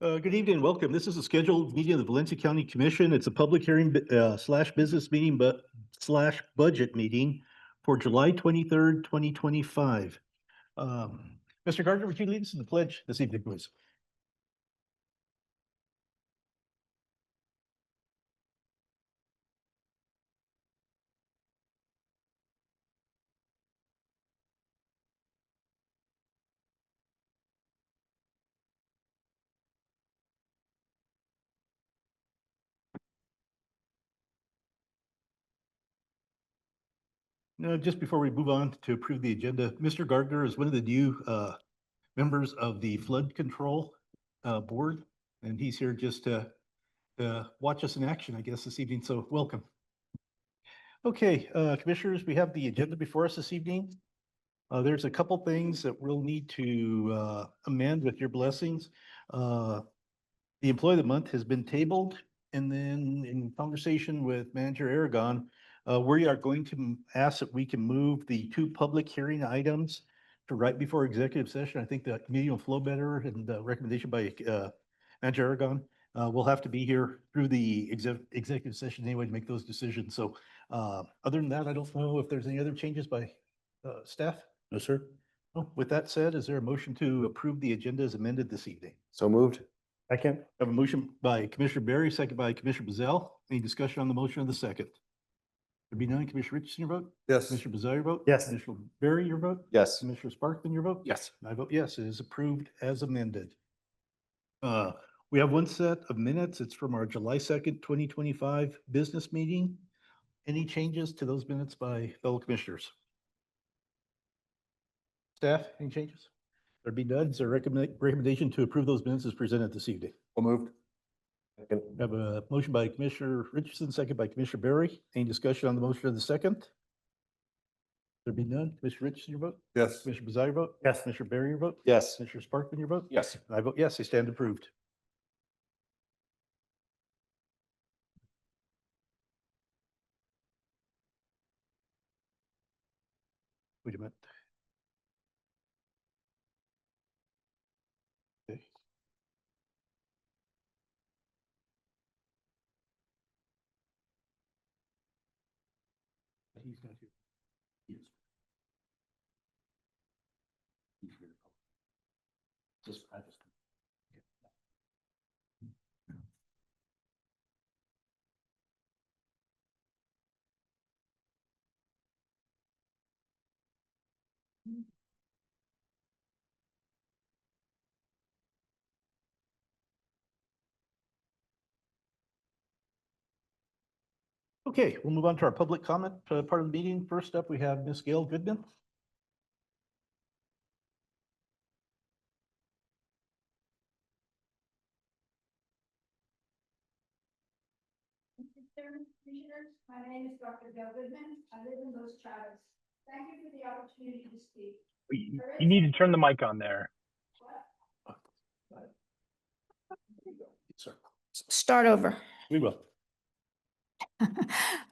Good evening and welcome. This is a scheduled meeting of the Valencia County Commission. It's a public hearing slash business meeting, but slash budget meeting for July 23rd, 2025. Mr. Gardner, would you lead us in the pledge this evening, please? Just before we move on to approve the agenda, Mr. Gardner is one of the new members of the flood control board, and he's here just to watch us in action, I guess, this evening. So welcome. Okay, commissioners, we have the agenda before us this evening. There's a couple things that we'll need to amend with your blessings. The employee of the month has been tabled, and then in conversation with Manager Aragon, we are going to ask that we can move the two public hearing items to right before executive session. I think the meeting will flow better, and the recommendation by Manager Aragon. We'll have to be here through the executive session anyway to make those decisions. So other than that, I don't know if there's any other changes by staff. No, sir. Oh, with that said, is there a motion to approve the agenda as amended this evening? So moved. Second. I have a motion by Commissioner Berry, second by Commissioner Bazell. Any discussion on the motion of the second? There be none. Commissioner Richardson, your vote? Yes. Commissioner Bazell, your vote? Yes. Commissioner Berry, your vote? Yes. Commissioner Sparkman, your vote? Yes. I vote yes. It is approved as amended. We have one set of minutes. It's from our July 2nd, 2025 business meeting. Any changes to those minutes by fellow commissioners? Staff, any changes? There be none. Is there recommendation to approve those minutes as presented this evening? So moved. I have a motion by Commissioner Richardson, second by Commissioner Berry. Any discussion on the motion of the second? There be none. Commissioner Richardson, your vote? Yes. Commissioner Bazell, your vote? Yes. Commissioner Berry, your vote? Yes. Commissioner Sparkman, your vote? Yes. I vote yes. They stand approved. Wait a minute. Okay. He's not here. He is. He's here. I just. Okay, we'll move on to our public comment part of the meeting. First up, we have Ms. Gail Goodman. Mr. Chairman, Commissioners, my name is Dr. Gail Goodman. I live in Los Chavez. Thank you for the opportunity to speak. You need to turn the mic on there. Start over. We will.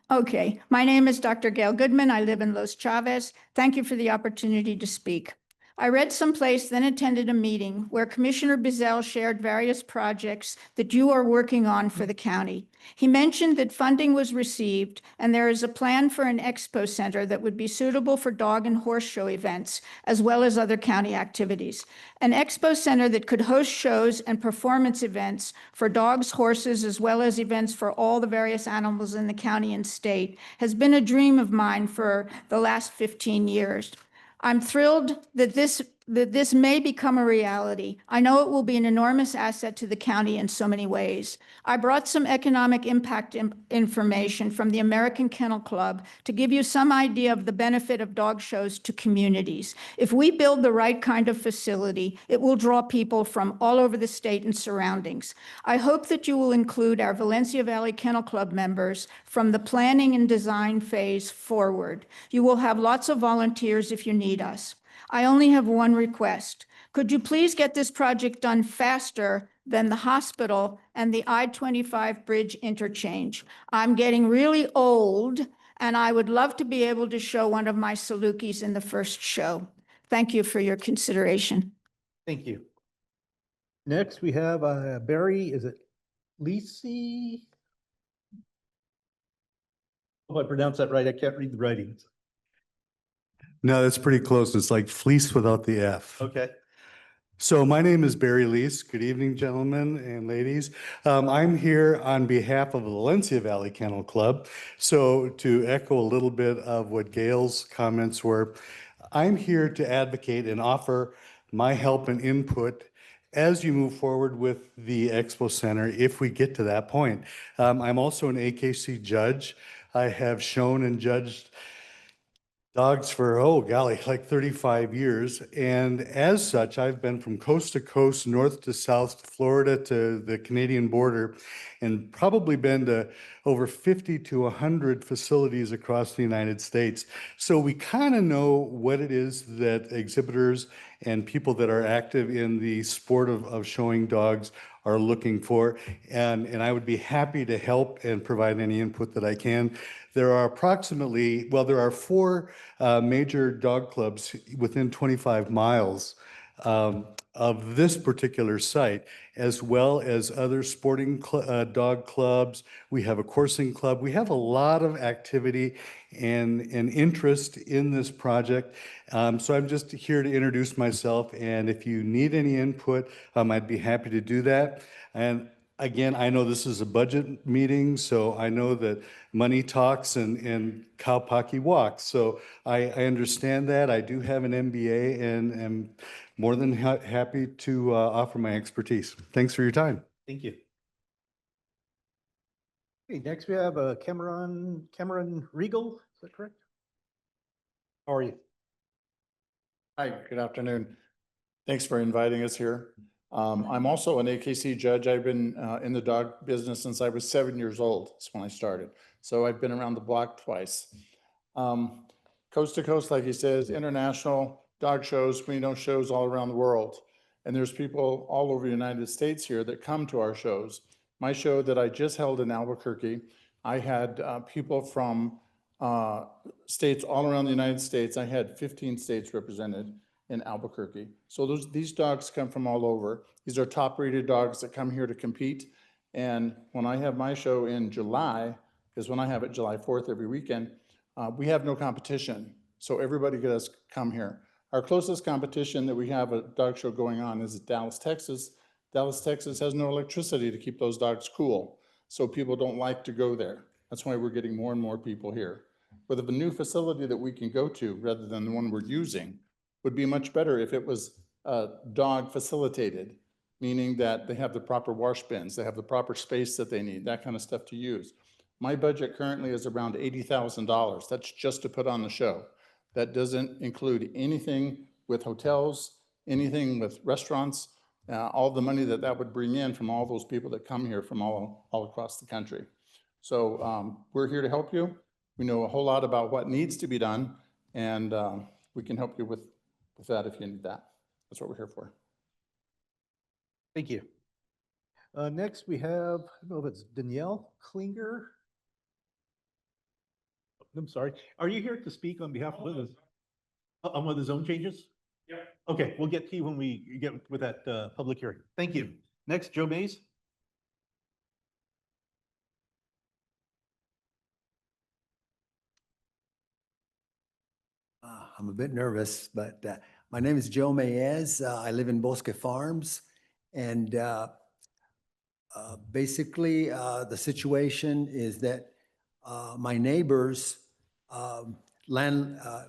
Okay, my name is Dr. Gail Goodman. I live in Los Chavez. Thank you for the opportunity to speak. I read someplace, then attended a meeting where Commissioner Bazell shared various projects that you are working on for the county. He mentioned that funding was received and there is a plan for an expo center that would be suitable for dog and horse show events, as well as other county activities. An expo center that could host shows and performance events for dogs, horses, as well as events for all the various animals in the county and state has been a dream of mine for the last 15 years. I'm thrilled that this may become a reality. I know it will be an enormous asset to the county in so many ways. I brought some economic impact information from the American Kennel Club to give you some idea of the benefit of dog shows to communities. If we build the right kind of facility, it will draw people from all over the state and surroundings. I hope that you will include our Valencia Valley Kennel Club members from the planning and design phase forward. You will have lots of volunteers if you need us. I only have one request. Could you please get this project done faster than the hospital and the I-25 bridge interchange? I'm getting really old, and I would love to be able to show one of my Salukis in the first show. Thank you for your consideration. Thank you. Next, we have Barry, is it Lisi? Oh, I pronounced that right. I can't read the writings. No, that's pretty close. It's like fleece without the F. Okay. So my name is Barry Lease. Good evening, gentlemen and ladies. I'm here on behalf of the Valencia Valley Kennel Club. So to echo a little bit of what Gail's comments were, I'm here to advocate and offer my help and input as you move forward with the Expo Center, if we get to that point. I'm also an AKC judge. I have shown and judged dogs for, oh golly, like 35 years. And as such, I've been from coast to coast, north to south, Florida to the Canadian border, and probably been to over 50 to 100 facilities across the United States. So we kind of know what it is that exhibitors and people that are active in the sport of showing dogs are looking for. And I would be happy to help and provide any input that I can. There are approximately, well, there are four major dog clubs within 25 miles of this particular site, as well as other sporting dog clubs. We have a coursing club. We have a lot of activity and interest in this project. So I'm just here to introduce myself, and if you need any input, I'd be happy to do that. And again, I know this is a budget meeting, so I know that money talks and cow pocky walks. So I understand that. I do have an MBA and am more than happy to offer my expertise. Thanks for your time. Thank you. Okay, next we have Cameron Regal, is that correct? How are you? Hi, good afternoon. Thanks for inviting us here. I'm also an AKC judge. I've been in the dog business since I was 7 years old. That's when I started. So I've been around the block twice. Coast to coast, like he says, international dog shows, we know shows all around the world. And there's people all over the United States here that come to our shows. My show that I just held in Albuquerque, I had people from states all around the United States. I had 15 states represented in Albuquerque. So these dogs come from all over. These are top rated dogs that come here to compete. And when I have my show in July, is when I have it July 4th every weekend, we have no competition. So everybody gets come here. Our closest competition that we have a dog show going on is Dallas, Texas. Dallas, Texas has no electricity to keep those dogs cool. So people don't like to go there. That's why we're getting more and more people here. But if a new facility that we can go to rather than the one we're using would be much better if it was dog facilitated, meaning that they have the proper wash bins, they have the proper space that they need, that kind of stuff to use. My budget currently is around $80,000. That's just to put on the show. That doesn't include anything with hotels, anything with restaurants, all the money that would bring in from all those people that come here from all across the country. So we're here to help you. We know a whole lot about what needs to be done, and we can help you with that if you need that. That's what we're here for. Thank you. Next we have, I don't know if it's Danielle Klinger. I'm sorry. Are you here to speak on behalf of on one of the zone changes? Yeah. Okay, we'll get to you when we get with that public hearing. Thank you. Next, Joe Mays. I'm a bit nervous, but my name is Joe Mayez. I live in BOCC Farms, and basically the situation is that my neighbors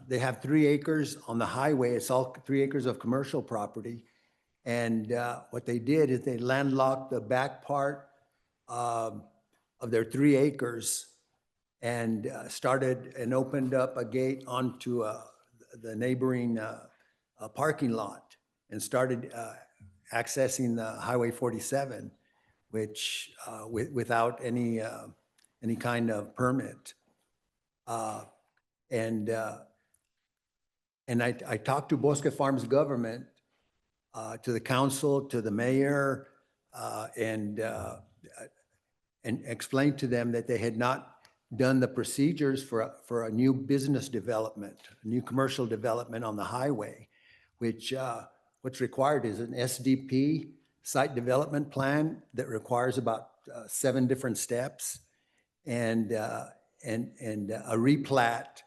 they have 3 acres on the highway. It's all 3 acres of commercial property, and what they did is they landlocked the back part of their 3 acres and started and opened up a gate onto the neighboring parking lot and started accessing the Highway 47, which without any kind of permit. And I talked to BOCC Farms government, to the council, to the mayor, and explained to them that they had not done the procedures for a new business development, a new commercial development on the highway, which what's required is an SDP site development plan that requires about 7 different steps and a replat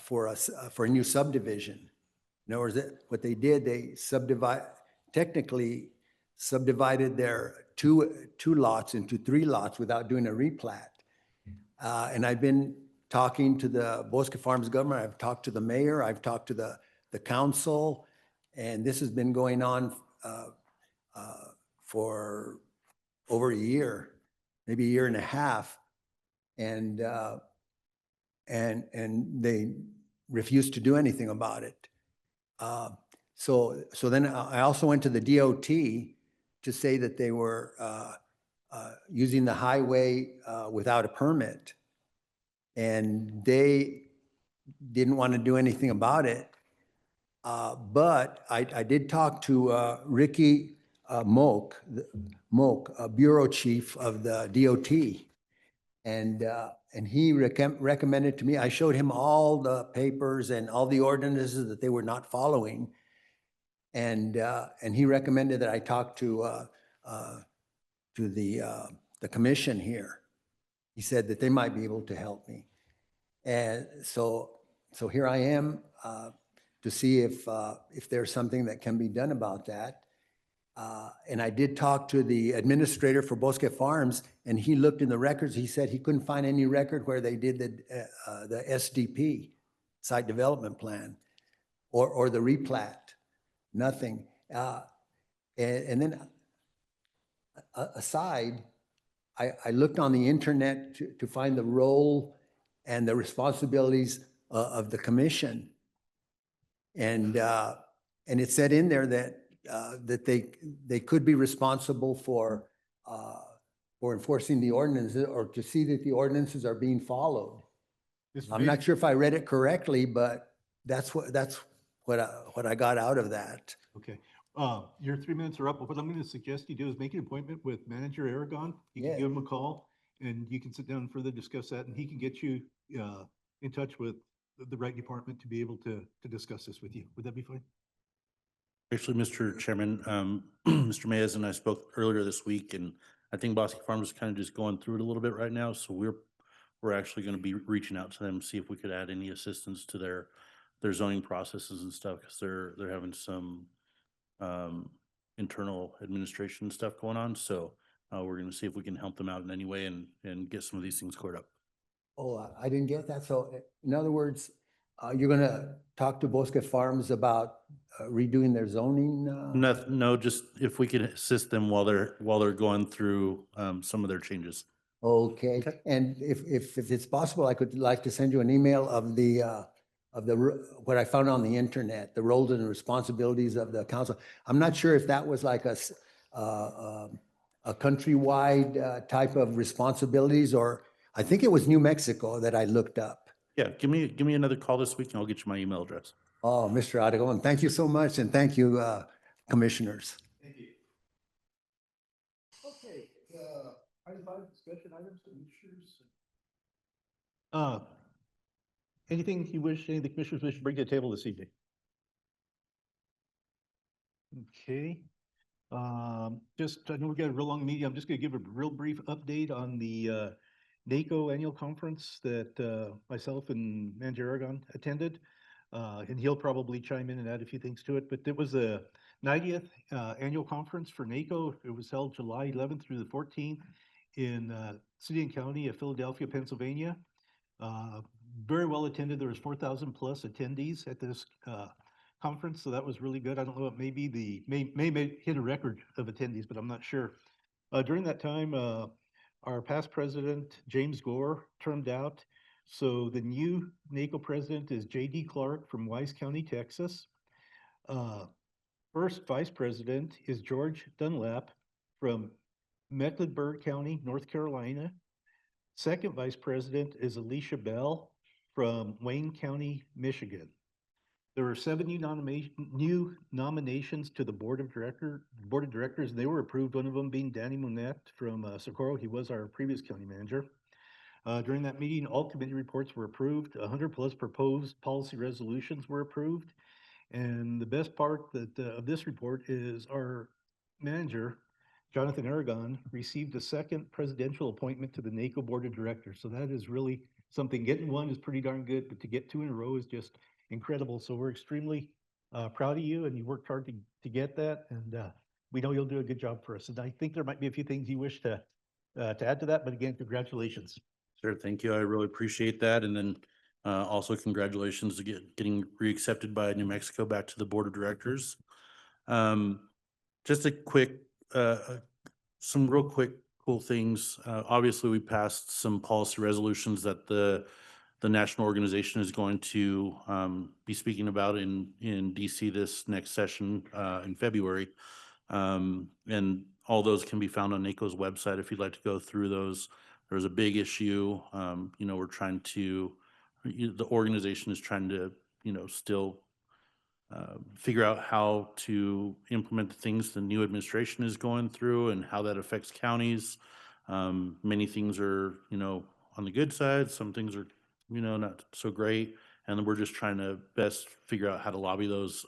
for a new subdivision. In other words, what they did, they technically subdivided their two lots into 3 lots without doing a replat. And I've been talking to the BOCC Farms government, I've talked to the mayor, I've talked to the council, and this has been going on for over a year, maybe a year and a half. And they refused to do anything about it. So then I also went to the DOT to say that they were using the highway without a permit. And they didn't want to do anything about it. But I did talk to Ricky Moak, bureau chief of the DOT. And he recommended to me, I showed him all the papers and all the ordinances that they were not following. And he recommended that I talk to the commission here. He said that they might be able to help me. And so here I am to see if there's something that can be done about that. And I did talk to the administrator for BOCC Farms, and he looked in the records. He said he couldn't find any record where they did the SDP, site development plan, or the replat, nothing. And then aside, I looked on the internet to find the role and the responsibilities of the commission. And it said in there that they could be responsible for enforcing the ordinances or to see that the ordinances are being followed. I'm not sure if I read it correctly, but that's what I got out of that. Okay. Your 3 minutes are up, but what I'm going to suggest you do is make an appointment with Manager Aragon. You can Yeah. give him a call and you can sit down and further discuss that, and he can get you in touch with the right department to be able to discuss this with you. Would that be fine? Actually, Mr. Chairman, Mr. Mayes and I spoke earlier this week, and I think BOCC Farms is kind of just going through it a little bit right now. So we're actually going to be reaching out to them, see if we could add any assistance to their zoning processes and stuff, because they're having some internal administration stuff going on. So we're going to see if we can help them out in any way and get some of these things cleared up. Oh, I didn't get that. So in other words, you're going to talk to BOCC Farms about redoing their zoning? No, just if we could assist them while they're going through some of their changes. Okay. And if it's possible, I could like to send you an email of what I found on the internet, the roles and responsibilities of the council. I'm not sure if that was like a countrywide type of responsibilities, or I think it was New Mexico that I looked up. Yeah, give me another call this week and I'll get you my email address. Oh, Mr. Aragon, thank you so much. And thank you, commissioners. Thank you. Okay, item 5, discussion items, commissioners. Anything you wish, any of the commissioners wish to bring to the table this evening? Okay. Just, I know we've got a real long meeting. I'm just going to give a real brief update on the NACO annual conference that myself and Manager Aragon attended. And he'll probably chime in and add a few things to it, but it was the 90th annual conference for NACO. It was held July 11th through the 14th in city and county of Philadelphia, Pennsylvania. Very well attended. There was 4,000 plus attendees at this conference, so that was really good. I don't know, it may be may hit a record of attendees, but I'm not sure. During that time, our past president, James Gore, termed out. So the new NACO president is J.D. Clark from Wise County, Texas. First vice president is George Dunlap from Mecklenburg County, North Carolina. Second vice president is Alicia Bell from Wayne County, Michigan. There were 7 new nominations to the board of directors. They were approved, one of them being Danny Monette from Socorro. He was our previous county manager. During that meeting, all committee reports were approved. 100 plus proposed policy resolutions were approved. And the best part of this report is our manager, Jonathan Aragon, received a second presidential appointment to the NACO Board of Directors. So that is really something. Getting one is pretty darn good, but to get two in a row is just incredible. So we're extremely proud of you, and you worked hard to get that. And we know you'll do a good job for us. And I think there might be a few things you wish to add to that, but again, congratulations. Sure, thank you. I really appreciate that. And then also congratulations to getting reaccepted by New Mexico back to the Board of Directors. Just a quick, some real quick cool things. Obviously, we passed some policy resolutions that the national organization is going to be speaking about in DC this next session in February. And all those can be found on NACO's website if you'd like to go through those. There's a big issue. We're trying to, the organization is trying to, still figure out how to implement the things the new administration is going through and how that affects counties. Many things are, on the good side. Some things are, not so great. And then we're just trying to best figure out how to lobby those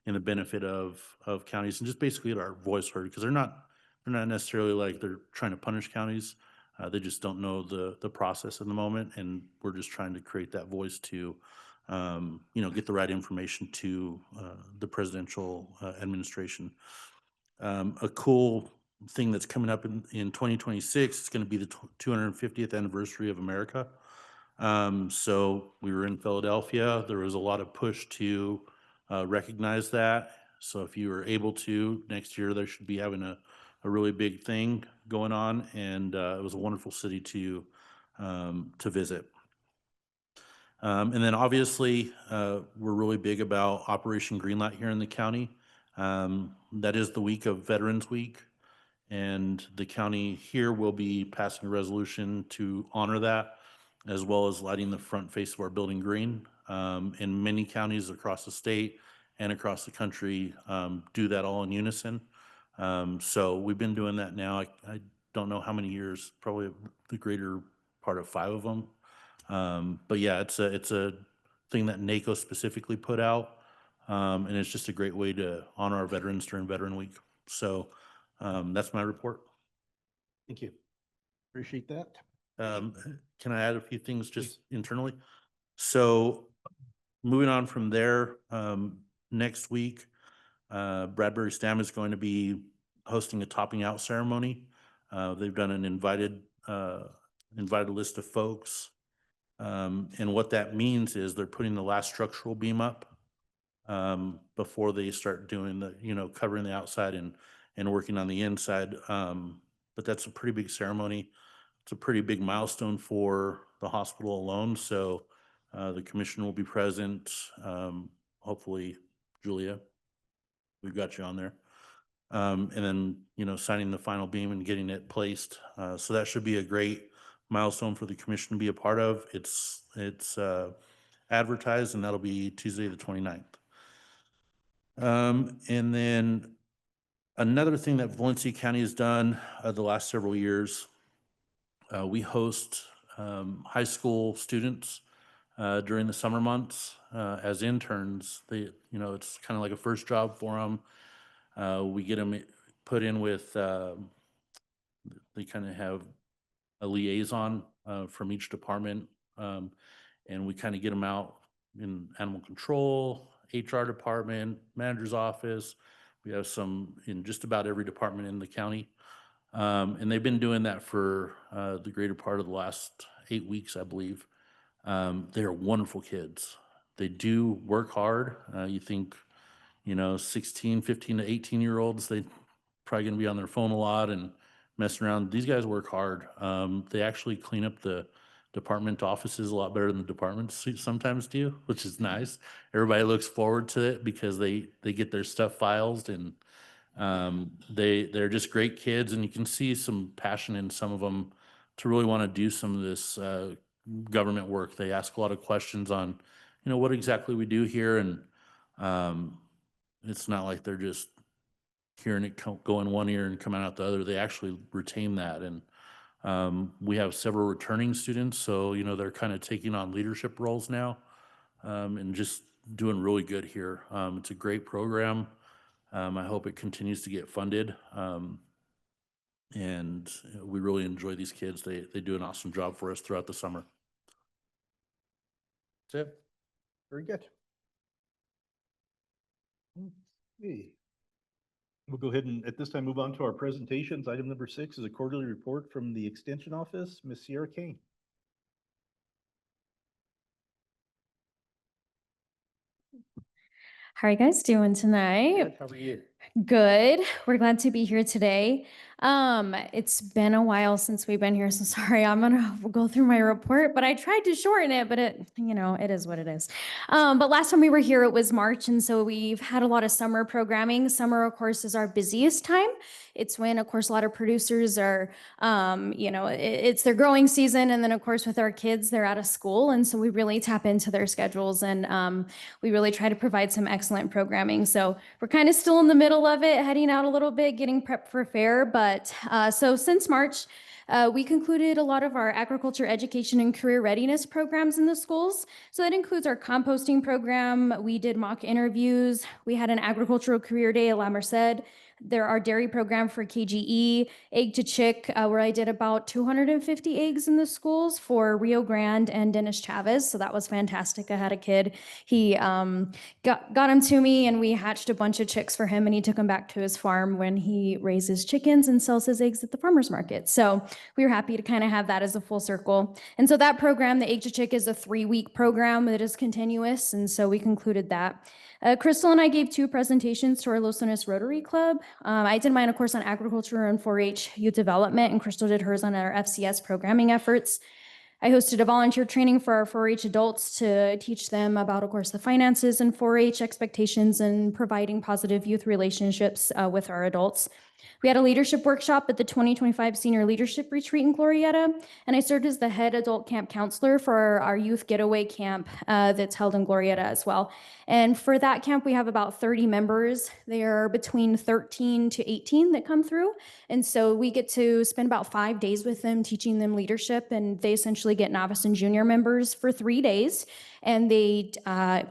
in the benefit of counties and just basically get our voice heard, because they're not necessarily like they're trying to punish counties. They just don't know the process in the moment, and we're just trying to create that voice to get the right information to the presidential administration. A cool thing that's coming up in 2026, it's going to be the 250th anniversary of America. So we were in Philadelphia. There was a lot of push to recognize that. So if you were able to, next year they should be having a really big thing going on, and it was a wonderful city to visit. And then obviously, we're really big about Operation Greenlight here in the county. That is the week of Veterans Week, and the county here will be passing a resolution to honor that, as well as lighting the front face of our building green. And many counties across the state and across the country do that all in unison. So we've been doing that now. I don't know how many years, probably the greater part of 5 of them. But yeah, it's a thing that NACO specifically put out, and it's just a great way to honor our veterans during Veteran Week. So that's my report. Thank you. Appreciate that. Can I add a few things just internally? So moving on from there, next week, Bradbury STEM is going to be hosting a topping out ceremony. They've done an invited list of folks. And what that means is they're putting the last structural beam up before they start doing the, covering the outside and working on the inside. But that's a pretty big ceremony. It's a pretty big milestone for the hospital alone. So the commission will be present. Hopefully, Julia, we've got you on there. And then, signing the final beam and getting it placed. So that should be a great milestone for the commission to be a part of. It's advertised, and that'll be Tuesday the 29th. And then another thing that Valencia County has done the last several years, we host high school students during the summer months as interns. They, it's kind of like a first job for them. We get them put in with, they kind of have a liaison from each department, and we kind of get them out in animal control, HR department, manager's office. We have some in just about every department in the county. And they've been doing that for the greater part of the last 8 weeks, I believe. They are wonderful kids. They do work hard. You think, 16, 15 to 18-year-olds, they probably going to be on their phone a lot and messing around. These guys work hard. They actually clean up the department offices a lot better than the departments sometimes do, which is nice. Everybody looks forward to it because they get their stuff filed, and they're just great kids, and you can see some passion in some of them to really want to do some of this government work. They ask a lot of questions on, what exactly we do here, and it's not like they're just hearing it go in one ear and coming out the other. They actually retain that, and we have several returning students, so they're kind of taking on leadership roles now, and just doing really good here. It's a great program. I hope it continues to get funded. And we really enjoy these kids. They do an awesome job for us throughout the summer. That's it. Very good. Okay. We'll go ahead and at this time move on to our presentations. Item number 6 is a quarterly report from the Extension Office. Ms. Sierra Kane. How are you guys doing tonight? Good. How are you? Good. We're glad to be here today. It's been a while since we've been here, so sorry, I'm gonna go through my report, but I tried to shorten it, but it is what it is. But last time we were here, it was March, and so we've had a lot of summer programming. Summer, of course, is our busiest time. It's when, of course, a lot of producers are, it's their growing season, and then, of course, with our kids, they're out of school, and so we really tap into their schedules, and we really try to provide some excellent programming. So we're kind of still in the middle of it, heading out a little bit, getting prepped for fair. But so since March, we concluded a lot of our agriculture education and career readiness programs in the schools. So that includes our composting program. We did mock interviews. We had an agricultural career day at La Merced. There are dairy program for KGE, egg to chick, where I did about 250 eggs in the schools for Rio Grande and Dennis Chavez. So that was fantastic. I had a kid. He got him to me, and we hatched a bunch of chicks for him, and he took them back to his farm when he raises chickens and sells his eggs at the farmer's market. So we were happy to kind of have that as a full circle. And so that program, the egg to chick, is a 3-week program that is continuous. And so we concluded that. Crystal and I gave 2 presentations to our Los Lunas Rotary Club. I did mine, of course, on agriculture and 4-H youth development, and Crystal did hers on our FCS programming efforts. I hosted a volunteer training for our 4-H adults to teach them about, of course, the finances and 4-H expectations and providing positive youth relationships with our adults. We had a leadership workshop at the 2025 Senior Leadership Retreat in Glorieta, and I served as the head adult camp counselor for our youth getaway camp that's held in Glorieta as well. And for that camp, we have about 30 members. They are between 13 to 18 that come through. And so we get to spend about 5 days with them, teaching them leadership, and they essentially get novice and junior members for 3 days. And they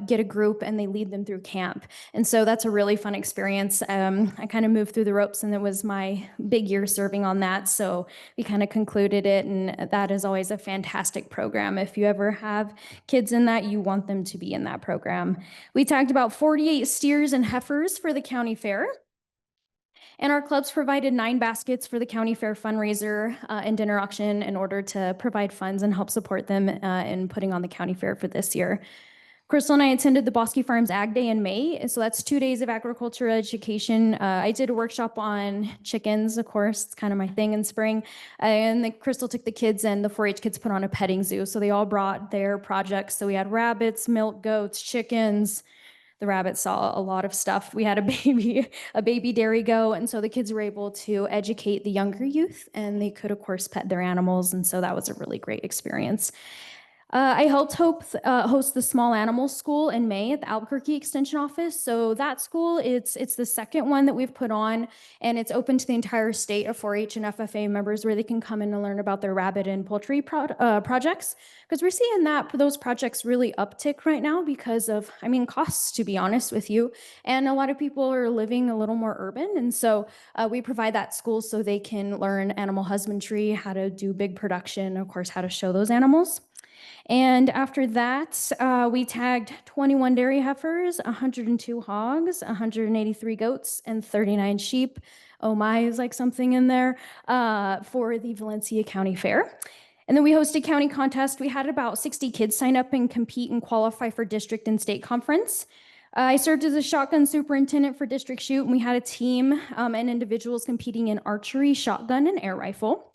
get a group and they lead them through camp. And so that's a really fun experience. I kind of moved through the ropes, and it was my big year serving on that. So we kind of concluded it, and that is always a fantastic program. If you ever have kids in that, you want them to be in that program. We tagged about 48 steers and heifers for the county fair. And our clubs provided 9 baskets for the county fair fundraiser and dinner auction in order to provide funds and help support them in putting on the county fair for this year. Crystal and I attended the BOCC Farms Ag Day in May. So that's 2 days of agriculture education. I did a workshop on chickens, of course, it's kind of my thing in spring. And then Crystal took the kids, and the 4-H kids put on a petting zoo. So they all brought their projects. So we had rabbits, milk goats, chickens. The rabbits saw a lot of stuff. We had a baby dairy goat, and so the kids were able to educate the younger youth, and they could, of course, pet their animals, and so that was a really great experience. I helped host the small animal school in May at the Albuquerque Extension Office. So that school, it's the second one that we've put on, and it's open to the entire state of 4-H and FFA members, where they can come in and learn about their rabbit and poultry projects. Because we're seeing that those projects really uptick right now because of, costs, to be honest with you. And a lot of people are living a little more urban. And so we provide that school so they can learn animal husbandry, how to do big production, of course, how to show those animals. And after that, we tagged 21 dairy heifers, 102 hogs, 183 goats, and 39 sheep. Oh my, is like something in there for the Valencia County Fair. And then we hosted a county contest. We had about 60 kids sign up and compete and qualify for district and state conference. I served as a shotgun superintendent for district shoot, and we had a team and individuals competing in archery, shotgun, and air rifle.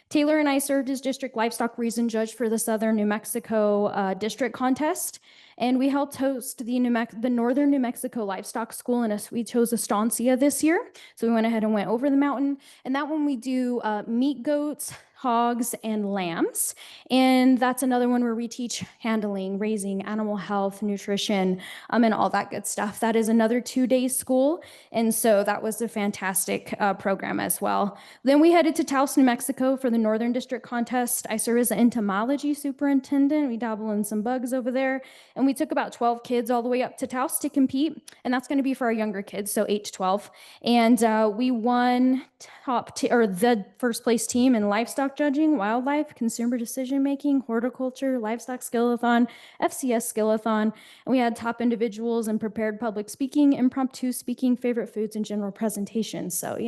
Taylor and I served as district livestock reason judge for the Southern New Mexico district contest, and we helped host the Northern New Mexico Livestock School, and we chose Estancia this year. So we went ahead and went over the mountain, and that one we do meat goats, hogs, and lambs. And that's another one where we teach handling, raising, animal health, nutrition, and all that good stuff. That is another 2-day school. And so that was a fantastic program as well. Then we headed to Taos, New Mexico for the Northern District contest. I serve as an entomology superintendent. We dabble in some bugs over there. And we took about 12 kids all the way up to Taos to compete, and that's going to be for our younger kids, so 8 to 12. And we won the first place team in livestock judging, wildlife, consumer decision making, horticulture, livestock skillathon, FCS skillathon, and we had top individuals in prepared public speaking, impromptu speaking, favorite foods, and general presentations. So,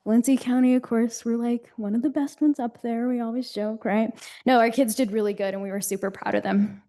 Valencia County, of course, we're like one of the best ones up there. We always joke, right? No, our kids did really good, and we were super proud of them.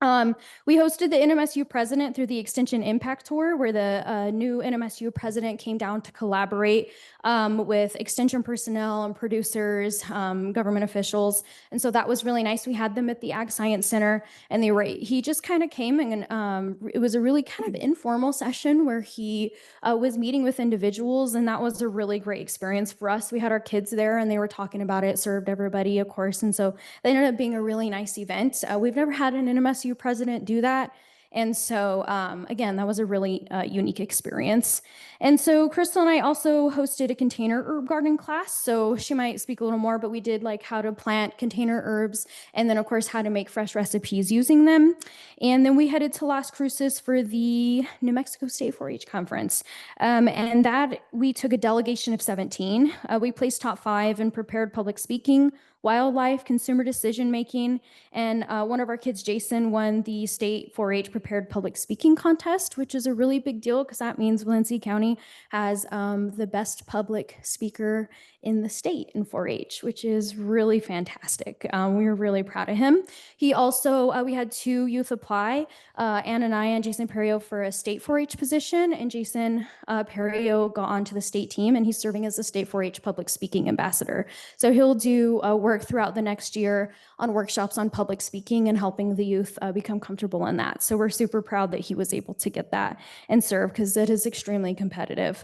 We hosted the NMSU president through the Extension Impact Tour, where the new NMSU president came down to collaborate with extension personnel and producers, government officials. And so that was really nice. We had them at the Ag Science Center, and he just kind of came, and it was a really kind of informal session where he was meeting with individuals, and that was a really great experience for us. We had our kids there, and they were talking about it, served everybody, of course. And so that ended up being a really nice event. We've never had an NMSU president do that. And so, again, that was a really unique experience. And so Crystal and I also hosted a container herb garden class. So she might speak a little more, but we did like how to plant container herbs, and then of course, how to make fresh recipes using them. And then we headed to Las Cruces for the New Mexico State 4-H conference. And that we took a delegation of 17. We placed top 5 in prepared public speaking, wildlife, consumer decision making, and one of our kids, Jason, won the state 4-H prepared public speaking contest, which is a really big deal because that means Valencia County has the best public speaker in the state in 4-H, which is really fantastic. We were really proud of him. He also, we had 2 youth apply, Ann and I and Jason Perio for a state 4-H position, and Jason Perio got onto the state team, and he's serving as the state 4-H public speaking ambassador. So he'll do work throughout the next year on workshops on public speaking and helping the youth become comfortable in that. So we're super proud that he was able to get that and serve, because it is extremely competitive.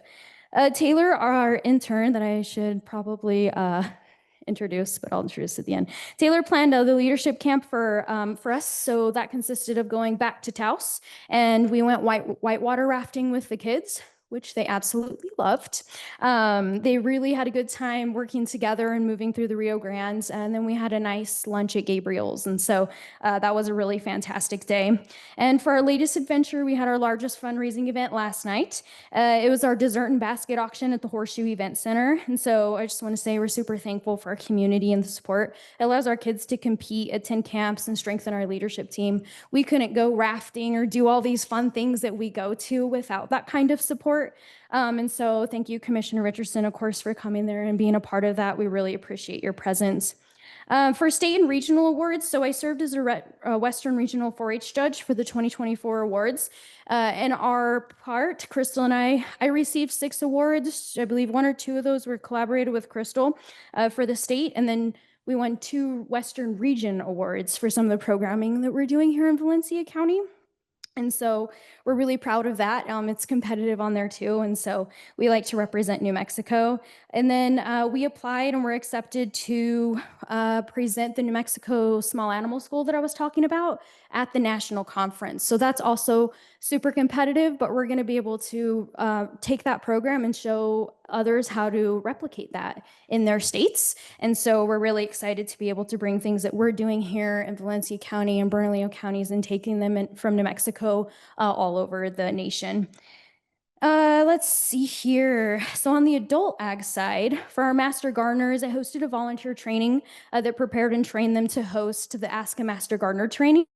Taylor, our intern that I should probably introduce, but I'll introduce at the end. Taylor planned the leadership camp for us. So that consisted of going back to Taos, and we went whitewater rafting with the kids, which they absolutely loved. They really had a good time working together and moving through the Rio Grandes. And then we had a nice lunch at Gabriel's. And so that was a really fantastic day. And for our latest adventure, we had our largest fundraising event last night. It was our dessert and basket auction at the Horseshoe Event Center. And so I just want to say we're super thankful for our community and the support. It allows our kids to compete, attend camps, and strengthen our leadership team. We couldn't go rafting or do all these fun things that we go to without that kind of support. And so thank you, Commissioner Richardson, of course, for coming there and being a part of that. We really appreciate your presence. For state and regional awards, so I served as a Western Regional 4-H judge for the 2024 awards. In our part, Crystal and I received 6 awards. I believe 1 or 2 of those were collaborated with Crystal for the state. And then we won 2 Western Region awards for some of the programming that we're doing here in Valencia County. And so we're really proud of that. It's competitive on there too. And so we like to represent New Mexico. And then we applied and were accepted to present the New Mexico Small Animal School that I was talking about at the national conference. So that's also super competitive, but we're going to be able to take that program and show others how to replicate that in their states. And so we're really excited to be able to bring things that we're doing here in Valencia County and Bernalillo counties and taking them from New Mexico all over the nation. Let's see here. So on the adult ag side, for our master gardeners, I hosted a volunteer training that prepared and trained them to host the Ask a Master Gardener trainings,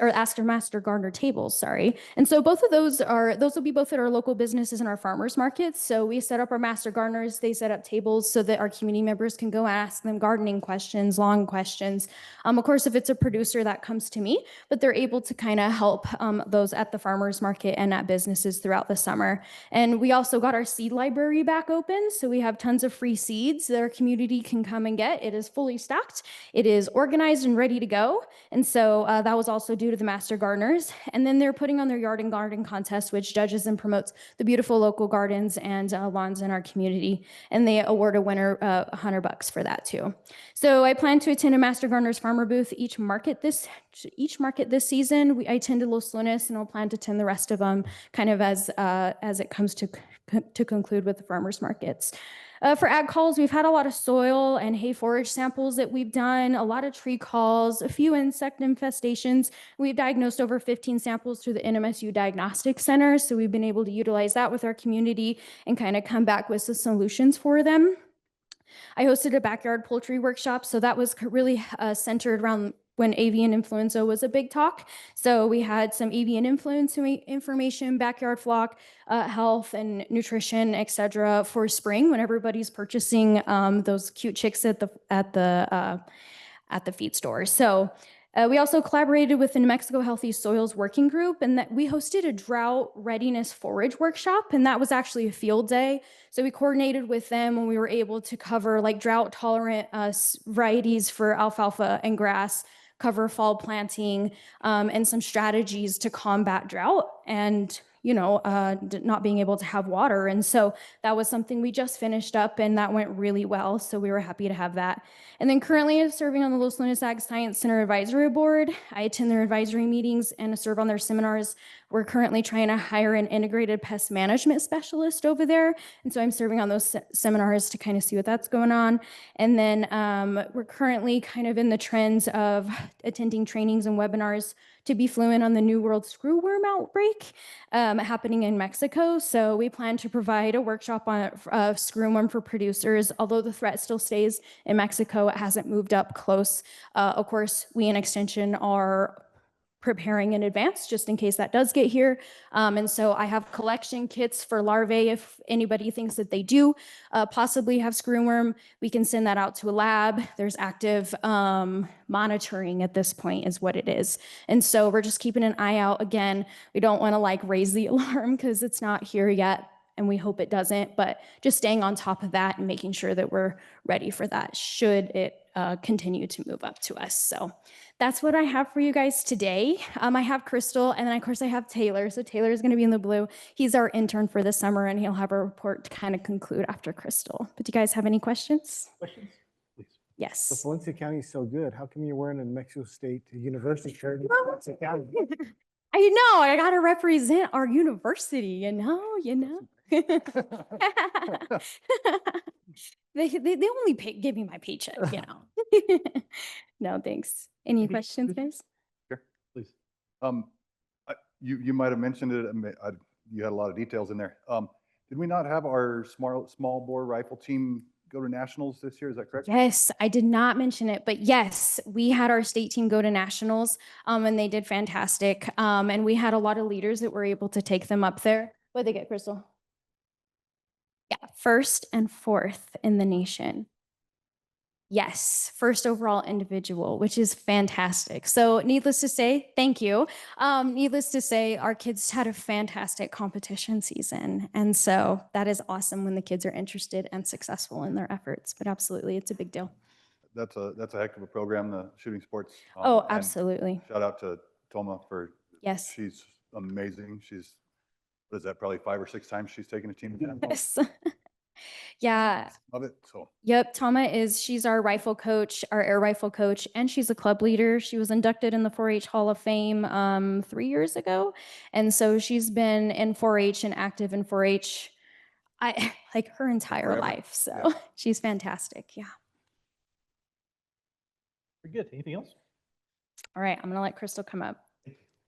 or Ask a Master Gardener tables, sorry. And so both of those will be both at our local businesses and our farmers markets. So we set up our master gardeners, they set up tables so that our community members can go ask them gardening questions, lawn questions. Of course, if it's a producer, that comes to me, but they're able to kind of help those at the farmers market and at businesses throughout the summer. And we also got our seed library back open. So we have tons of free seeds that our community can come and get. It is fully stocked. It is organized and ready to go. And so that was also due to the master gardeners. And then they're putting on their yard and garden contest, which judges and promotes the beautiful local gardens and lawns in our community. And they award a winner $100 for that too. So I plan to attend a master gardeners farmer booth each market this season. I attended Los Lunas, and I'll plan to attend the rest of them kind of as it comes to to conclude with the farmers markets. For ag calls, we've had a lot of soil and hay forage samples that we've done, a lot of tree calls, a few insect infestations. We've diagnosed over 15 samples through the NMSU Diagnostic Center, so we've been able to utilize that with our community and kind of come back with some solutions for them. I hosted a backyard poultry workshop, so that was really centered around when avian influenza was a big talk. So we had some avian influenza information, backyard flock health and nutrition, et cetera, for spring when everybody's purchasing those cute chicks at the feed store. So we also collaborated with the New Mexico Healthy Soils Working Group, and that we hosted a drought readiness forage workshop, and that was actually a field day. So we coordinated with them when we were able to cover like drought tolerant varieties for alfalfa and grass, cover fall planting, and some strategies to combat drought and not being able to have water. And so that was something we just finished up, and that went really well. So we were happy to have that. And then currently I'm serving on the Los Lunas Ag Science Center Advisory Board. I attend their advisory meetings and serve on their seminars. We're currently trying to hire an integrated pest management specialist over there. And so I'm serving on those seminars to kind of see what that's going on. And then we're currently kind of in the trends of attending trainings and webinars to be fluent on the New World screwworm outbreak happening in Mexico. So we plan to provide a workshop on screwworm for producers. Although the threat still stays in Mexico, it hasn't moved up close. Of course, we in Extension are preparing in advance just in case that does get here. And so I have collection kits for larvae. If anybody thinks that they do possibly have screwworm, we can send that out to a lab. There's active monitoring at this point is what it is. And so we're just keeping an eye out. Again, we don't want to like raise the alarm because it's not here yet, and we hope it doesn't, but just staying on top of that and making sure that we're ready for that should it continue to move up to us. So that's what I have for you guys today. I have Crystal, and then of course I have Taylor. So Taylor is going to be in the blue. He's our intern for the summer, and he'll have a report to kind of conclude after Crystal. But do you guys have any questions? Questions? Please. So Yes. Valencia County is so good. How come you're wearing a New Mexico State University shirt in Valencia County? I know, I got to represent our university, you know. They only give me my paycheck, you know. No, thanks. Any questions, guys? Please. You might have mentioned it. You had a lot of details in there. Did we not have our small bore rifle team go to nationals this year? Is that correct? Yes, I did not mention it, but yes, we had our state team go to nationals, and they did fantastic. And we had a lot of leaders that were able to take them up there. What'd they get, Crystal? Yeah, 1st and 4th in the nation. Yes, 1st overall individual, which is fantastic. So needless to say, thank you. Needless to say, our kids had a fantastic competition season. And so that is awesome when the kids are interested and successful in their efforts. But absolutely, it's a big deal. That's a heck of a program, the shooting sports. Oh, and absolutely. Shout out to Toma for, Yes. she's amazing. She's, what is that, probably 5 or 6 times she's taken a team to nationals. Yes. Yeah. Love it. So Yep. She's our rifle coach, our air rifle coach, and she's a club leader. She was inducted in the 4-H Hall of Fame 3 years ago. And so she's been in 4-H and active in 4-H like her entire Forever. life. So Yeah. she's fantastic. Yeah. Very good. Anything else? All right. I'm going to let Crystal come up.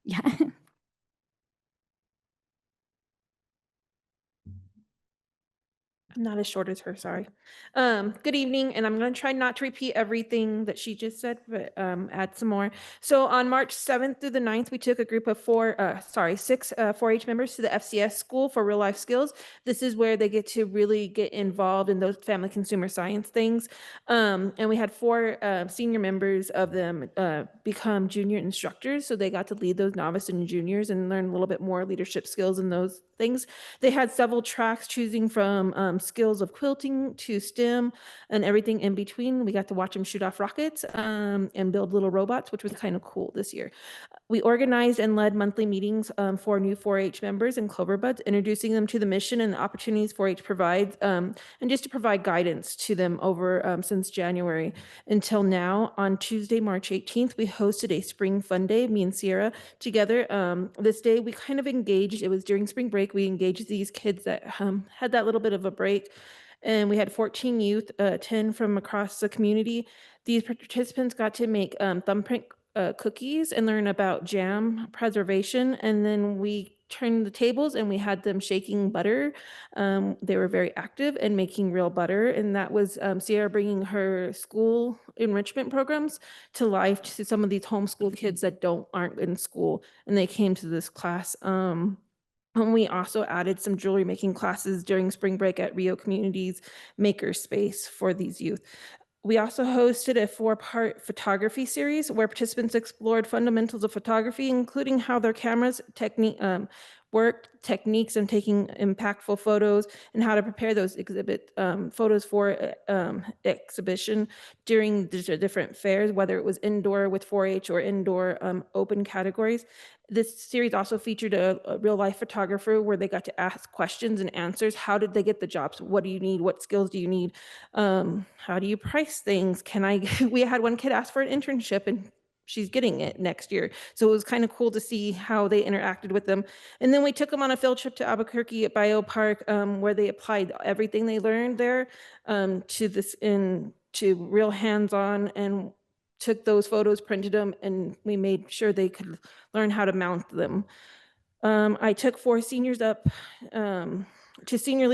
Yeah. I'm not as short as her, sorry. Good evening, and I'm going to try not to repeat everything that she just said, but add some more. So on March 7th through the 9th, we took a group of 6 4-H members to the FCS School for Real Life Skills. This is where they get to really get involved in those family consumer science things. And we had 4 senior members of them become junior instructors, so they got to lead those novice and juniors and learn a little bit more leadership skills in those things. They had several tracks choosing from skills of quilting to STEM and everything in between. We got to watch them shoot off rockets and build little robots, which was kind of cool this year. We organized and led monthly meetings for new 4-H members and Cloverbuds, introducing them to the mission and the opportunities 4-H provides, and just to provide guidance to them over since January until now. On Tuesday, March 18th, we hosted a spring fun day, me and Sierra together. This day we kind of engaged, it was during spring break, we engaged these kids that had that little bit of a break. And we had 14 youth, 10 from across the community. These participants got to make thumbprint cookies and learn about jam preservation. And then we turned the tables and we had them shaking butter. They were very active and making real butter. And that was Sierra bringing her school enrichment programs to life to some of these homeschool kids that aren't in school. And they came to this class. And we also added some jewelry making classes during spring break at Rio Community's Makerspace for these youth. We also hosted a 4-part photography series where participants explored fundamentals of photography, including how their cameras worked, techniques in taking impactful photos, and how to prepare those photos for exhibition during the different fairs, whether it was indoor with 4-H or indoor open categories. This series also featured a real-life photographer where they got to ask questions and answers. How did they get the jobs? What do you need? What skills do you need? How do you price things? We had one kid ask for an internship and she's getting it next year. So it was kind of cool to see how they interacted with them. And then we took them on a field trip to Albuquerque at Biopark, where they applied everything they learned there to real hands-on, and took those photos, printed them, and we made sure they could learn how to mount them. I took 4 seniors up to senior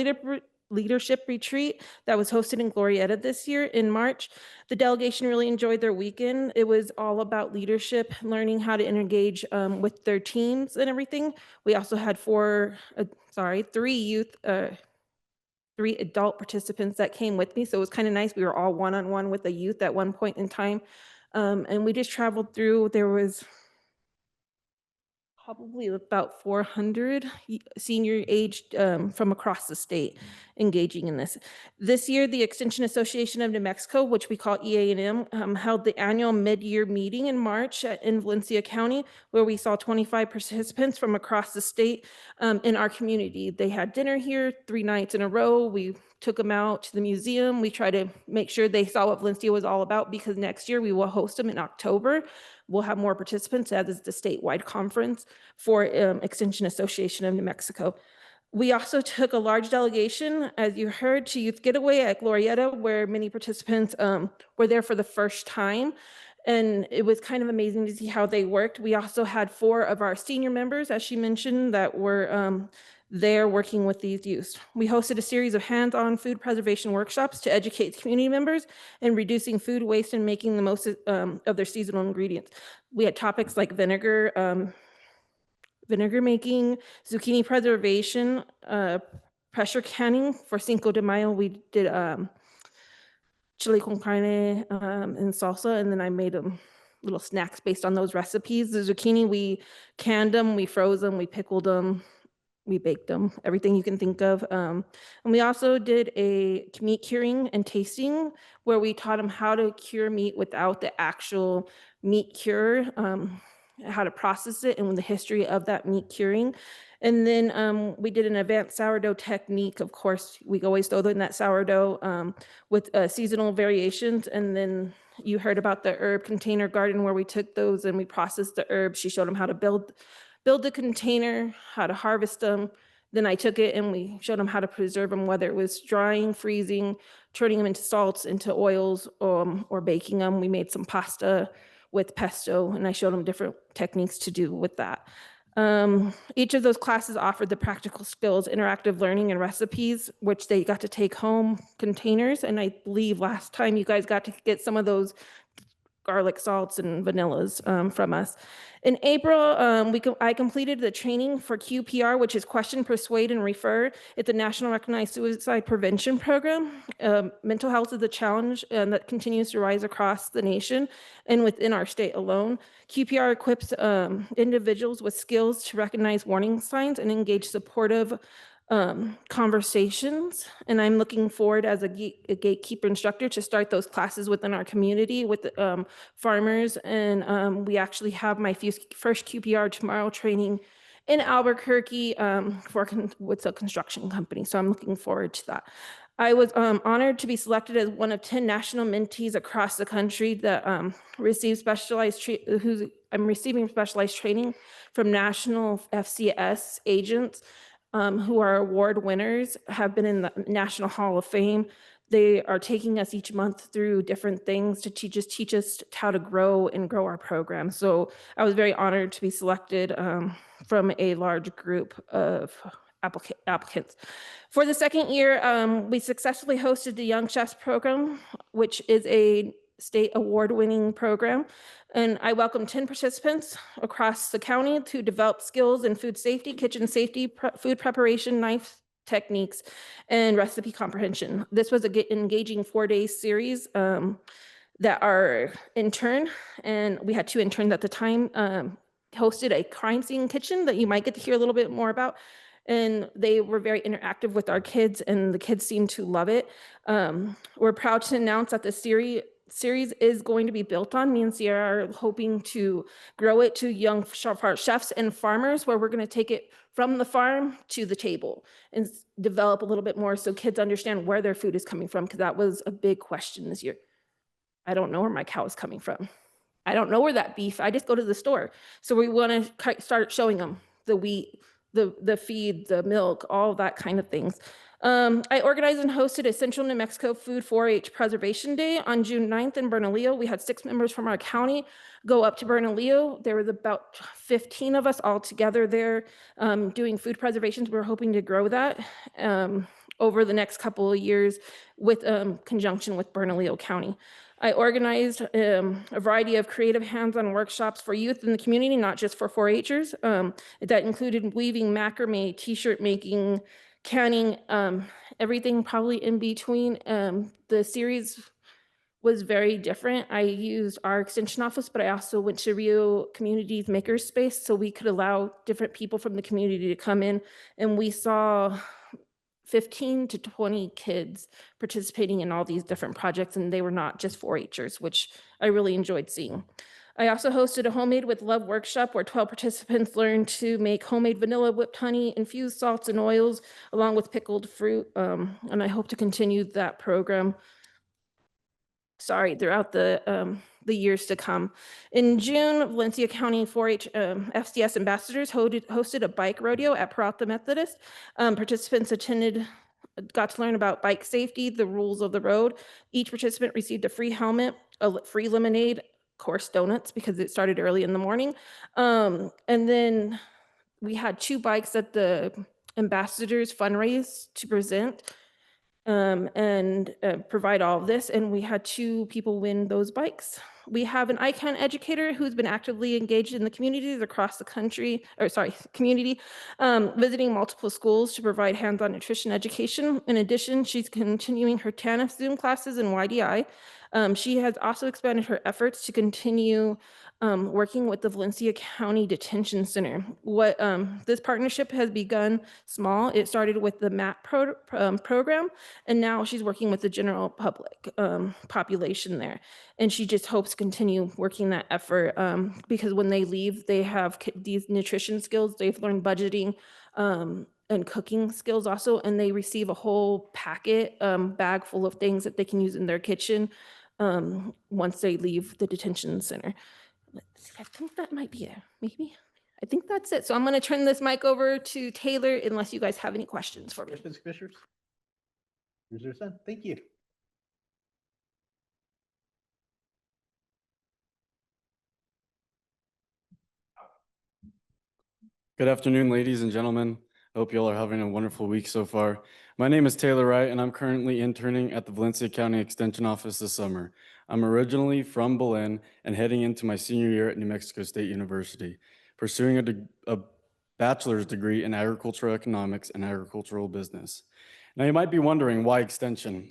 leadership retreat that was hosted in Glorieta this year in March. The delegation really enjoyed their weekend. It was all about leadership, learning how to engage with their teams and everything. We also had 3 adult participants that came with me. So it was kind of nice. We were all one-on-one with the youth at one point in time. And we just traveled through. There was probably about 400 senior aged from across the state engaging in this. This year, the Extension Association of New Mexico, which we call EA&M, held the annual mid-year meeting in March in Valencia County, where we saw 25 participants from across the state in our community. They had dinner here 3 nights in a row. We took them out to the museum. We tried to make sure they saw what Valencia was all about, because next year we will host them in October. We'll have more participants, as is the statewide conference for Extension Association of New Mexico. We also took a large delegation, as you heard, to Youth Getaway at Glorieta, where many participants were there for the first time. And it was kind of amazing to see how they worked. We also had 4 of our senior members, as she mentioned, that were there working with these youth. We hosted a series of hands-on food preservation workshops to educate community members in reducing food waste and making the most of their seasonal ingredients. We had topics like vinegar making, zucchini preservation, pressure canning for Cinco de Mayo. We did chili con carne and salsa, and then I made them little snacks based on those recipes. The zucchini, we canned them, we froze them, we pickled them, we baked them, everything you can think of. And we also did a meat curing and tasting, where we taught them how to cure meat without the actual meat cure, how to process it, and the history of that meat curing. And then we did an advanced sourdough technique. Of course, we always throw in that sourdough with seasonal variations. And then you heard about the herb container garden, where we took those and we processed the herbs. She showed them how to build the container, how to harvest them. Then I took it and we showed them how to preserve them, whether it was drying, freezing, turning them into salts, into oils, or baking them. We made some pasta with pesto, and I showed them different techniques to do with that. Each of those classes offered the practical skills, interactive learning, and recipes, which they got to take home containers. And I believe last time you guys got to get some of those garlic salts and vanillas from us. In April, I completed the training for QPR, which is Question, Persuade, and Refer. It's a national recognized suicide prevention program. Mental health is a challenge that continues to rise across the nation and within our state alone. QPR equips individuals with skills to recognize warning signs and engage supportive conversations. And I'm looking forward as a gatekeeper instructor to start those classes within our community with farmers. And we actually have my first QPR tomorrow training in Albuquerque with a construction company. So I'm looking forward to that. I was honored to be selected as one of 10 national mentees across the country that receive I'm receiving specialized training from national FCS agents who are award winners, have been in the National Hall of Fame. They are taking us each month through different things to teach us how to grow our program. So I was very honored to be selected from a large group of applicants. For the second year, we successfully hosted the Young Chefs program, which is a state award-winning program. And I welcomed 10 participants across the county to develop skills in food safety, kitchen safety, food preparation, knife techniques, and recipe comprehension. This was an engaging 4-day series that our intern, and we had 2 interns at the time, hosted a crime scene kitchen that you might get to hear a little bit more about. And they were very interactive with our kids, and the kids seemed to love it. We're proud to announce that the series is going to be built on. Me and Sierra are hoping to grow it to young chefs and farmers, where we're going to take it from the farm to the table and develop a little bit more so kids understand where their food is coming from, because that was a big question this year. I don't know where my cow is coming from. I don't know where that beef, I just go to the store. So we want to start showing them the wheat, the feed, the milk, all that kind of things. I organized and hosted a Central New Mexico Food 4-H Preservation Day on June 9th in Bernalillo. We had 6 members from our county go up to Bernalillo. There was about 15 of us all together there doing food preservations. We're hoping to grow that over the next couple of years with conjunction with Bernalillo County. I organized a variety of creative hands-on workshops for youth in the community, not just for 4-Hers. That included weaving, macrame, t-shirt making, canning, everything probably in between. The series was very different. I used our extension office, but I also went to Rio Community's Makerspace so we could allow different people from the community to come in, and we saw 15 to 20 kids participating in all these different projects, and they were not just 4-Hers, which I really enjoyed seeing. I also hosted a Homemade with Love workshop where 12 participants learned to make homemade vanilla whipped honey, infused salts and oils, along with pickled fruit. And I hope to continue that program throughout the years to come. In June, Valencia County 4-H FCS ambassadors hosted a bike rodeo at Peralta Methodist. Participants got to learn about bike safety, the rules of the road. Each participant received a free helmet, a free lemonade, of course donuts because it started early in the morning. And then we had 2 bikes that the ambassadors fundraised to present and provide all of this. And we had 2 people win those bikes. We have an ICANN educator who's been actively engaged in the communities across the community, visiting multiple schools to provide hands-on nutrition education. In addition, she's continuing her TANF Zoom classes in YDI. She has also expanded her efforts to continue working with the Valencia County Detention Center. This partnership has begun small. It started with the MAP program, and now she's working with the general public population there. And she just hopes to continue working that effort because when they leave, they have these nutrition skills. They've learned budgeting and cooking skills also, and they receive a whole bag full of things that they can use in their kitchen once they leave the detention center. I think that might be it, maybe. I think that's it. So I'm going to turn this mic over to Taylor unless you guys have any questions for me. Questions, commissioners? Here's your son. Thank you. Good afternoon, ladies and gentlemen. I hope you all are having a wonderful week so far. My name is Taylor Wright, and I'm currently interning at the Valencia County Extension Office this summer. I'm originally from Belen and heading into my senior year at New Mexico State University, pursuing a bachelor's degree in agricultural economics and agricultural business. Now, you might be wondering why extension?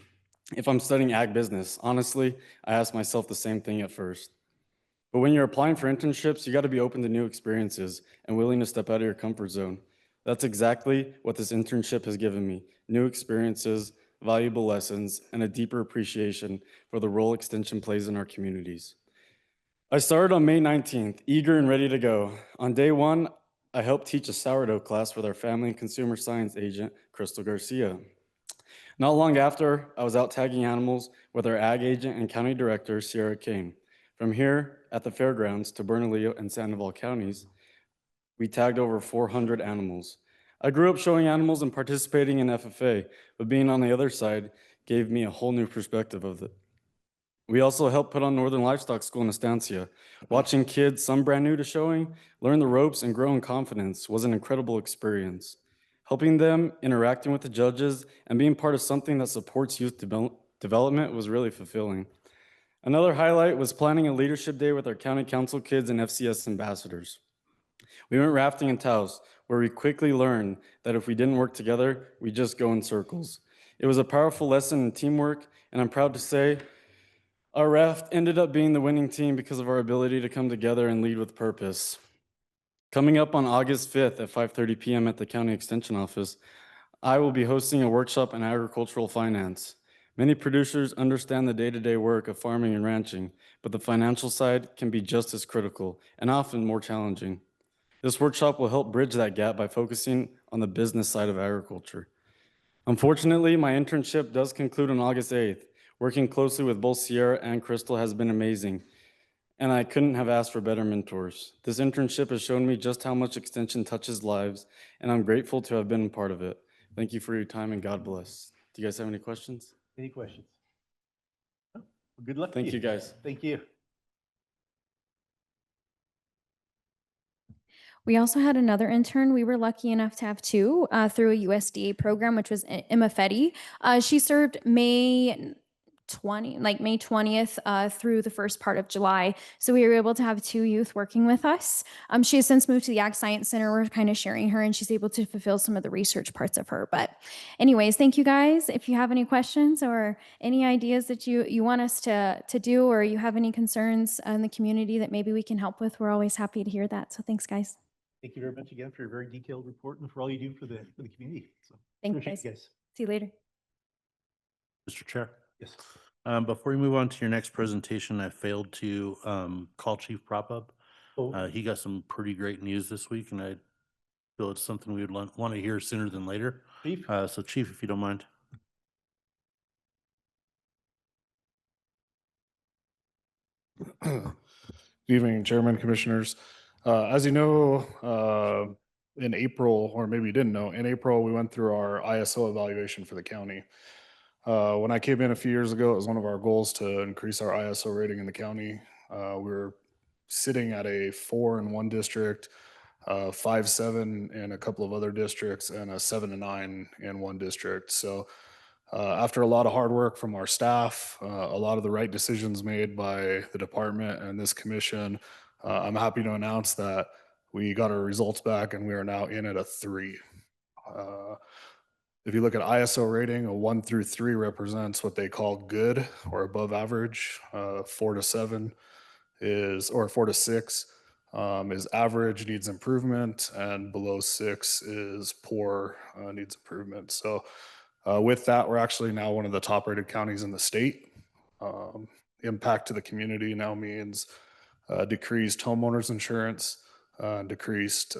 If I'm studying ag business, honestly, I asked myself the same thing at first. But when you're applying for internships, you got to be open to new experiences and willing to step out of your comfort zone. That's exactly what this internship has given me: new experiences, valuable lessons, and a deeper appreciation for the role Extension plays in our communities. I started on May 19th, eager and ready to go. On day one, I helped teach a sourdough class with our family and consumer science agent, Crystal Garcia. Not long after, I was out tagging animals with our ag agent and county director, Sierra Kane. From here, at the fairgrounds to Bernalillo and Sandoval counties, we tagged over 400 animals. I grew up showing animals and participating in FFA, but being on the other side gave me a whole new perspective of it. We also helped put on Northern Livestock School in Estancia. Watching kids, some brand new to showing, learn the ropes and grow in confidence was an incredible experience. Helping them, interacting with the judges, and being part of something that supports youth development was really fulfilling. Another highlight was planning a leadership day with our county council kids and FCS ambassadors. We went rafting in Taos, where we quickly learned that if we didn't work together, we'd just go in circles. It was a powerful lesson in teamwork, and I'm proud to say our raft ended up being the winning team because of our ability to come together and lead with purpose. Coming up on August 5th at 5:30 p.m. at the County Extension Office, I will be hosting a workshop in agricultural finance. Many producers understand the day-to-day work of farming and ranching, but the financial side can be just as critical and often more challenging. This workshop will help bridge that gap by focusing on the business side of agriculture. Unfortunately, my internship does conclude on August 8th. Working closely with both Sierra and Crystal has been amazing, and I couldn't have asked for better mentors. This internship has shown me just how much Extension touches lives, and I'm grateful to have been a part of it. Thank you for your time, and God bless. Do you guys have any questions? Any questions? No? Well, good luck to Thank you, guys. Thank you. We also had another intern. We were lucky enough to have two through a USDA program, which was Emma Fetty. She served May 20th through the first part of July. So we were able to have two youth working with us. She has since moved to the Ag Science Center. We're kind of sharing her, and she's able to fulfill some of the research parts of her. But anyways, thank you guys. If you have any questions or any ideas that you want us to do, or you have any concerns in the community that maybe we can help with, we're always happy to hear that. So thanks, guys. Thank you very much again for your very detailed report and for all you do for the community. So Thank appreciate you, you guys. See you later. Mr. Chair. Yes. Before we move on to your next presentation, I failed to call Chief Prop Up. Oh, He got some pretty great news this week, and I feel it's something we would want to hear sooner than later. Chief? So Chief, if you don't mind. Good evening, Chairman, Commissioners. As you know, in April, or maybe you didn't know, in April, we went through our ISO evaluation for the county. When I came in a few years ago, it was one of our goals to increase our ISO rating in the county. We were sitting at a 4 in one district, 5.7 in a couple of other districts, and a 7 to 9 in one district. So after a lot of hard work from our staff, a lot of the right decisions made by the department and this commission, I'm happy to announce that we got our results back and we are now in at a 3. If you look at ISO rating, a 1 through 3 represents what they call good or above average. 4 to 7 is, or 4 to 6 is average, needs improvement, and below 6 is poor, needs improvement. So with that, we're actually now one of the top rated counties in the state. Impact to the community now means decreased homeowners insurance, decreased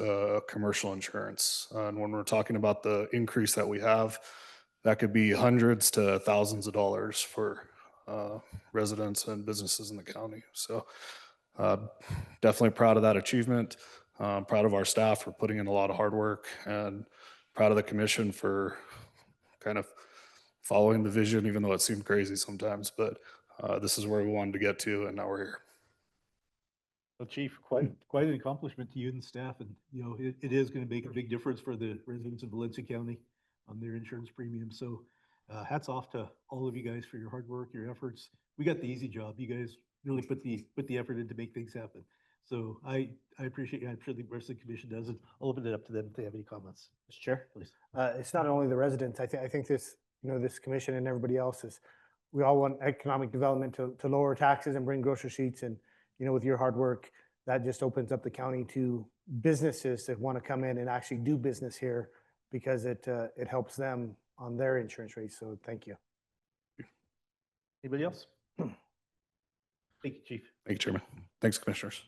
commercial insurance. And when we're talking about the increase that we have, that could be hundreds to thousands of dollars for residents and businesses in the county. So definitely proud of that achievement. Proud of our staff for putting in a lot of hard work, and proud of the commission for kind of following the vision, even though it seemed crazy sometimes. But this is where we wanted to get to, and now we're here. Well, Chief, quite an accomplishment to you and staff, and it is going to make a big difference for the residents of Valencia County on their insurance premium. So hats off to all of you guys for your hard work, your efforts. We got the easy job. You guys really put the effort in to make things happen. So I appreciate you. I'm sure the rest of the commission does, and I'll open it up to them if they have any comments. Mr. Chair, please. It's not only the residents. I think this, this commission and everybody else is, we all want economic development to lower taxes and bring grocery receipts. And, with your hard work, that just opens up the county to businesses that want to come in and actually do business here because it helps them on their insurance rates. So thank you. Anybody else? Thank you, Chief. Thank you, Chairman. Thanks, Commissioners.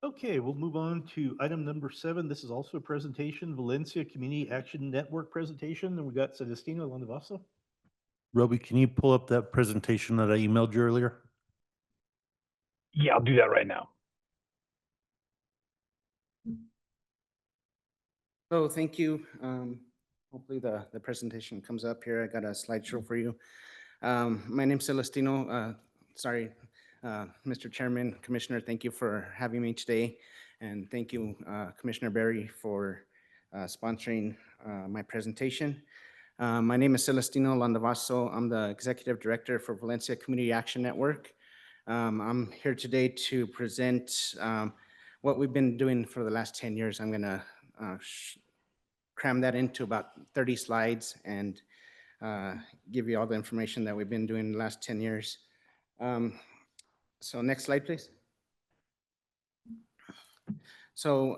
Okay, we'll move on to item number 7. This is also a presentation, Valencia Community Action Network presentation, and we got Celestino Landavaso. Roby, can you pull up that presentation that I emailed you earlier? Yeah, I'll do that right now. So thank you. Hopefully the presentation comes up here. I got a slideshow for you. My name's Celestino. Mr. Chairman, Commissioner, thank you for having me today. And thank you, Commissioner Berry, for sponsoring my presentation. My name is Celestino Landavaso. I'm the Executive Director for Valencia Community Action Network. I'm here today to present what we've been doing for the last 10 years. I'm gonna cram that into about 30 slides and give you all the information that we've been doing the last 10 years. So next slide, please. So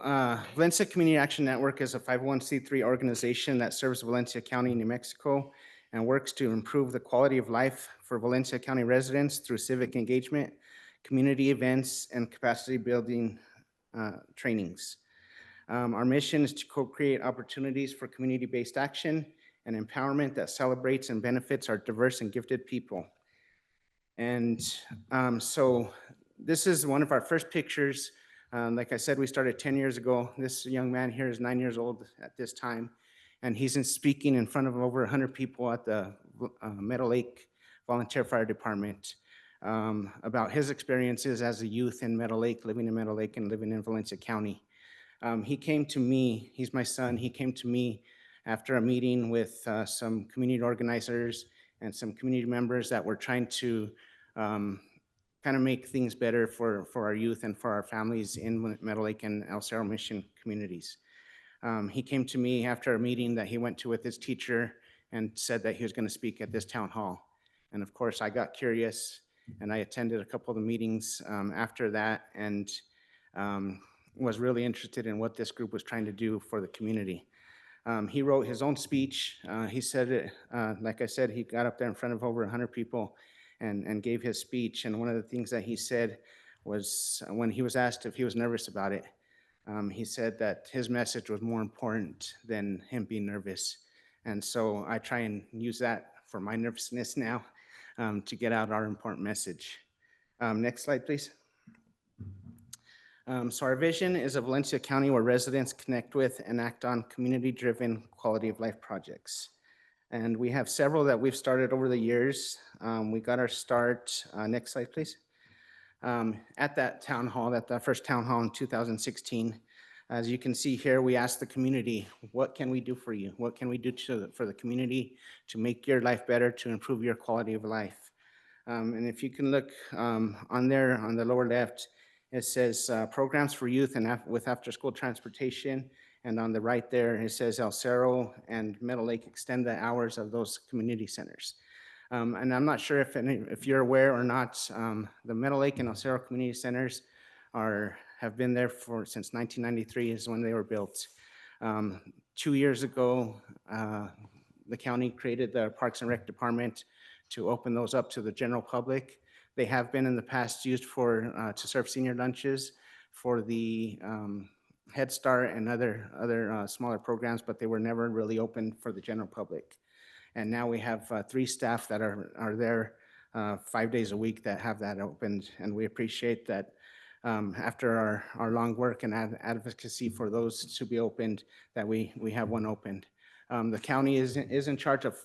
Valencia Community Action Network is a 501c3 organization that serves Valencia County, New Mexico, and works to improve the quality of life for Valencia County residents through civic engagement, community events, and capacity building trainings. Our mission is to co-create opportunities for community-based action and empowerment that celebrates and benefits our diverse and gifted people. And so this is one of our first pictures. Like I said, we started 10 years ago. This young man here is 9 years old at this time, and he's speaking in front of over 100 people at the Meadow Lake Volunteer Fire Department about his experiences as a youth in Meadow Lake, living in Meadow Lake and living in Valencia County. He came to me, he's my son, he came to me after a meeting with some community organizers and some community members that were trying to kind of make things better for our youth and for our families in Meadow Lake and El Cerro Mission communities. He came to me after a meeting that he went to with his teacher and said that he was going to speak at this town hall. And of course, I got curious and I attended a couple of the meetings after that and was really interested in what this group was trying to do for the community. He wrote his own speech. He said it, like I said, he got up there in front of over 100 people and gave his speech. And one of the things that he said was when he was asked if he was nervous about it, he said that his message was more important than him being nervous. And so I try and use that for my nervousness now to get out our important message. Next slide, please. So our vision is a Valencia County where residents connect with and act on community-driven quality of life projects. And we have several that we've started over the years. We got our start, next slide, please. At that town hall, at the first town hall in 2016. As you can see here, we asked the community, what can we do for you? What can we do for the community to make your life better, to improve your quality of life? And if you can look on there on the lower left, it says programs for youth and with after-school transportation. And on the right there, it says El Cerro and Meadow Lake extend the hours of those community centers. And I'm not sure if you're aware or not, the Meadow Lake and El Cerro community centers have been there since 1993 is when they were built. 2 years ago, the county created the Parks and Rec Department to open those up to the general public. They have been in the past used to serve senior lunches for the Head Start and other smaller programs, but they were never really open for the general public. And now we have 3 staff that are there 5 days a week that have that opened, and we appreciate that. After our long work and advocacy for those to be opened, that we have one opened. The county is in charge of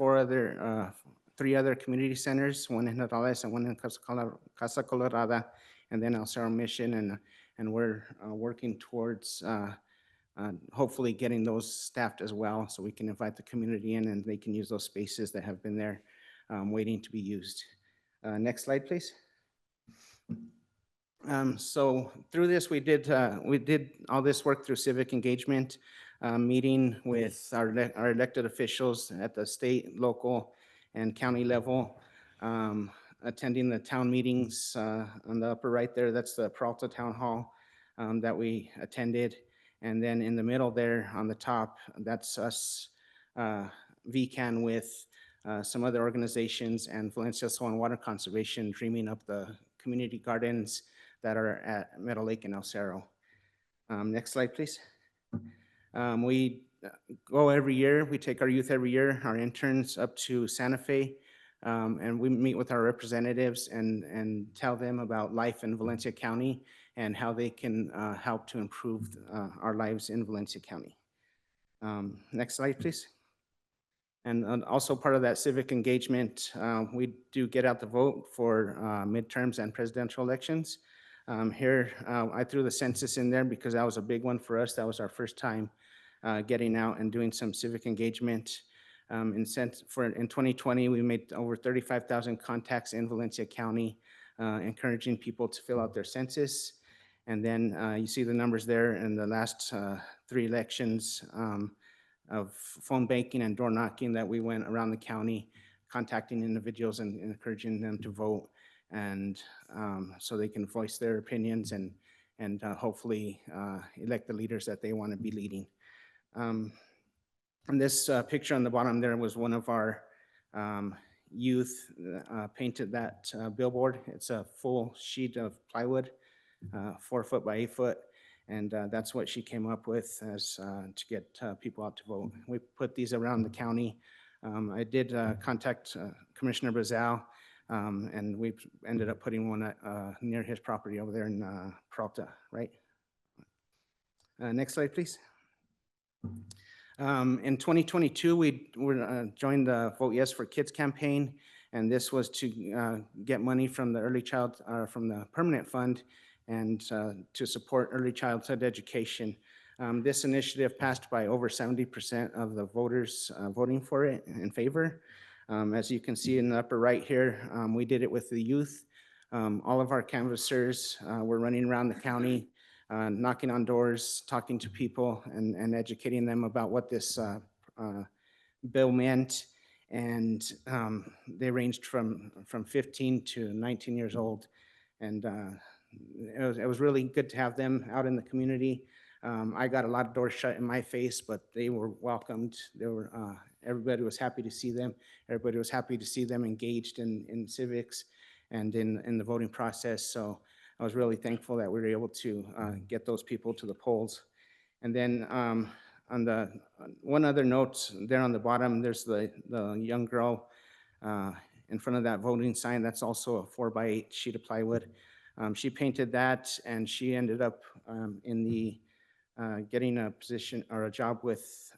3 other community centers, one in Natales and one in Casa Colorada, and then El Cerro Mission, and we're working towards hopefully getting those staffed as well, so we can invite the community in and they can use those spaces that have been there waiting to be used. Next slide, please. So through this, we did all this work through civic engagement, meeting with our elected officials at the state, local, and county level, attending the town meetings on the upper right there. That's the Peralta Town Hall that we attended. And then in the middle there on the top, that's us, VCAN with some other organizations and Valencia Soil and Water Conservation dreaming up the community gardens that are at Meadow Lake and El Cerro. Next slide, please. We go every year. We take our youth every year, our interns up to Santa Fe, and we meet with our representatives and tell them about life in Valencia County and how they can help to improve our lives in Valencia County. Next slide, please. And also part of that civic engagement, we do get out the vote for midterms and presidential elections. Here, I threw the census in there because that was a big one for us. That was our first time getting out and doing some civic engagement. In 2020, we made over 35,000 contacts in Valencia County, encouraging people to fill out their census. And then you see the numbers there in the last 3 elections of phone banking and door knocking that we went around the county, contacting individuals and encouraging them to vote, and so they can voice their opinions and hopefully elect the leaders that they want to be leading. And this picture on the bottom there was one of our youth painted that billboard. It's a full sheet of plywood, 4 foot by 8 foot. And that's what she came up with as to get people out to vote. We put these around the county. I did contact Commissioner Bazal, and we ended up putting one near his property over there in Peralta, right? Next slide, please. In 2022, we joined the Vote Yes for Kids campaign, and this was to get money from the from the permanent fund and to support early childhood education. This initiative passed by over 70% of the voters voting for it in favor. As you can see in the upper right here, we did it with the youth. All of our canvassers were running around the county, knocking on doors, talking to people, and educating them about what this bill meant. And they ranged from 15 to 19 years old. And it was really good to have them out in the community. I got a lot of doors shut in my face, but they were welcomed. Everybody was happy to see them. Everybody was happy to see them engaged in civics and in the voting process. So I was really thankful that we were able to get those people to the polls. And then on the one other note there on the bottom, there's the young girl in front of that voting sign. That's also a 4 by 8 sheet of plywood. She painted that, and she ended up in the getting a position or a job with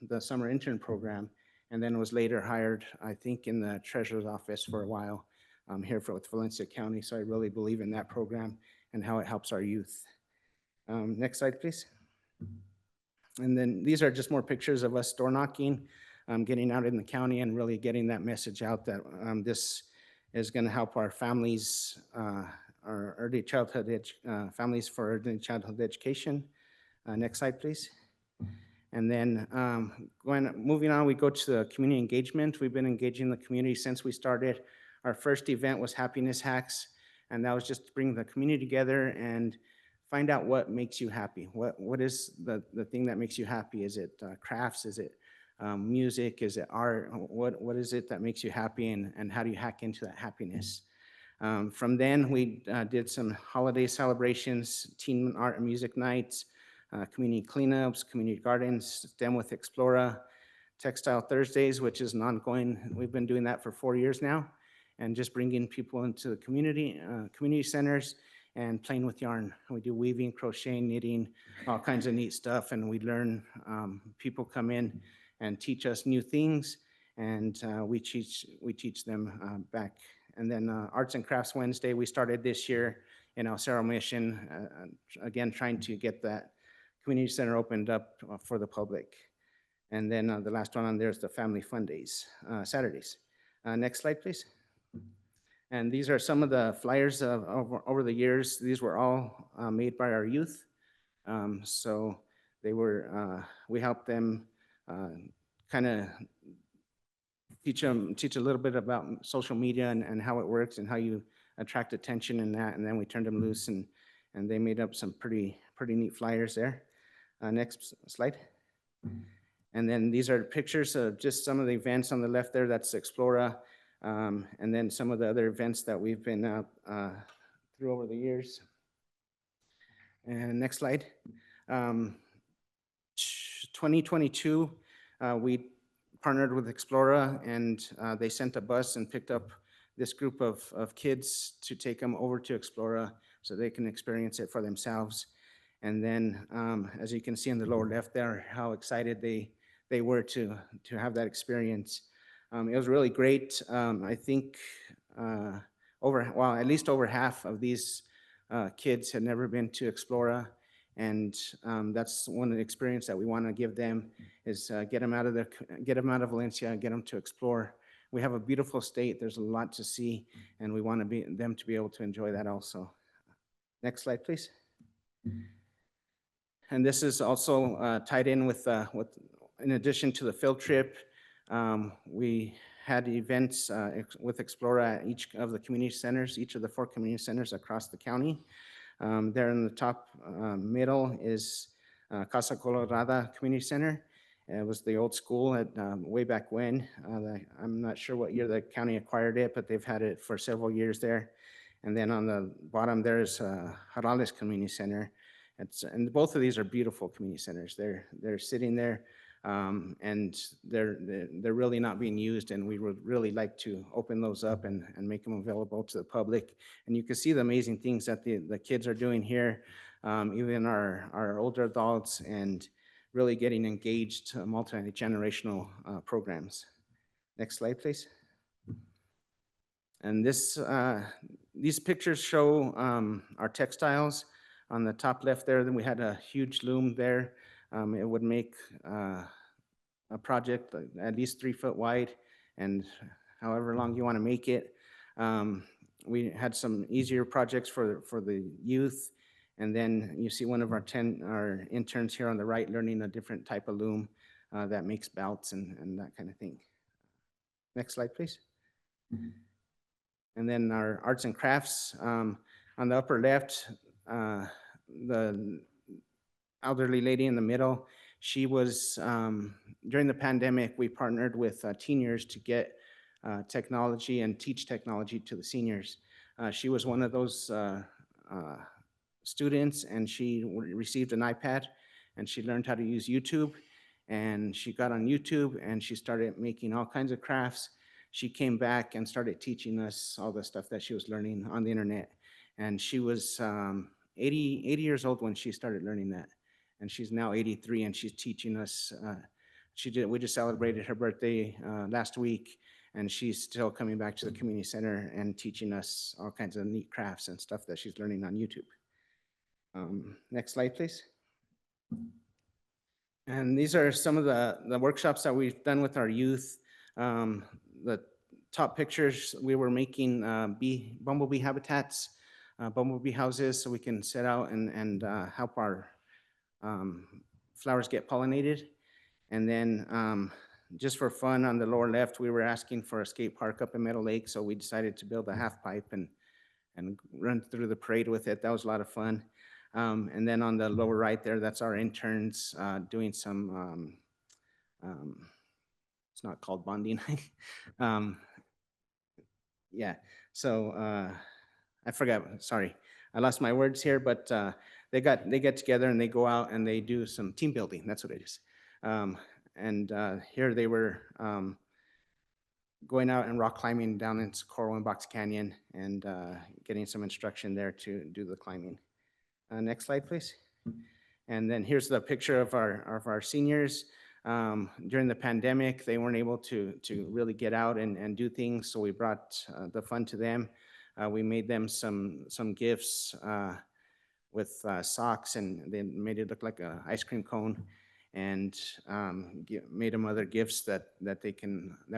the summer intern program, and then was later hired, I think, in the treasurer's office for a while here with Valencia County. So I really believe in that program and how it helps our youth. Next slide, please. And then these are just more pictures of us door knocking, getting out in the county and really getting that message out that this is going to help our families, our early childhood families for early childhood education. Next slide, please. And then moving on, we go to the community engagement. We've been engaging the community since we started. Our first event was Happiness Hacks, and that was just to bring the community together and find out what makes you happy. What is the thing that makes you happy? Is it crafts? Is it music? Is it art? What is it that makes you happy, and how do you hack into that happiness? From then, we did some holiday celebrations, teen art and music nights, community cleanups, community gardens, STEM with Explora, Textile Thursdays, which is an ongoing, we've been doing that for 4 years now, and just bringing people into the community centers and playing with yarn. We do weaving, crocheting, knitting, all kinds of neat stuff, and we learn, people come in and teach us new things, and we teach them back. And then Arts and Crafts Wednesday, we started this year in El Cerro Mission, again, trying to get that community center opened up for the public. And then the last one on there is the Family Fun Days, Saturdays. Next slide, please. And these are some of the flyers over the years. These were all made by our youth. So they were, we helped them kind of teach a little bit about social media and how it works and how you attract attention and that. And then we turned them loose and they made up some pretty neat flyers there. Next slide. And then these are pictures of just some of the events on the left there. That's Explora. And then some of the other events that we've been through over the years. And next slide. 2022, we partnered with Explora, and they sent a bus and picked up this group of kids to take them over to Explora so they can experience it for themselves. And then, as you can see in the lower left there, how excited they were to have that experience. It was really great. I think at least over half of these kids had never been to Explora. And that's one of the experience that we want to give them is get them out of Valencia, get them to explore. We have a beautiful state. There's a lot to see, and we want them to be able to enjoy that also. Next slide, please. And this is also tied in with in addition to the field trip, we had events with Explora at each of the community centers, each of the 4 community centers across the county. There in the top middle is Casa Colorada Community Center. It was the old school at way back when. I'm not sure what year the county acquired it, but they've had it for several years there. And then on the bottom there is Jarales Community Center. And both of these are beautiful community centers. They're sitting there and they're really not being used, and we would really like to open those up and make them available to the public. And you can see the amazing things that the kids are doing here, even our older adults, and really getting engaged multi-generational programs. Next slide, please. And these pictures show our textiles. On the top left there, then we had a huge loom there. It would make a project at least 3 foot wide, and however long you want to make it. We had some easier projects for the youth, and then you see one of our interns here on the right learning a different type of loom that makes belts and that kind of thing. Next slide, please. And then our arts and crafts. On the upper left, the elderly lady in the middle, she was, during the pandemic, we partnered with Teen Years to get technology and teach technology to the seniors. She was one of those students, and she received an iPad, and she learned how to use YouTube, and she got on YouTube, and she started making all kinds of crafts. She came back and started teaching us all the stuff that she was learning on the internet. And she was 80 years old when she started learning that. And she's now 83, and she's teaching us. We just celebrated her birthday last week, and she's still coming back to the community center and teaching us all kinds of neat crafts and stuff that she's learning on YouTube. Next slide, please. And these are some of the workshops that we've done with our youth. The top pictures, we were making bumblebee habitats, bumblebee houses, so we can set out and help our flowers get pollinated. And then just for fun, on the lower left, we were asking for a skate park up in Meadow Lake, so we decided to build a half pipe and run through the parade with it. That was a lot of fun. And then on the lower right there, that's our interns doing some, it's not called bonding. Yeah, so I forgot, sorry. I lost my words here, but they get together and they go out and they do some team building. That's what it is. And here they were going out and rock climbing down in Socorro and Box Canyon and getting some instruction there to do the climbing. Next slide, please. And then here's the picture of our seniors. During the pandemic, they weren't able to really get out and do things, so we brought the fun to them. We made them some gifts with socks, and they made it look like an ice cream cone, and made them other gifts that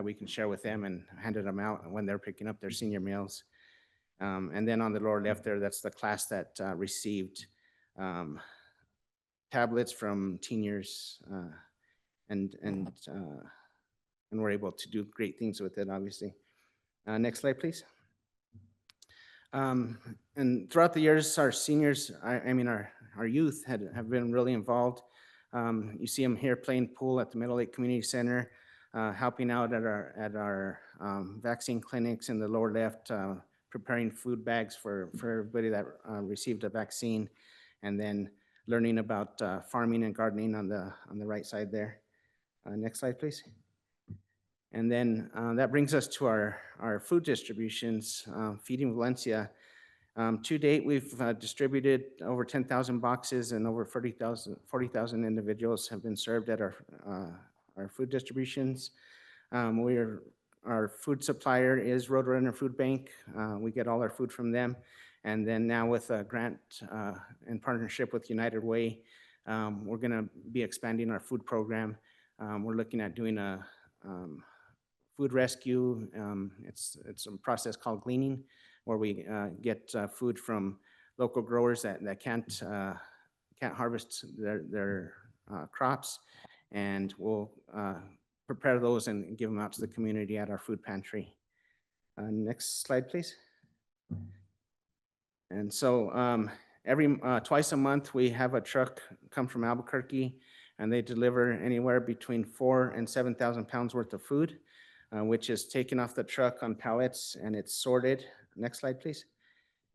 we can share with them, and handed them out when they're picking up their senior meals. And then on the lower left there, that's the class that received tablets from Teen Years and and we're able to do great things with it, obviously. Next slide, please. And throughout the years, our seniors, I mean, our youth have been really involved. You see them here playing pool at the Middle Lake Community Center, helping out at our vaccine clinics in the lower left, preparing food bags for everybody that received a vaccine, and then learning about farming and gardening on the right side there. Next slide, please. And then that brings us to our food distributions, Feeding Valencia. To date, we've distributed over 10,000 boxes, and over 40,000 individuals have been served at our food distributions. Our food supplier is Roadrunner Food Bank. We get all our food from them. And then now with a grant in partnership with United Way, we're going to be expanding our food program. We're looking at doing a food rescue. It's a process called gleaning, where we get food from local growers that can't harvest their crops, and we'll prepare those and give them out to the community at our food pantry. Next slide, please. And so twice a month, we have a truck come from Albuquerque, and they deliver anywhere between 4,000 and 7,000 pounds worth of food, which is taken off the truck on pallets, and it's sorted. Next slide, please.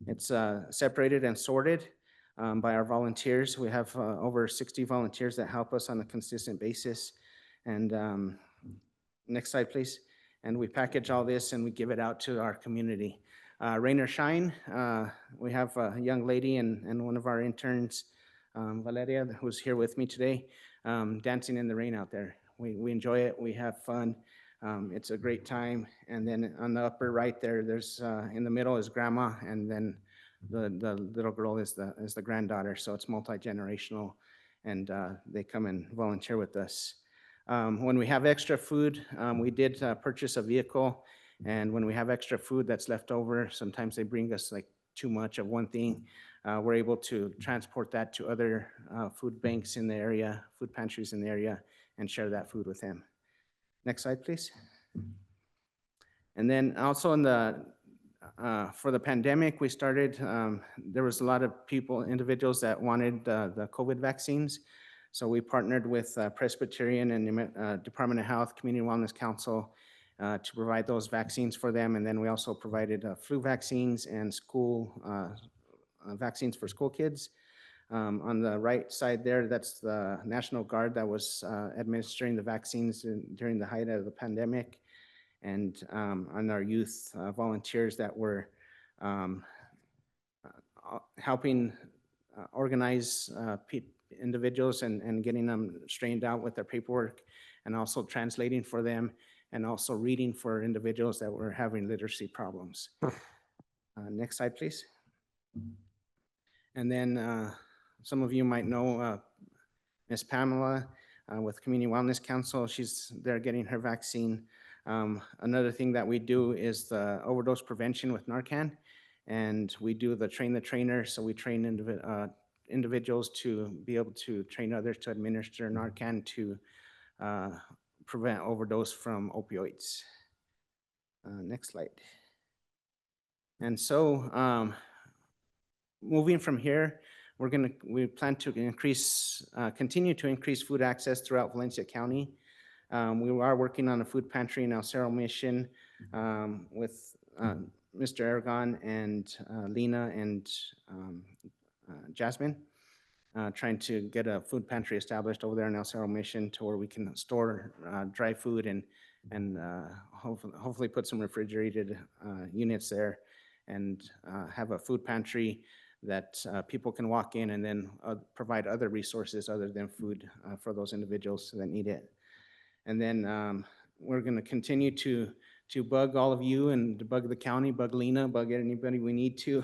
It's separated and sorted by our volunteers. We have over 60 volunteers that help us on a consistent basis. And next slide, please. And we package all this and we give it out to our community. Rain or shine, we have a young lady and one of our interns, Valeria, who's here with me today, dancing in the rain out there. We enjoy it. We have fun. It's a great time. And then on the upper right there, there's in the middle is grandma, and then the little girl is the granddaughter. So it's multi-generational, and they come and volunteer with us. When we have extra food, we did purchase a vehicle, and when we have extra food that's left over, sometimes they bring us like too much of one thing. We're able to transport that to other food banks in the area, food pantries in the area, and share that food with them. Next slide, please. And then also for the pandemic, we started, there was a lot of individuals that wanted the COVID vaccines. So we partnered with Presbyterian and Department of Health, Community Wellness Council to provide those vaccines for them. And then we also provided flu vaccines and school vaccines for school kids. On the right side there, that's the National Guard that was administering the vaccines during the height of the pandemic. And on our youth volunteers that were helping organize individuals and getting them straightened out with their paperwork, and also translating for them, and also reading for individuals that were having literacy problems. Next slide, please. And then some of you might know Miss Pamela with Community Wellness Council. She's there getting her vaccine. Another thing that we do is the overdose prevention with Narcan, and we do the train the trainer. So we train individuals to be able to train others to administer Narcan to prevent overdose from opioids. Next slide. And so moving from here, we plan to continue to increase food access throughout Valencia County. We are working on a food pantry in El Cerro Mission with Mr. Aragon and Lena and Jasmine, trying to get a food pantry established over there in El Cerro Mission to where we can store dry food and hopefully put some refrigerated units there, and have a food pantry that people can walk in and then provide other resources other than food for those individuals that need it. And then we're going to continue to bug all of you and to bug the county, bug Lena, bug anybody we need to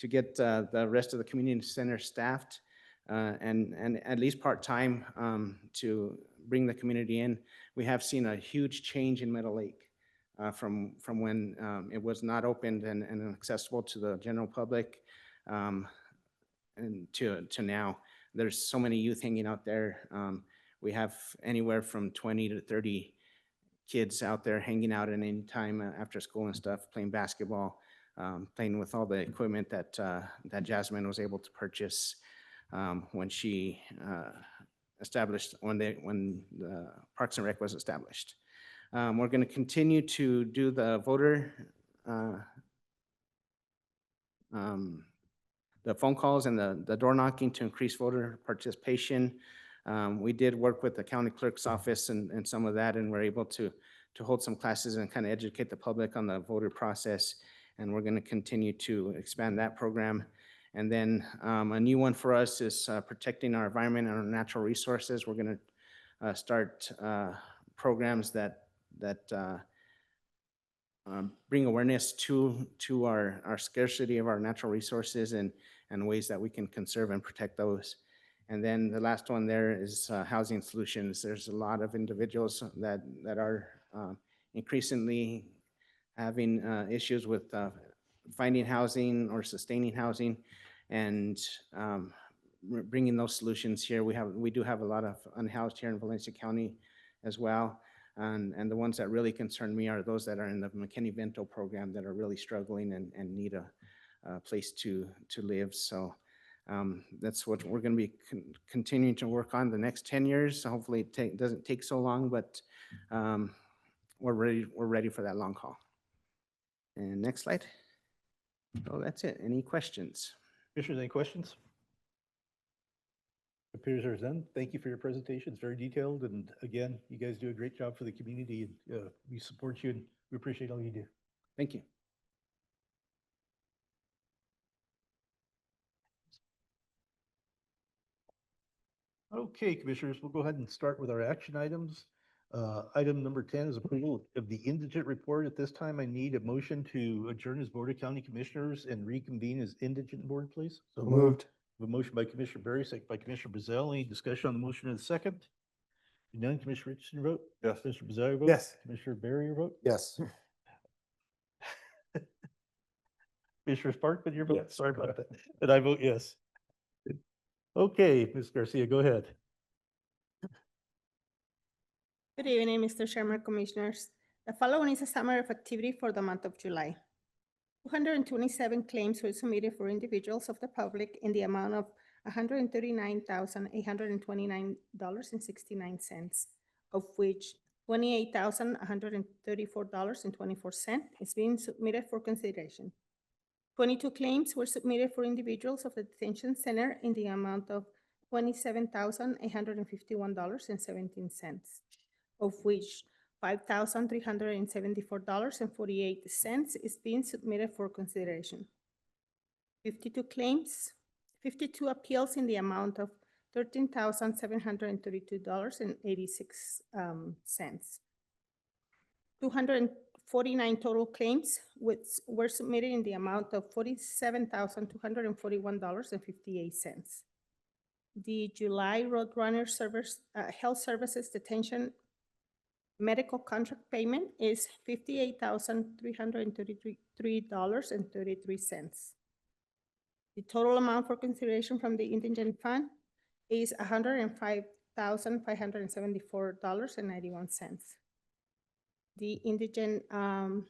get the rest of the community center staffed and at least part-time to bring the community in. We have seen a huge change in Middle Lake from when it was not opened and accessible to the general public and to now. There's so many youth hanging out there. We have anywhere from 20 to 30 kids out there hanging out at any time after school and stuff, playing basketball, playing with all the equipment that that Jasmine was able to purchase when she established when the Parks and Rec was established. We're going to continue to do the voter the phone calls and the door knocking to increase voter participation. We did work with the county clerk's office and some of that, and we're able to hold some classes and kind of educate the public on the voter process. And we're going to continue to expand that program. And then a new one for us is protecting our environment and our natural resources. We're going to start programs that bring awareness to our scarcity of our natural resources and ways that we can conserve and protect those. And then the last one there is housing solutions. There's a lot of individuals that are increasingly having issues with finding housing or sustaining housing, and bringing those solutions here. We do have a lot of unhoused here in Valencia County as well. And the ones that really concern me are those that are in the McKinney-Vento program that are really struggling and need a place to live. So that's what we're going to be continuing to work on the next 10 years. Hopefully it doesn't take so long, but we're ready for that long haul. And next slide. Oh, that's it. Any questions? Commissioners, any questions? Appears there's none. Thank you for your presentation. It's very detailed. And again, you guys do a great job for the community. And we support you and we appreciate all you do. Thank you. Okay, commissioners, we'll go ahead and start with our action items. Item number 10 is approval of the indigent report. At this time, I need a motion to adjourn as Board of County Commissioners and reconvene as indigent board, please. So moved. A motion by Commissioner Berry, second by Commissioner Bazell. Any discussion on the motion in the second? None. Commissioner Richardson, your vote? Yes. Commissioner Bazell, your vote? Yes. Commissioner Berry, your vote? Yes. Commissioner Sparkman, your vote? Yes. Sorry about that. And I vote yes. Okay, Ms. Garcia, go ahead. Good evening, Mr. Chairman, Commissioners. The following is a summary of activity for the month of July. 227 claims were submitted for individuals of the public in the amount of $139,829.69, of which $28,134.24 is being submitted for consideration. 22 claims were submitted for individuals of the detention center in the amount of $27,851.17, of which $5,374.48 is being submitted for consideration. 52 claims, 52 appeals in the amount of $13,732.86. 249 total claims which were submitted in the amount of $47,241.58. The July Roadrunner Health Services Detention medical contract payment is $58,333.33. The total amount for consideration from the indigent fund is $105,574.91. The indigent fund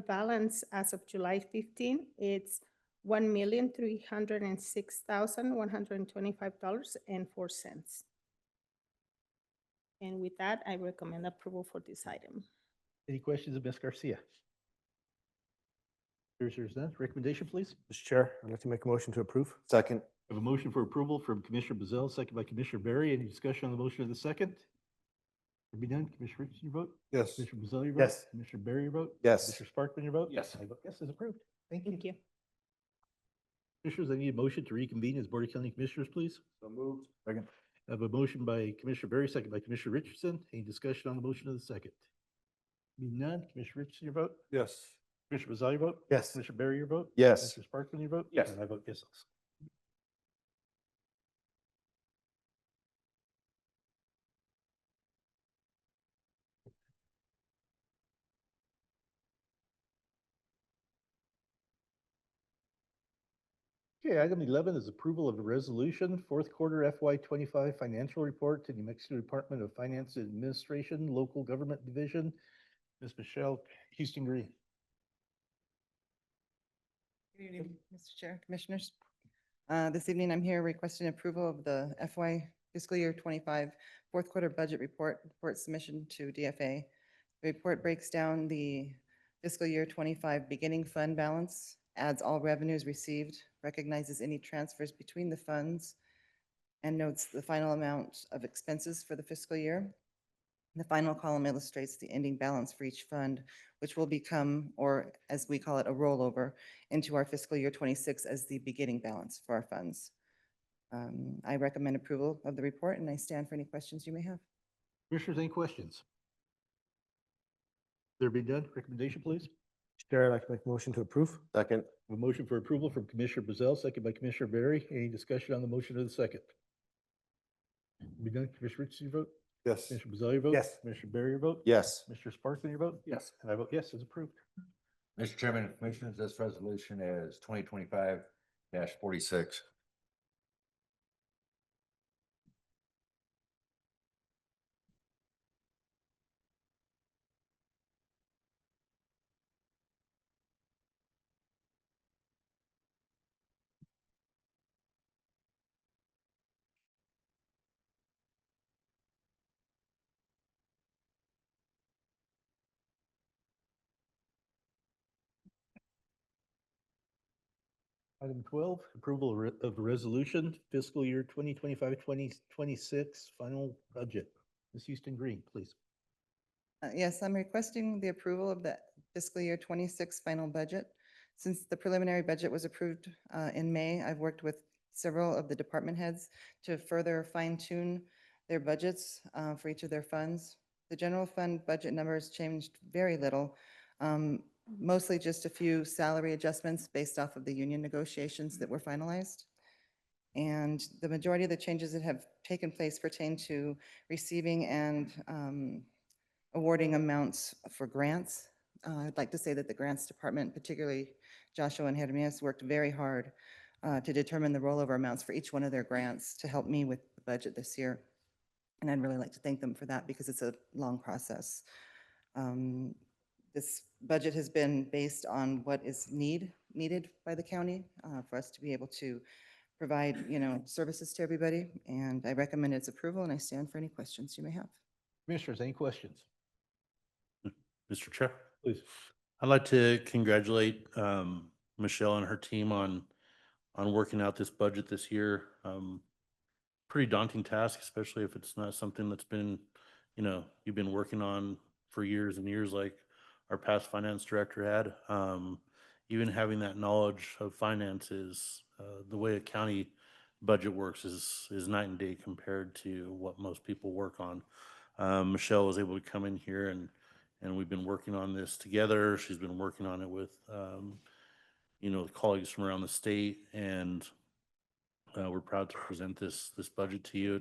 balance as of July 15, it's $1,306,125.04. And with that, I recommend approval for this item. Any questions of Ms. Garcia? There's none. Recommendation, please. Mr. Chair, I'd like to make a motion to approve. Second. I have a motion for approval from Commissioner Bazell, second by Commissioner Berry. Any discussion on the motion of the second? There be none. Commissioner Richardson, your vote? Yes. Commissioner Bazell, your vote? Yes. Commissioner Berry, your vote? Yes. Commissioner Sparkman, your vote? Yes. I vote yes, is approved. Thank you. Thank you. Commissioners, I need a motion to reconvene as Board of County Commissioners, please. So moved. Second. I have a motion by Commissioner Berry, second by Commissioner Richardson. Any discussion on the motion of the second? Be none. Commissioner Richardson, your vote? Yes. Commissioner Bazell, your vote? Yes. Commissioner Berry, your vote? Yes. Commissioner Sparkman, your vote? Yes. And I vote yes also. Okay, item 11 is approval of the resolution, fourth quarter FY25 financial report to New Mexico Department of Finance and Administration, Local Government Division. Ms. Michelle Houston Green. Good evening, Mr. Chair, Commissioners. This evening, I'm here requesting approval of the FY fiscal year 25 fourth quarter budget report submission to DFA. The report breaks down the fiscal year 25 beginning fund balance, adds all revenues received, recognizes any transfers between the funds, and notes the final amount of expenses for the fiscal year. The final column illustrates the ending balance for each fund, which will become, or as we call it, a rollover into our fiscal year 26 as the beginning balance for our funds. I recommend approval of the report, and I stand for any questions you may have. Commissioners, any questions? There be done. Recommendation, please. Chair, I'd like to make a motion to approve. Second. A motion for approval from Commissioner Bazell, second by Commissioner Berry. Any discussion on the motion or the second? Be done. Commissioner Richardson, your vote? Yes. Commissioner Bazell, your vote? Yes. Commissioner Berry, your vote? Yes. Mr. Sparkman, your vote? Yes. And I vote yes, it's approved. Mr. Chairman and Commissioners, this resolution is 2025-46. Item 12, approval of resolution fiscal year 2025-2026 final budget. Ms. Houston Green, please. Yes, I'm requesting the approval of the fiscal year 26 final budget. Since the preliminary budget was approved in May, I've worked with several of the department heads to further fine tune their budgets for each of their funds. The general fund budget numbers changed very little, mostly just a few salary adjustments based off of the union negotiations that were finalized. And the majority of the changes that have taken place pertain to receiving and awarding amounts for grants. I'd like to say that the grants department, particularly Joshua and Jeremias, worked very hard to determine the rollover amounts for each one of their grants to help me with the budget this year. And I'd really like to thank them for that because it's a long process. This budget has been based on what is needed by the county for us to be able to provide, services to everybody. And I recommend its approval, and I stand for any questions you may have. Commissioners, any questions? Mr. Chair, Please. I'd like to congratulate Michelle and her team on working out this budget this year. Pretty daunting task, especially if it's not something that's been, you've been working on for years and years like our past finance director had. Even having that knowledge of finances, the way a county budget works is night and day compared to what most people work on. Michelle was able to come in here and we've been working on this together. She's been working on it with, colleagues from around the state, and we're proud to present this budget to you.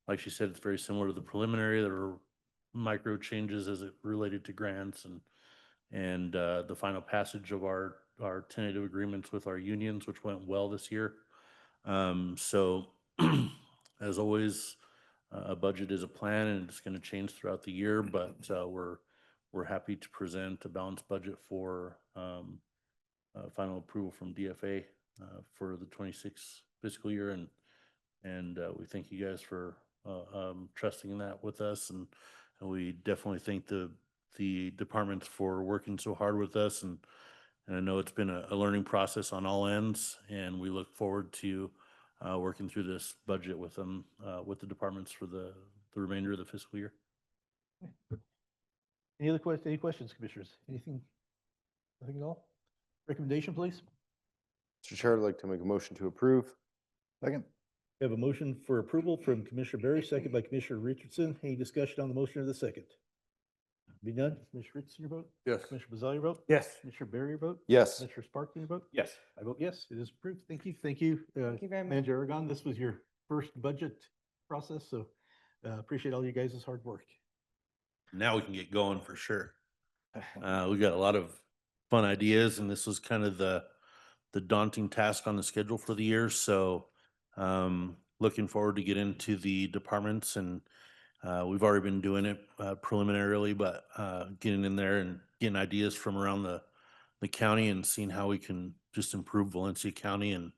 Like she said, it's very similar to the preliminary. There were micro changes as it related to grants and the final passage of our tentative agreements with our unions, which went well this year. So as always, a budget is a plan and it's going to change throughout the year, but we're happy to present a balanced budget for final approval from DFA for the 26 fiscal year, and we thank you guys for trusting in that with us, and we definitely thank the departments for working so hard with us, and I know it's been a learning process on all ends, and we look forward to working through this budget with them, with the departments for the remainder of the fiscal year. Any other questions? Any questions, commissioners? Anything? Nothing at all? Recommendation, please. Mr. Chair, I'd like to make a motion to approve. Second. We have a motion for approval from Commissioner Berry, second by Commissioner Richardson. Any discussion on the motion or the second? Be done. Commissioner Richardson, your vote? Yes. Commissioner Bazell, your vote? Yes. Commissioner Berry, your vote? Yes. Commissioner Sparkman, your vote? Yes. I vote yes, it is approved. Thank you. Thank you. Thank you very much. Manager Aragon, this was your first budget process, so appreciate all you guys' hard work. Now we can get going for sure. We got a lot of fun ideas, and this was kind of the the daunting task on the schedule for the year. So looking forward to get into the departments, and we've already been doing it preliminarily, but getting in there and getting ideas from around the county and seeing how we can just improve Valencia County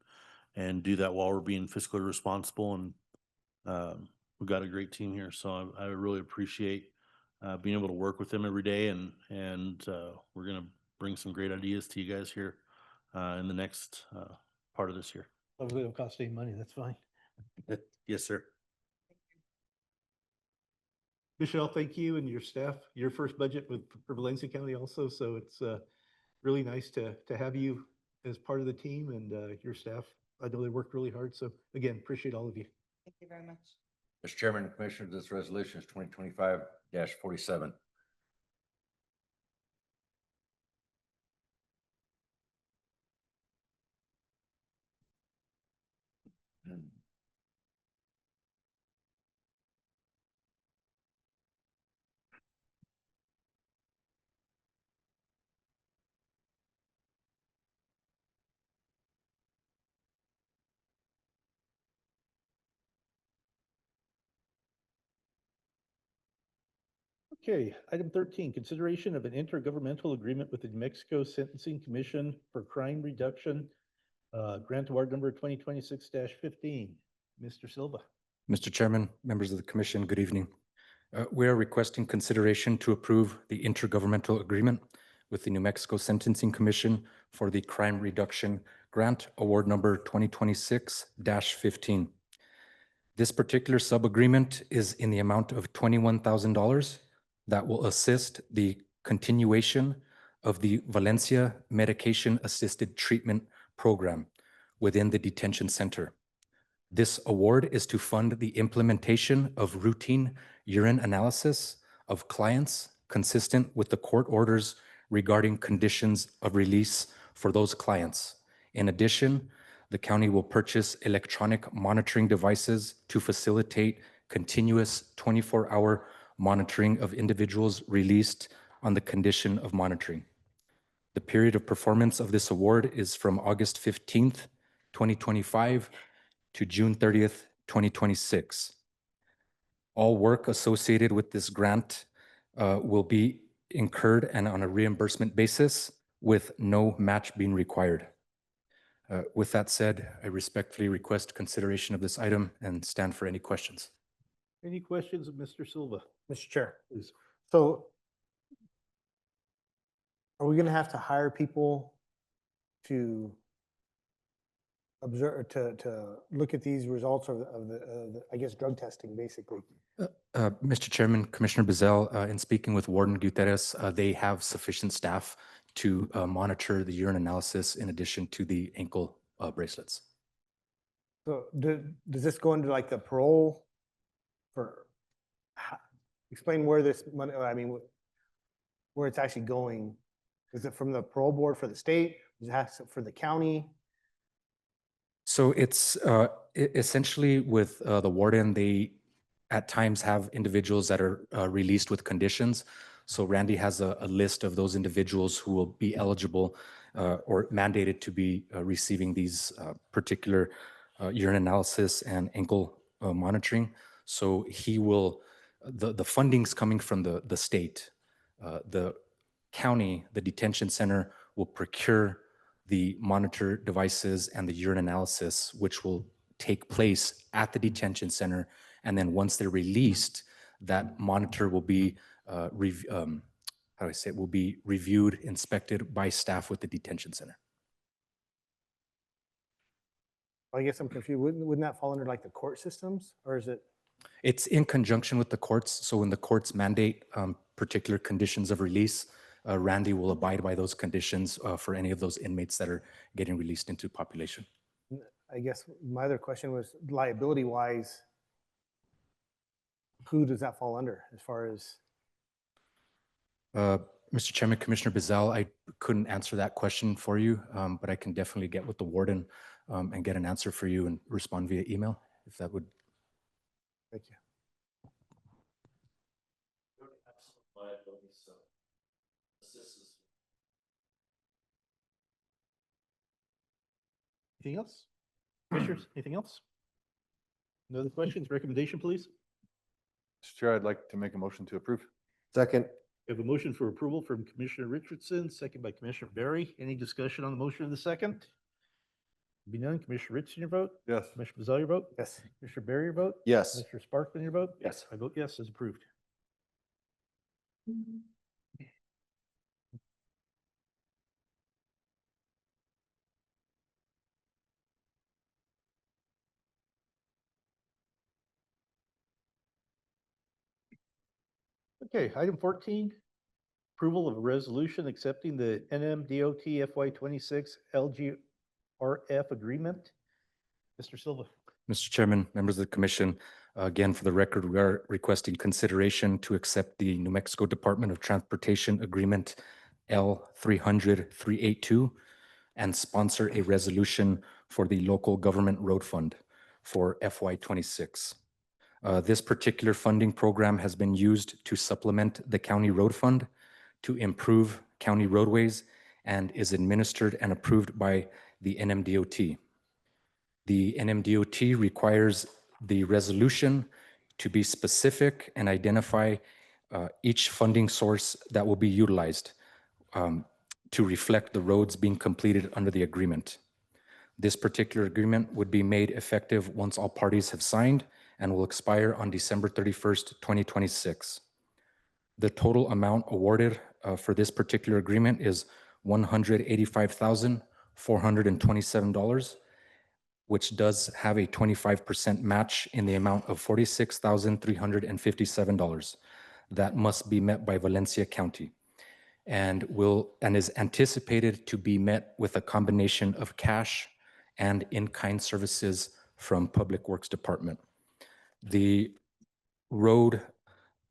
and do that while we're being fiscally responsible. And we've got a great team here, so I really appreciate being able to work with them every day, and we're gonna bring some great ideas to you guys here in the next part of this year. Hopefully it don't cost any money, that's fine. Yes, sir. Michelle, thank you and your staff, your first budget for Valencia County also, so it's really nice to have you as part of the team, and your staff. I know they worked really hard, so again, appreciate all of you. Thank you very much. Mr. Chairman and Commissioners, this resolution is 2025-47. Okay, item 13, consideration of an intergovernmental agreement with the New Mexico Sentencing Commission for Crime Reduction, grant award number 2026-15. Mr. Silva. Mr. Chairman, members of the commission, good evening. We are requesting consideration to approve the intergovernmental agreement with the New Mexico Sentencing Commission for the Crime Reduction Grant Award number 2026-15. This particular sub-agreement is in the amount of $21,000 that will assist the continuation of the Valencia Medication-Assisted Treatment Program within the detention center. This award is to fund the implementation of routine urine analysis of clients consistent with the court orders regarding conditions of release for those clients. In addition, the county will purchase electronic monitoring devices to facilitate continuous 24-hour monitoring of individuals released on the condition of monitoring. The period of performance of this award is from August 15th, 2025 to June 30th, 2026. All work associated with this grant will be incurred and on a reimbursement basis with no match being required. With that said, I respectfully request consideration of this item and stand for any questions. Any questions of Mr. Silva? Mr. Chair. Please. So are we going to have to hire people to observe, to look at these results of the I guess, drug testing, basically? Mr. Chairman, Commissioner Bizel, in speaking with Warden Gutierrez, they have sufficient staff to monitor the urine analysis in addition to the ankle bracelets. So does this go into like the parole for, explain where this money, I mean, where it's actually going? Is it from the parole board for the state? Is it for the county? So it's essentially with the warden, they at times have individuals that are released with conditions. So Randy has a list of those individuals who will be eligible or mandated to be receiving these particular urine analysis and ankle monitoring. So he will, the funding's coming from the state. The county, the detention center will procure the monitor devices and the urine analysis, which will take place at the detention center. And then once they're released, that monitor will be, will be reviewed, inspected by staff with the detention center. I guess I'm confused. Wouldn't that fall under like the court systems, or is it? It's in conjunction with the courts. So when the courts mandate particular conditions of release, Randy will abide by those conditions for any of those inmates that are getting released into population. I guess my other question was liability wise, who does that fall under as far as? Mr. Chairman, Commissioner Bizel, I couldn't answer that question for you, but I can definitely get with the warden and get an answer for you and respond via email, if that would. Thank you. Anything else? Commissioners, anything else? No other questions? Recommendation, please? Mr. Chair, I'd like to make a motion to approve. Second. We have a motion for approval from Commissioner Richardson, second by Commissioner Barry. Any discussion on the motion in the second? Be none. Commissioner Richardson, your vote? Yes. Commissioner Bezel, your vote? Yes. Commissioner Barry, your vote? Yes. Mr. Sparkman, your vote? Yes. I vote yes, as approved. Okay, item 14, approval of a resolution accepting the NMDOT FY 26 LGRF agreement. Mr. Silva. Mr. Chairman, members of the commission, again, for the record, we are requesting consideration to accept the New Mexico Department of Transportation Agreement L300-382 and sponsor a resolution for the local government road fund for FY 26. This particular funding program has been used to supplement the county road fund to improve county roadways and is administered and approved by the NMDOT. The NMDOT requires the resolution to be specific and identify each funding source that will be utilized to reflect the roads being completed under the agreement. This particular agreement would be made effective once all parties have signed and will expire on December 31st, 2026. The total amount awarded for this particular agreement is $185,427, which does have a 25% match in the amount of $46,357. That must be met by Valencia County and is anticipated to be met with a combination of cash and in-kind services from Public Works Department. The road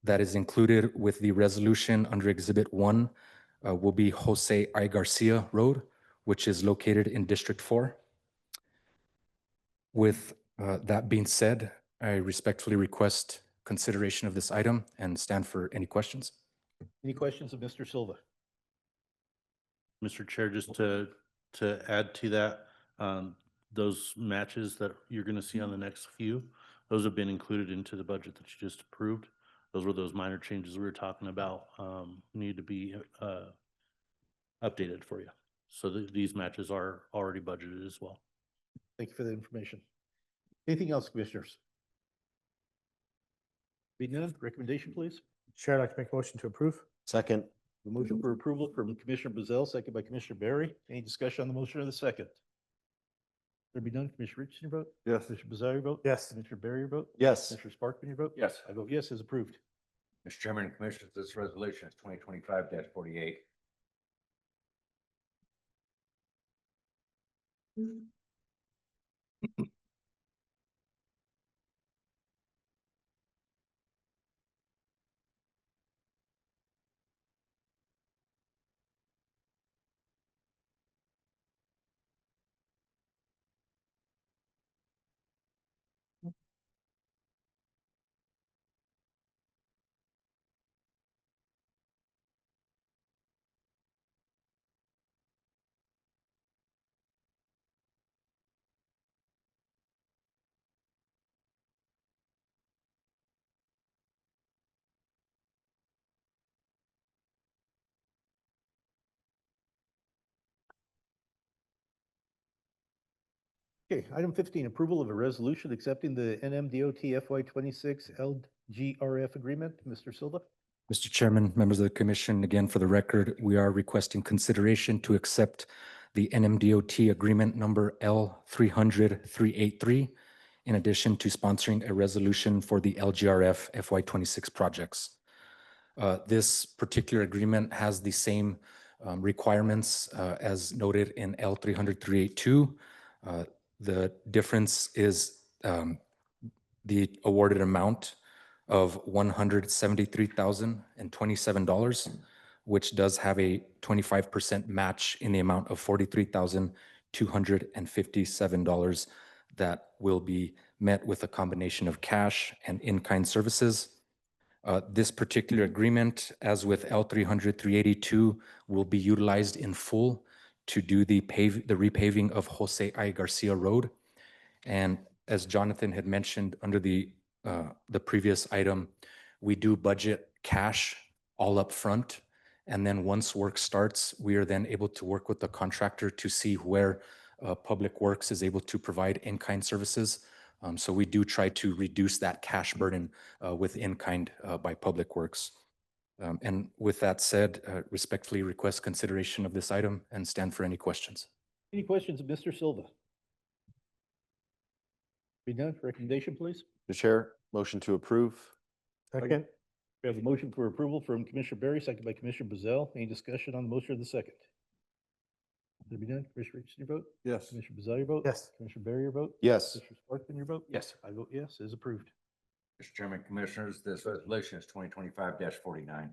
that is included with the resolution under Exhibit 1 will be Jose I. Garcia Road, which is located in District 4. With that being said, I respectfully request consideration of this item and stand for any questions. Any questions of Mr. Silva? Mr. Chair, just to add to that, those matches that you're going to see on the next few, those have been included into the budget that you just approved. Those were those minor changes we were talking about, need to be updated for you. So these matches are already budgeted as well. Thank you for the information. Anything else, commissioners? Be none, recommendation, please. Chair, I'd like to make a motion to approve. Second. The motion for approval from Commissioner Bezel, second by Commissioner Barry. Any discussion on the motion or the second? There be none. Commissioner Richardson, your vote? Yes. Commissioner Bezel, your vote? Yes. Commissioner Barry, your vote? Yes. Commissioner Sparkman, your vote? Yes. I vote yes, as approved. Mr. Chairman and Commissioners, this resolution is 2025-48. Okay, item 15, approval of a resolution accepting the NMDOT FY 26 LGRF agreement. Mr. Silva? Mr. Chairman, members of the commission, again, for the record, we are requesting consideration to accept the NMDOT agreement number L300-383, in addition to sponsoring a resolution for the LGRF FY 26 projects. This particular agreement has the same requirements as noted in L300-382. The difference is the awarded amount of $173,027, which does have a 25% match in the amount of $43,257 that will be met with a combination of cash and in-kind services. This particular agreement, as with L300-382, will be utilized in full to do the repaving of Jose I. Garcia Road. And as Jonathan had mentioned under the previous item, we do budget cash all up front. And then once work starts, we are then able to work with the contractor to see where Public Works is able to provide in-kind services. So we do try to reduce that cash burden with in-kind by Public Works. And with that said, respectfully request consideration of this item and stand for any questions. Any questions of Mr. Silva? Be done. Recommendation, please. Mr. Chair, motion to approve. Second. We have a motion for approval from Commissioner Berry, second by Commissioner Bazell. Any discussion on the motion of the second? There be none. Commissioner Richardson, your vote? Yes. Commissioner Bazell, your vote? Yes. Commissioner Berry, your vote? Yes. Commissioner Sparkman, your vote? Yes. I vote yes, is approved. Mr. Chairman, Commissioners, this resolution is 2025-49.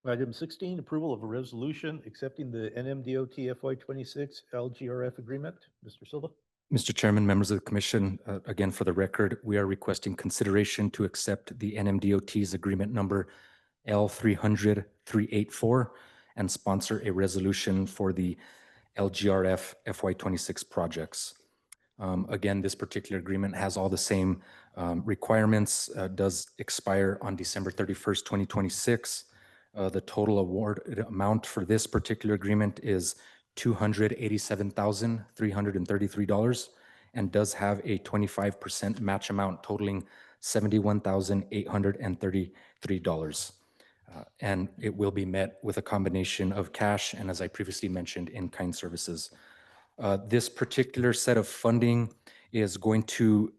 Item 16, approval of a resolution accepting the NMDOT FY26 LGRF agreement. Mr. Silva? Mr. Chairman, members of the commission, again, for the record, we are requesting consideration to accept the NMDOT's agreement number L300-384 and sponsor a resolution for the LGRF FY26 projects. Again, this particular agreement has all the same requirements, does expire on December 31st, 2026. The total award amount for this particular agreement is $287,333 and does have a 25% match amount totaling $71,833. And it will be met with a combination of cash and, as I previously mentioned, in-kind services. This particular set of funding is going to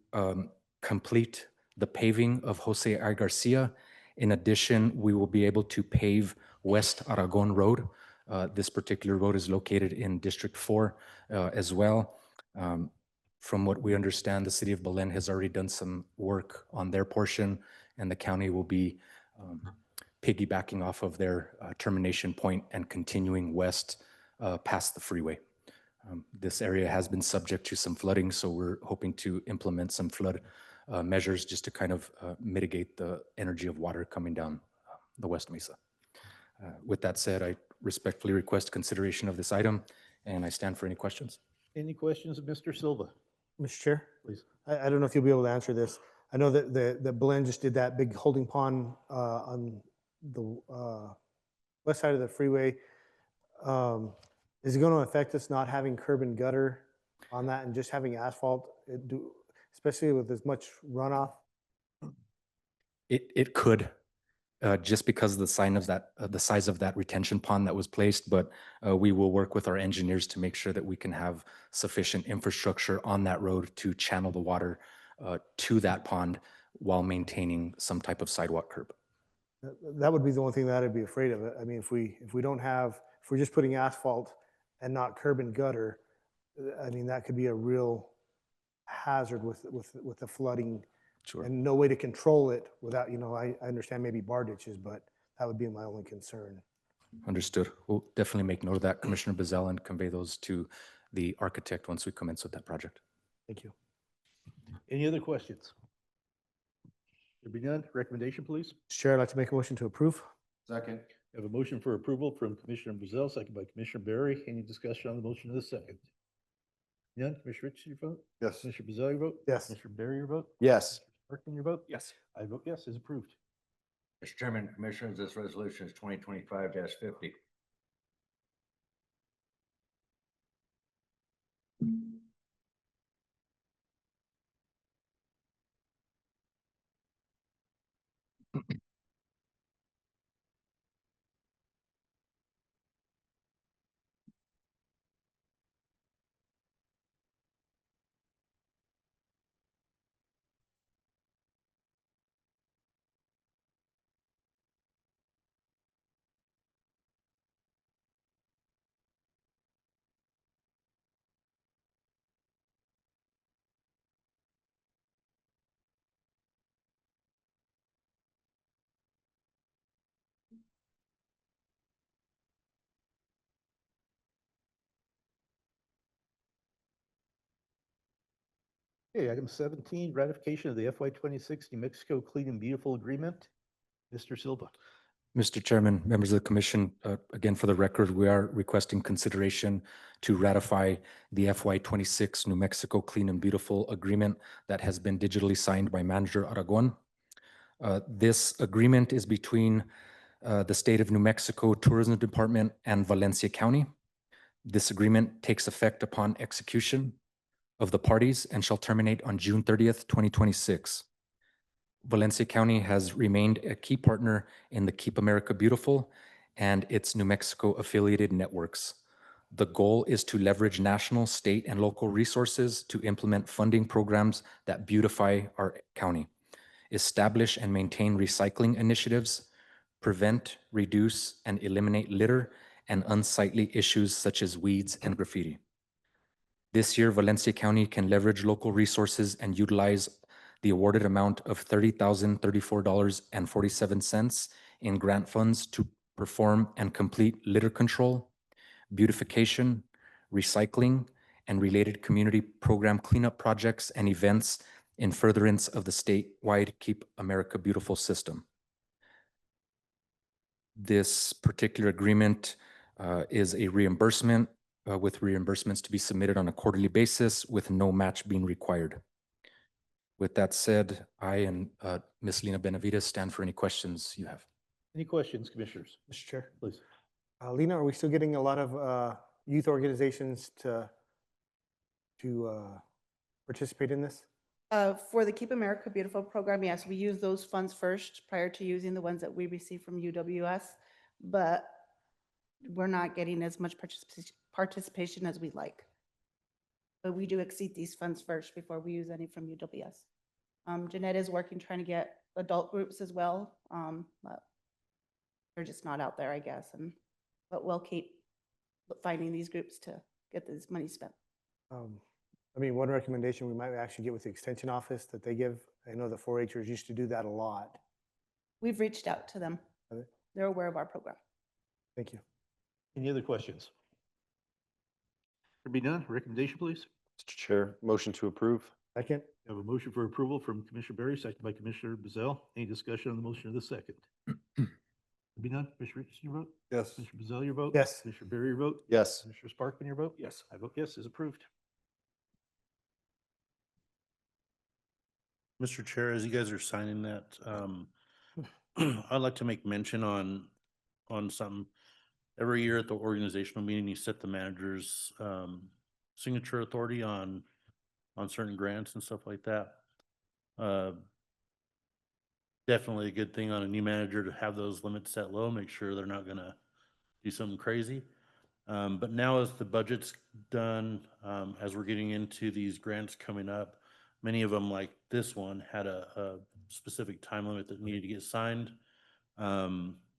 complete the paving of Jose I. Garcia. In addition, we will be able to pave West Aragon Road. This particular road is located in District 4 as well. From what we understand, the city of Belen has already done some work on their portion, and the county will be piggybacking off of their termination point and continuing west past the freeway. This area has been subject to some flooding, so we're hoping to implement some flood measures just to kind of mitigate the energy of water coming down the West Mesa. With that said, I respectfully request consideration of this item, and I stand for any questions. Any questions of Mr. Silva? Mr. Chair? Please. I don't know if you'll be able to answer this. I know that the Belen just did that big holding pond on the west side of the freeway. Is it going to affect us not having curb and gutter on that and just having asphalt, especially with as much runoff? It could, just because of the size of that retention pond that was placed, but we will work with our engineers to make sure that we can have sufficient infrastructure on that road to channel the water to that pond while maintaining some type of sidewalk curb. That would be the only thing that I'd be afraid of. I mean, if we're just putting asphalt and not curb and gutter, I mean, that could be a real hazard with the flooding. Sure. And no way to control it without, I understand maybe bar ditches, but that would be my only concern. Understood. We'll definitely make note of that, Commissioner Bazell, and convey those to the architect once we commence with that project. Thank you. Any other questions? There be none. Recommendation, please. Chair, I'd like to make a motion to approve. Second. We have a motion for approval from Commissioner Bazell, second by Commissioner Berry. Any discussion on the motion of the second? None. Commissioner Richardson, your vote? Yes. Commissioner Bazell, your vote? Yes. Commissioner Berry, your vote? Yes. Sparkman, your vote? Yes. I vote yes, is approved. Mr. Chairman, Commissioners, this resolution is 2025-50. Okay, item 17, ratification of the FY 26 New Mexico Clean and Beautiful Agreement. Mr. Silva. Mr. Chairman, members of the commission, again, for the record, we are requesting consideration to ratify the FY 26 New Mexico Clean and Beautiful Agreement that has been digitally signed by Manager Aragon. This agreement is between the State of New Mexico Tourism Department and Valencia County. This agreement takes effect upon execution of the parties and shall terminate on June 30th, 2026. Valencia County has remained a key partner in the Keep America Beautiful and its New Mexico affiliated networks. The goal is to leverage national, state, and local resources to implement funding programs that beautify our county, establish and maintain recycling initiatives, prevent, reduce, and eliminate litter and unsightly issues such as weeds and graffiti. This year, Valencia County can leverage local resources and utilize the awarded amount of $30,034.47 in grant funds to perform and complete litter control, beautification, recycling, and related community program cleanup projects and events in furtherance of the statewide Keep America Beautiful system. This particular agreement is a reimbursement with reimbursements to be submitted on a quarterly basis with no match being required. With that said, I and Ms. Lena Benavides stand for any questions you have. Any questions, commissioners? Mr. Chair. Please. Lena, are we still getting a lot of youth organizations to participate in this? For the Keep America Beautiful program, yes, we use those funds first prior to using the ones that we receive from UWS, but we're not getting as much participation as we'd like. But we do exceed these funds first before we use any from UWS. Jeanette is working, trying to get adult groups as well, but they're just not out there, I guess. But we'll keep finding these groups to get this money spent. I mean, one recommendation we might actually get with the extension office that they give, I know the 4-Hers used to do that a lot. We've reached out to them. They're aware of our program. Thank you. Any other questions? There be none. Recommendation, please. Mr. Chair, motion to approve. Second. We have a motion for approval from Commissioner Berry, second by Commissioner Bezell. Any discussion on the motion of the second? There be none. Commissioner Richardson, your vote? Yes. Commissioner Bezell, your vote? Yes. Commissioner Berry, your vote? Yes. Commissioner Sparkman, your vote? Yes. I vote yes, is approved. Mr. Chair, as you guys are signing that, I'd like to make mention on something. Every year at the organizational meeting, you set the manager's signature authority on certain grants and stuff like that. Definitely a good thing on a new manager to have those limits set low, make sure they're not gonna do something crazy. But now as the budget's done, as we're getting into these grants coming up, many of them, like this one, had a specific time limit that needed to get signed.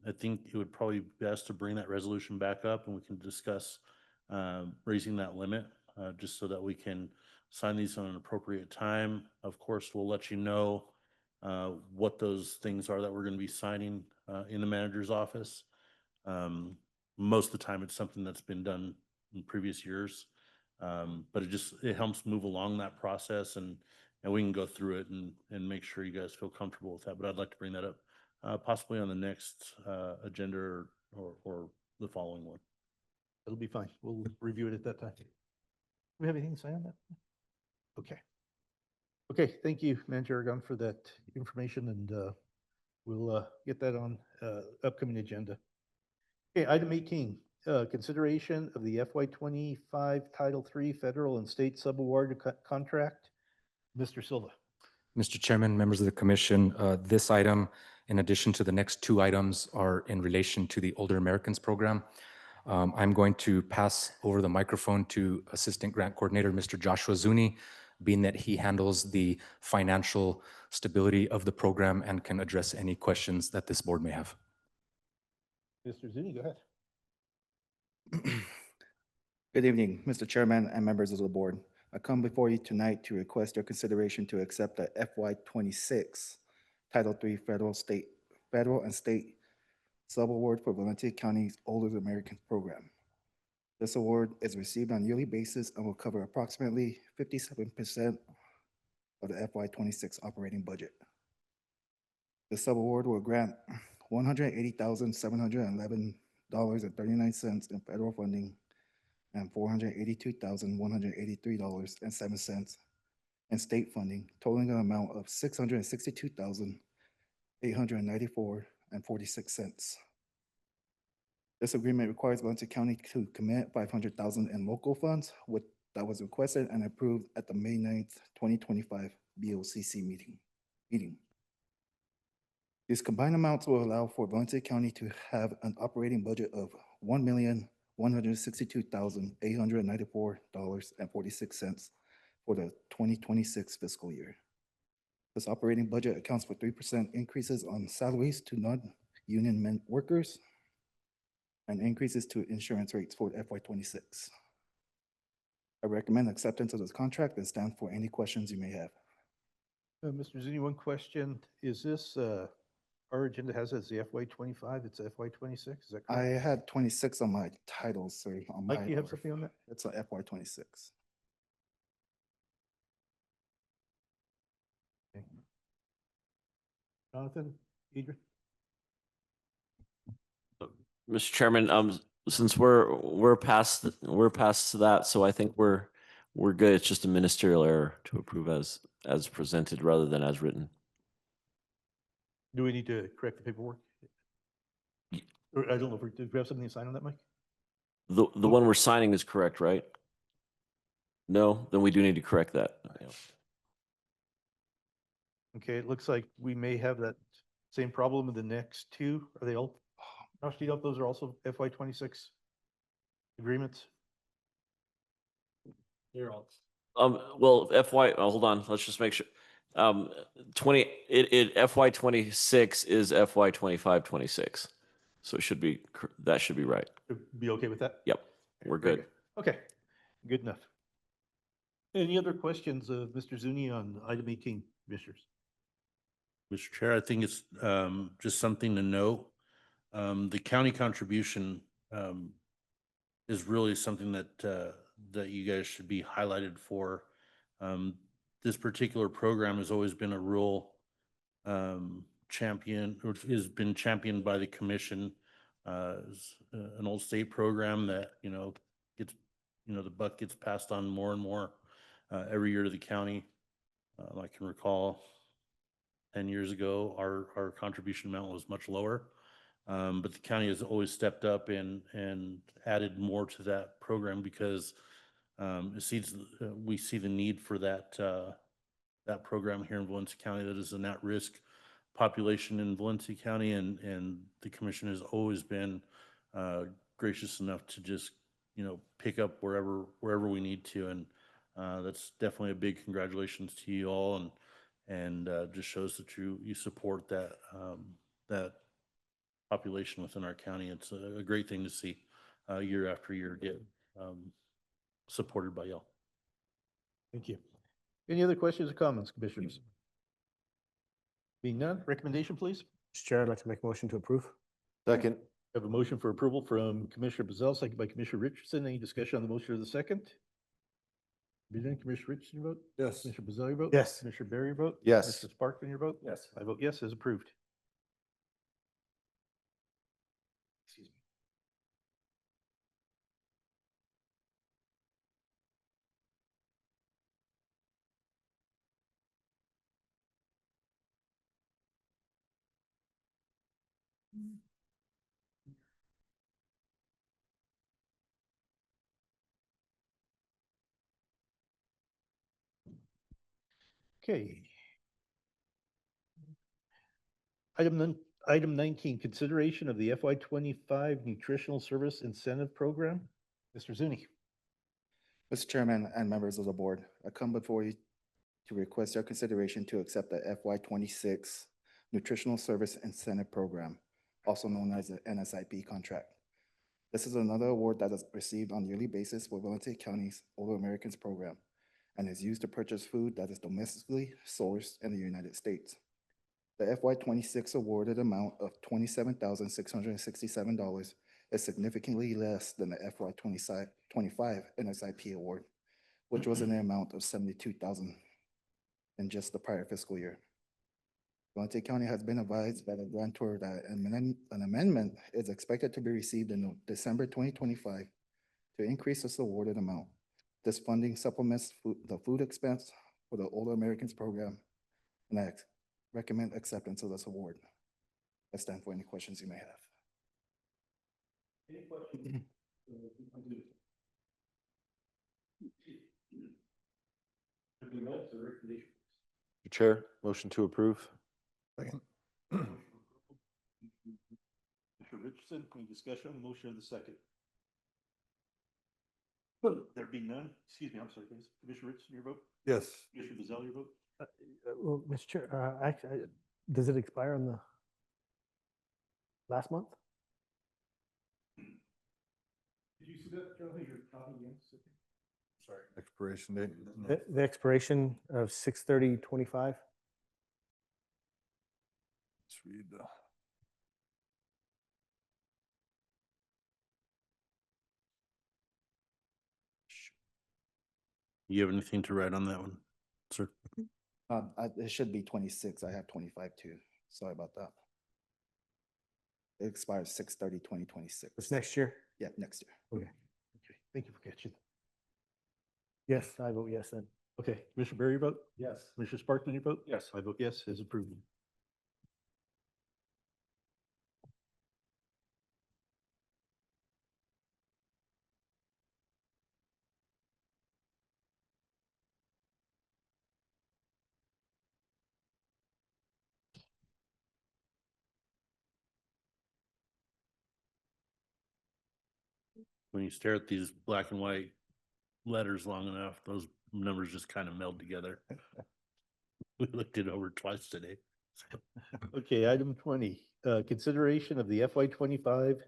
I think it would probably be best to bring that resolution back up and we can discuss raising that limit, just so that we can sign these on an appropriate time. Of course, we'll let you know what those things are that we're going to be signing in the manager's office. Most of the time, it's something that's been done in previous years, but it helps move along that process, and we can go through it and make sure you guys feel comfortable with that. But I'd like to bring that up possibly on the next agenda or the following one. It'll be fine. We'll review it at that time. Do we have anything to say on that? Okay. Okay, thank you, Manager Aragon, for that information, and we'll get that on upcoming agenda. Okay, item 18, consideration of the FY 25 Title III Federal and State Subaward Contract. Mr. Silva. Mr. Chairman, members of the commission, this item, in addition to the next two items, are in relation to the Older Americans program. I'm going to pass over the microphone to Assistant Grant Coordinator, Mr. Joshua Zuni, being that he handles the financial stability of the program and can address any questions that this board may have. Mr. Zuni, go ahead. Good evening, Mr. Chairman and members of the board. I come before you tonight to request your consideration to accept the FY 26 Title III Federal and State Subaward for Valencia County's Older Americans Program. This award is received on a yearly basis and will cover approximately 57% of the FY 26 operating budget. The subaward will grant $180,711.39 in federal funding and $482,183.07 in state funding, totaling an amount of $662,894.46. This agreement requires Valencia County to commit $500,000 in local funds, that was requested and approved at the May 9th, 2025 BOCC meeting. These combined amounts will allow for Valencia County to have an operating budget of $1,162,894.46 for the 2026 fiscal year. This operating budget accounts for 3% increases on salaries to non-union workers and increases to insurance rates for FY 26. I recommend acceptance of this contract and stand for any questions you may have. Mr. Zuni, one question. Is this, our agenda has it as the FY 25, it's FY 26, is that I correct? had 26 on my titles, sir. On Mike, my do you have order. something on that? It's a FY 26. Okay. Jonathan, Idris? Mr. Chairman, since we're past that, so I think we're good. It's just a ministerial error to approve as presented rather than as written. Do we need to correct the paperwork? Or I don't know, do we have something to sign on that, Mike? The one we're signing is correct, right? No, then we do need to correct that. Yeah. Okay, it looks like we may have that same problem in the next two. Are they all, Josh, do you know if those are also FY 26 agreements? They're all. Well, hold on, let's just make sure. FY 26 is FY 25, 26. So it should be, that should be right. Be okay with that? Yep, we're Very good. Okay, good enough. Any other questions of Mr. Zuni on item 18, commissioners? Mr. Chair, I think it's just something to note. The county contribution is really something that you guys should be highlighted for. This particular program has always been a rural champion, or has been championed by the commission. It's an old state program that, gets, the buck gets passed on more and more every year to the county. I can recall 10 years ago, our contribution amount was much lower. But the county has always stepped up and added more to that program because we see the need for that program here in Valencia County. That is an at-risk population in Valencia County, and the commission has always been gracious enough to just pick up wherever we need to, and that's definitely a big congratulations to you all, and just shows that you support that population within our county. It's a great thing to see year after year get supported by y'all. Thank you. Any other questions or comments, commissioners? Being none, recommendation, please. Mr. Chair, I'd like to make a motion to approve. Second. Have a motion for approval from Commissioner Bazell, second by Commissioner Richardson. Any discussion on the motion or the second? Beginning, Commissioner Richardson, your vote? Yes. Commissioner Bazell, your vote? Yes. Commissioner Berry, your vote? Yes. Mr. Sparkman, your vote? Yes. I vote yes, as approved. Excuse me. Okay. Item 19, consideration of the FY 25 Nutritional Service Incentive Program. Mr. Zuni. Mr. Chairman and members of the board, I come before you to request your consideration to accept the FY 26 Nutritional Service Incentive Program, also known as the NSIP contract. This is another award that is received on a yearly basis for Valencia County's Older Americans program and is used to purchase food that is domestically sourced in the United States. The FY 26 awarded amount of $27,667 is significantly less than the FY 25 NSIP award, which was in the amount of $72,000 in just the prior fiscal year. Valencia County has been advised by the grantor that an amendment is expected to be received in December 2025 to increase this awarded amount. This funding supplements the food expense for the Older Americans Program, and I recommend acceptance of this award. I stand for any questions you may have. Any questions? Mr. Chair, motion to approve. Second. Mr. Richardson, any discussion on the motion of the second? There being none, excuse me, I'm sorry, please. Commissioner Richardson, your vote? Yes. Commissioner Bazell, your vote? Well, Mr. Chair, actually, does it expire on the last month? Did you see that, Charlie, your copy again? Sorry. Expiration date. The expiration of 6/30/25? Let's read the. You have anything to write on that one, sir? It should be 26. I have 25 too. Sorry about that. It expires 6/30/2026. It's next year? Yeah, next year. Okay. Okay, thank you for catching. Yes, I vote yes then. Okay, Commissioner Berry, your vote? Yes. Commissioner Sparkman, your vote? Yes. I vote yes, as approved. When you stare at these black and white letters long enough, those numbers just kind of meld together. We looked it over twice today. Okay, item 20, consideration of the FY 25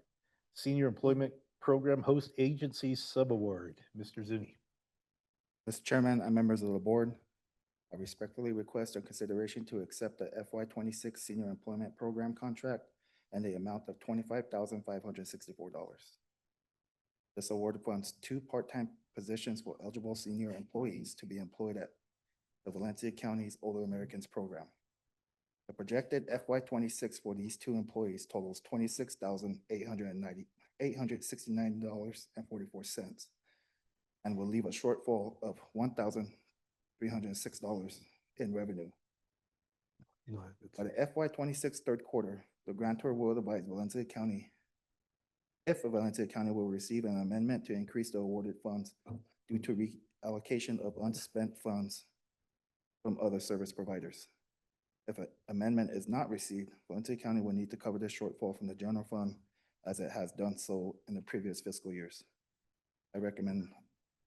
Senior Employment Program Host Agency Subaward. Mr. Zuni. Mr. Chairman and members of the board, I respectfully request your consideration to accept the FY 26 Senior Employment Program contract and the amount of $25,564. This award funds 2 part-time positions for eligible senior employees to be employed at the Valencia County's Older Americans Program. The projected FY 26 for these 2 employees totals $26,869.44 and will leave a shortfall of $1,306 in revenue. By the FY 26 third quarter, the grantor will advise Valencia County if Valencia County will receive an amendment to increase the awarded funds due to reallocation of unspent funds from other service providers. If an amendment is not received, Valencia County will need to cover this shortfall from the general fund as it has done so in the previous fiscal years. I recommend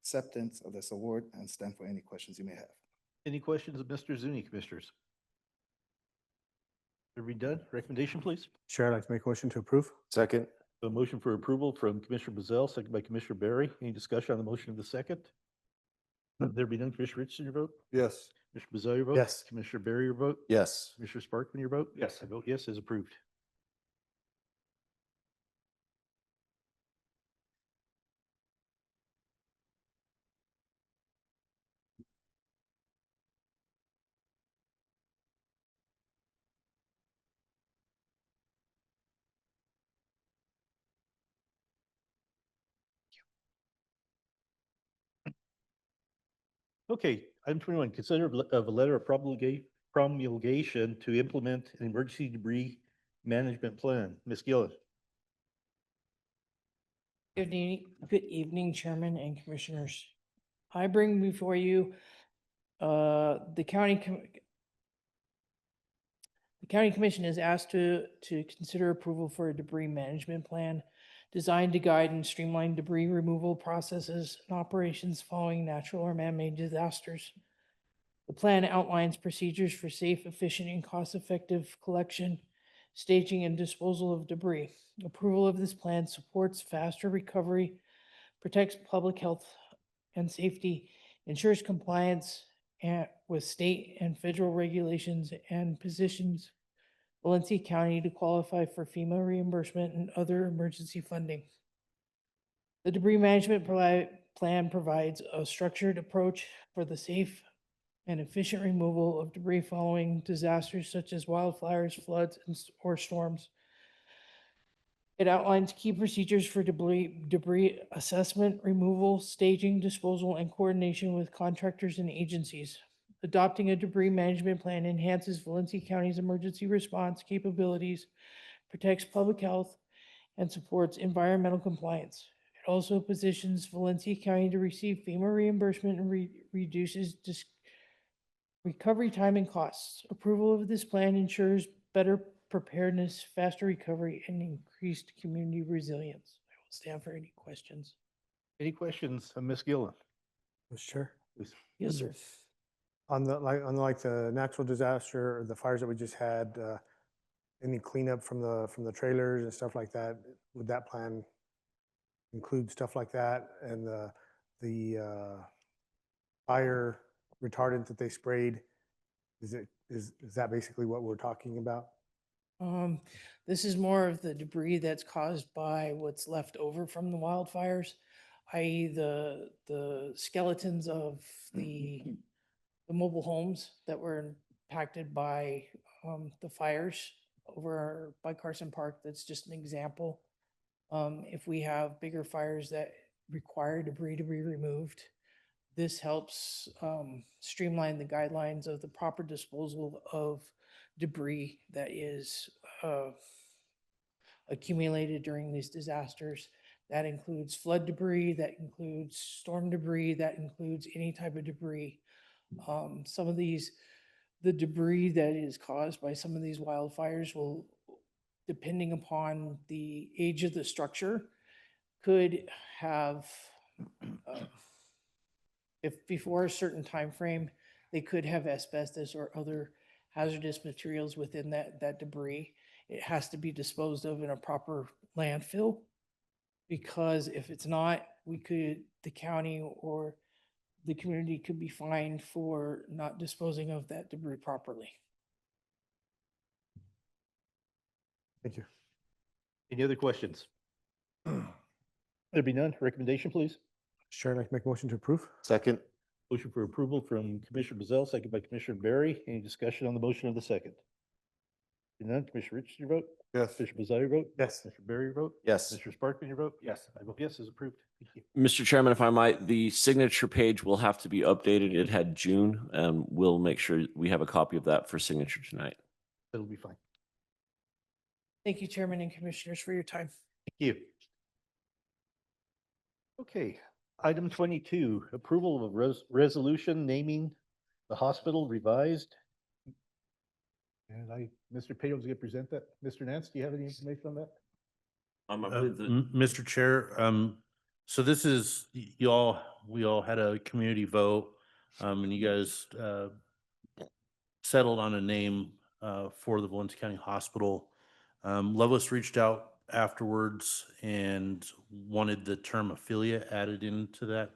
acceptance of this award and stand for any questions you may have. Any questions of Mr. Zuni, commissioners? Are we done? Recommendation, please. Chair, I'd like to make a motion to approve. Second. A motion for approval from Commissioner Bazell, second by Commissioner Berry. Any discussion on the motion of the second? There be none. Commissioner Richardson, your vote? Yes. Commissioner Bazell, your vote? Yes. Commissioner Berry, your vote? Yes. Commissioner Sparkman, your vote? Yes. I vote yes, as approved. Okay, item 21, consider of a letter of promulgation to implement an emergency debris management plan. Ms. Gillen. Good evening, Chairman and Commissioners. I bring before you the county commission is asked to consider approval for a debris management plan designed to guide and streamline debris removal processes and operations following natural or man-made disasters. The plan outlines procedures for safe, efficient, and cost-effective collection, staging, and disposal of debris. Approval of this plan supports faster recovery, protects public health and safety, ensures compliance with state and federal regulations, and positions Valencia County to qualify for FEMA reimbursement and other emergency funding. The debris management plan provides a structured approach for the safe and efficient removal of debris following disasters such as wildfires, floods, or storms. It outlines key procedures for debris assessment, removal, staging, disposal, and coordination with contractors and agencies. Adopting a debris management plan enhances Valencia County's emergency response capabilities, protects public health, and supports environmental compliance. It also positions Valencia County to receive FEMA reimbursement and reduces recovery time and costs. Approval of this plan ensures better preparedness, faster recovery, and increased community resilience. I will stand for any questions. Any questions, Ms. Gillen? Mr. Chair? Please. Yes, sir. On the natural disaster or the fires that we just had, any cleanup from the trailers and stuff like that, would that plan include stuff like that? And the fire retardant that they sprayed, is that basically what we're talking about? This is more of the debris that's caused by what's left over from the wildfires, i.e. the skeletons of the mobile homes that were impacted by the fires over by Carson Park. That's just an example. If we have bigger fires that require debris to be removed, this helps streamline the guidelines of the proper disposal of debris that is accumulated during these disasters. That includes flood debris, that includes storm debris, that includes any type of debris. Some of the debris that is caused by some of these wildfires will, depending upon the age of the structure, could have, if before a certain time frame, they could have asbestos or other hazardous materials within that debris. It has to be disposed of in a proper landfill, because if it's not, the county or the community could be fined for not disposing of that debris properly. Thank you. Any other questions? There be none. Recommendation, please. Chair, I'd like to make a motion to approve. Second. Motion for approval from Commissioner Bezell, second by Commissioner Barry. Any discussion on the motion of the second? Seeing none, Commissioner Richardson, your vote? Yes. Commissioner Bezell, your vote? Yes. Commissioner Barry, your vote? Yes. Commissioner Sparkman, your vote? Yes. I vote yes, is approved. Thank you. Mr. Chairman, if I might, the signature page will have to be updated. It had June, and we'll make sure we have a copy of that for signature tonight. That'll be fine. Thank you, Chairman and Commissioners, for your time. Thank you. Okay, item 22, approval of a resolution naming the hospital revised. And Mr. Pato's going to present that. Mr. Nance, do you have any information on that? I believe that Mr. Chair, so this is, we all had a community vote, and you guys settled on a name for the Valencia County Hospital. Loveless reached out afterwards and wanted the term affiliate added into that.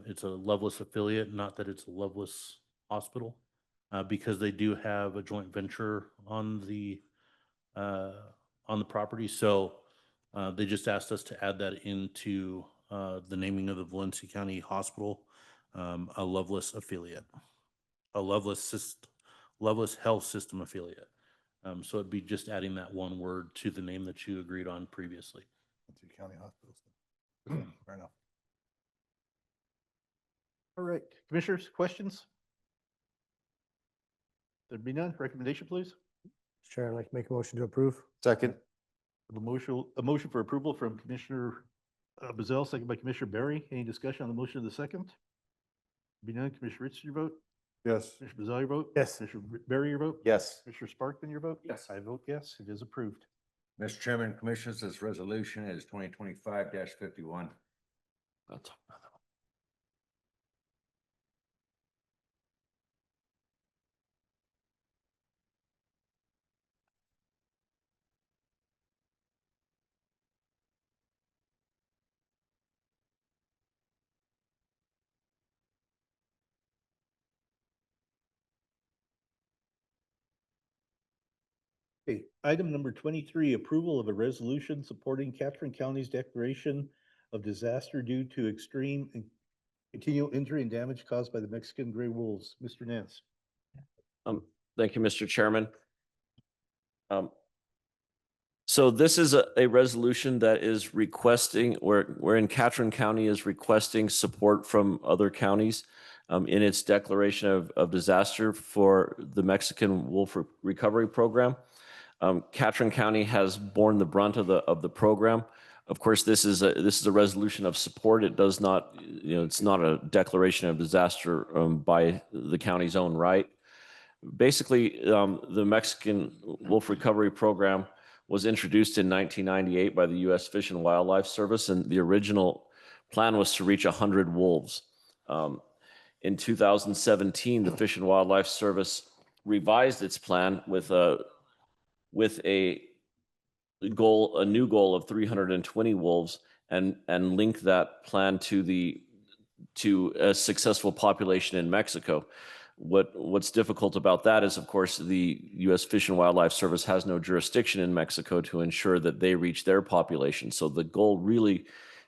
It's a Loveless affiliate, not that it's a Loveless hospital, because they do have a joint venture on the property. So they just asked us to add that into the naming of the Valencia County Hospital, a Loveless affiliate, a Loveless Health System affiliate. So it'd be just adding that one word to the name that you agreed on previously. Valencia County Hospitals. Fair enough. All right, commissioners, questions? There'd be none. Recommendation, please. Chair, I'd like to make a motion to approve. Second. A motion for approval from Commissioner Bezell, second by Commissioner Barry. Any discussion on the motion of the second? Be none. Commissioner Richardson, your vote? Yes. Commissioner Bezell, your vote? Yes. Commissioner Barry, your vote? Yes. Commissioner Sparkman, your vote? Yes. I vote yes, it is approved. Mr. Chairman, Commissioners, this resolution is 2025-51. that's Okay, item number 23, approval of a resolution supporting Catherine County's declaration of disaster due to extreme continual injury and damage caused by the Mexican gray wolves. Mr. Nance. Thank you, Mr. Chairman. So this is a resolution that is requesting, wherein Catron County is requesting support from other counties in its declaration of disaster for the Mexican wolf recovery program. Catron County has borne the brunt of the program. Of course, this is a resolution of support. It does not, it's not a declaration of disaster by the county's own right. Basically, the Mexican wolf recovery program was introduced in 1998 by the U.S. Fish and Wildlife Service, and the original plan was to reach 100 wolves. In 2017, the Fish and Wildlife Service revised its plan with a new goal of 320 wolves, and linked that plan to a successful population in Mexico. What's difficult about that is, of course, the U.S. Fish and Wildlife Service has no jurisdiction in Mexico to ensure that they reach their population. So the goal really,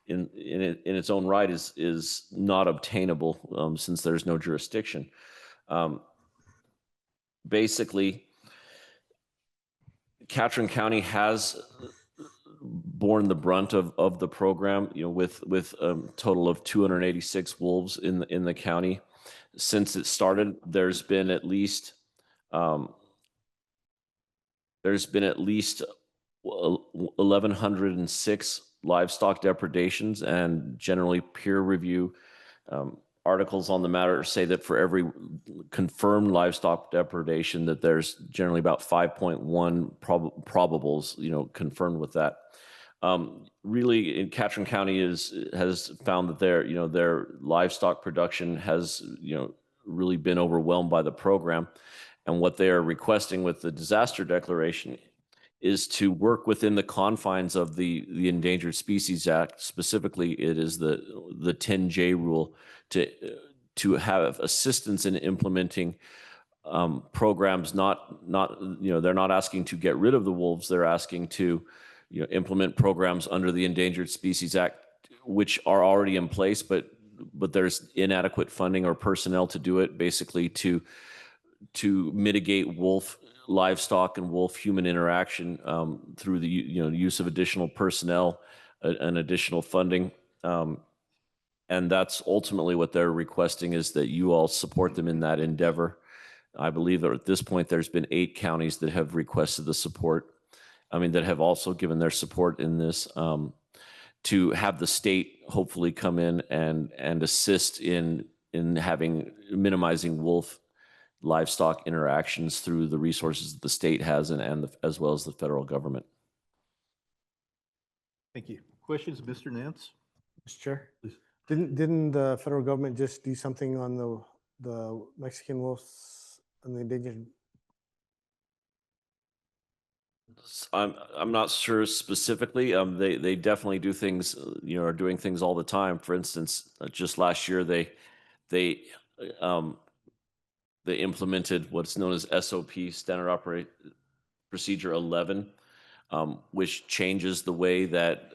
in its own right, is not obtainable since there's no jurisdiction. Basically, Catron County has borne the brunt of the program, with a total of 286 wolves in the county. Since it started, there's been at least 1,106 livestock depredations, and generally peer review articles on the matter say that for every confirmed livestock depredation, that there's generally about 5.1 probables, confirmed with that. Really, in Catron County has found that their livestock production has really been overwhelmed by the program, and what they are requesting with the disaster declaration is to work within the confines of the Endangered Species Act. Specifically, it is the 10J rule to have assistance in implementing programs. They're not asking to get rid of the wolves. They're asking to implement programs under the Endangered Species Act, which are already in place, but there's inadequate funding or personnel to do it, basically to mitigate wolf livestock and wolf human interaction through the use of additional personnel and additional funding. And that's ultimately what they're requesting, is that you all support them in that endeavor. I believe that at this point, there's been 8 counties that have requested the support. That have also given their support in this, to have the state hopefully come in and assist in minimizing wolf livestock interactions through the resources that the state has and as well as the federal government. Thank you. Questions, Mr. Nance? Mr. Chair, Please. didn't the federal government just do something on the Mexican wolves and the endangered? I'm not sure specifically. They definitely do things, are doing things all the time. For instance, just last year they implemented what's known as SOP, Standard Operating Procedure 11, which changes the way that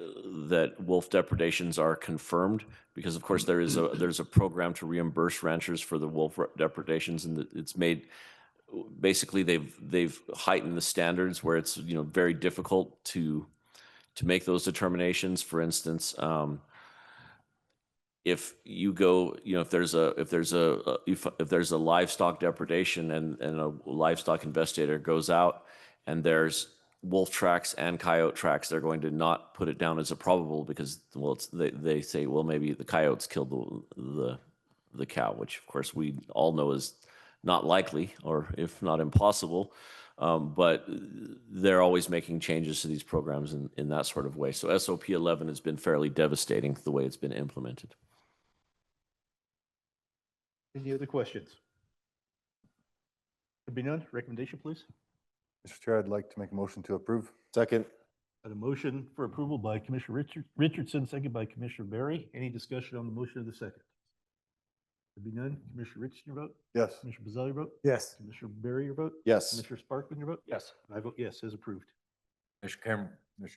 wolf depredations are confirmed. Because of course there's a program to reimburse ranchers for the wolf depredations, and it's made. Basically, they've heightened the standards where it's very difficult to make those determinations. For instance, if you go, if there's a livestock depredation and a livestock investigator goes out and there's wolf tracks and coyote tracks, they're going to not put it down as a probable because they say, well, maybe the coyotes killed the cow, which of course we all know is not likely, or if not impossible, but they're always making changes to these programs in that sort of way. So SOP 11 has been fairly devastating the way it's been implemented. Any other questions? There be none, recommendation, please. Mr. Chair, I'd like to make a motion to approve. Second. Got a motion for approval by Commissioner Richardson, second by Commissioner Berry. Any discussion on the motion of the second? There be none. Commissioner Richardson, your vote? Yes. Commissioner Bazell, your vote? Yes. Commissioner Berry, your vote? Yes. Commissioner Sparkman, your vote? Yes. I vote yes, as approved. Mr.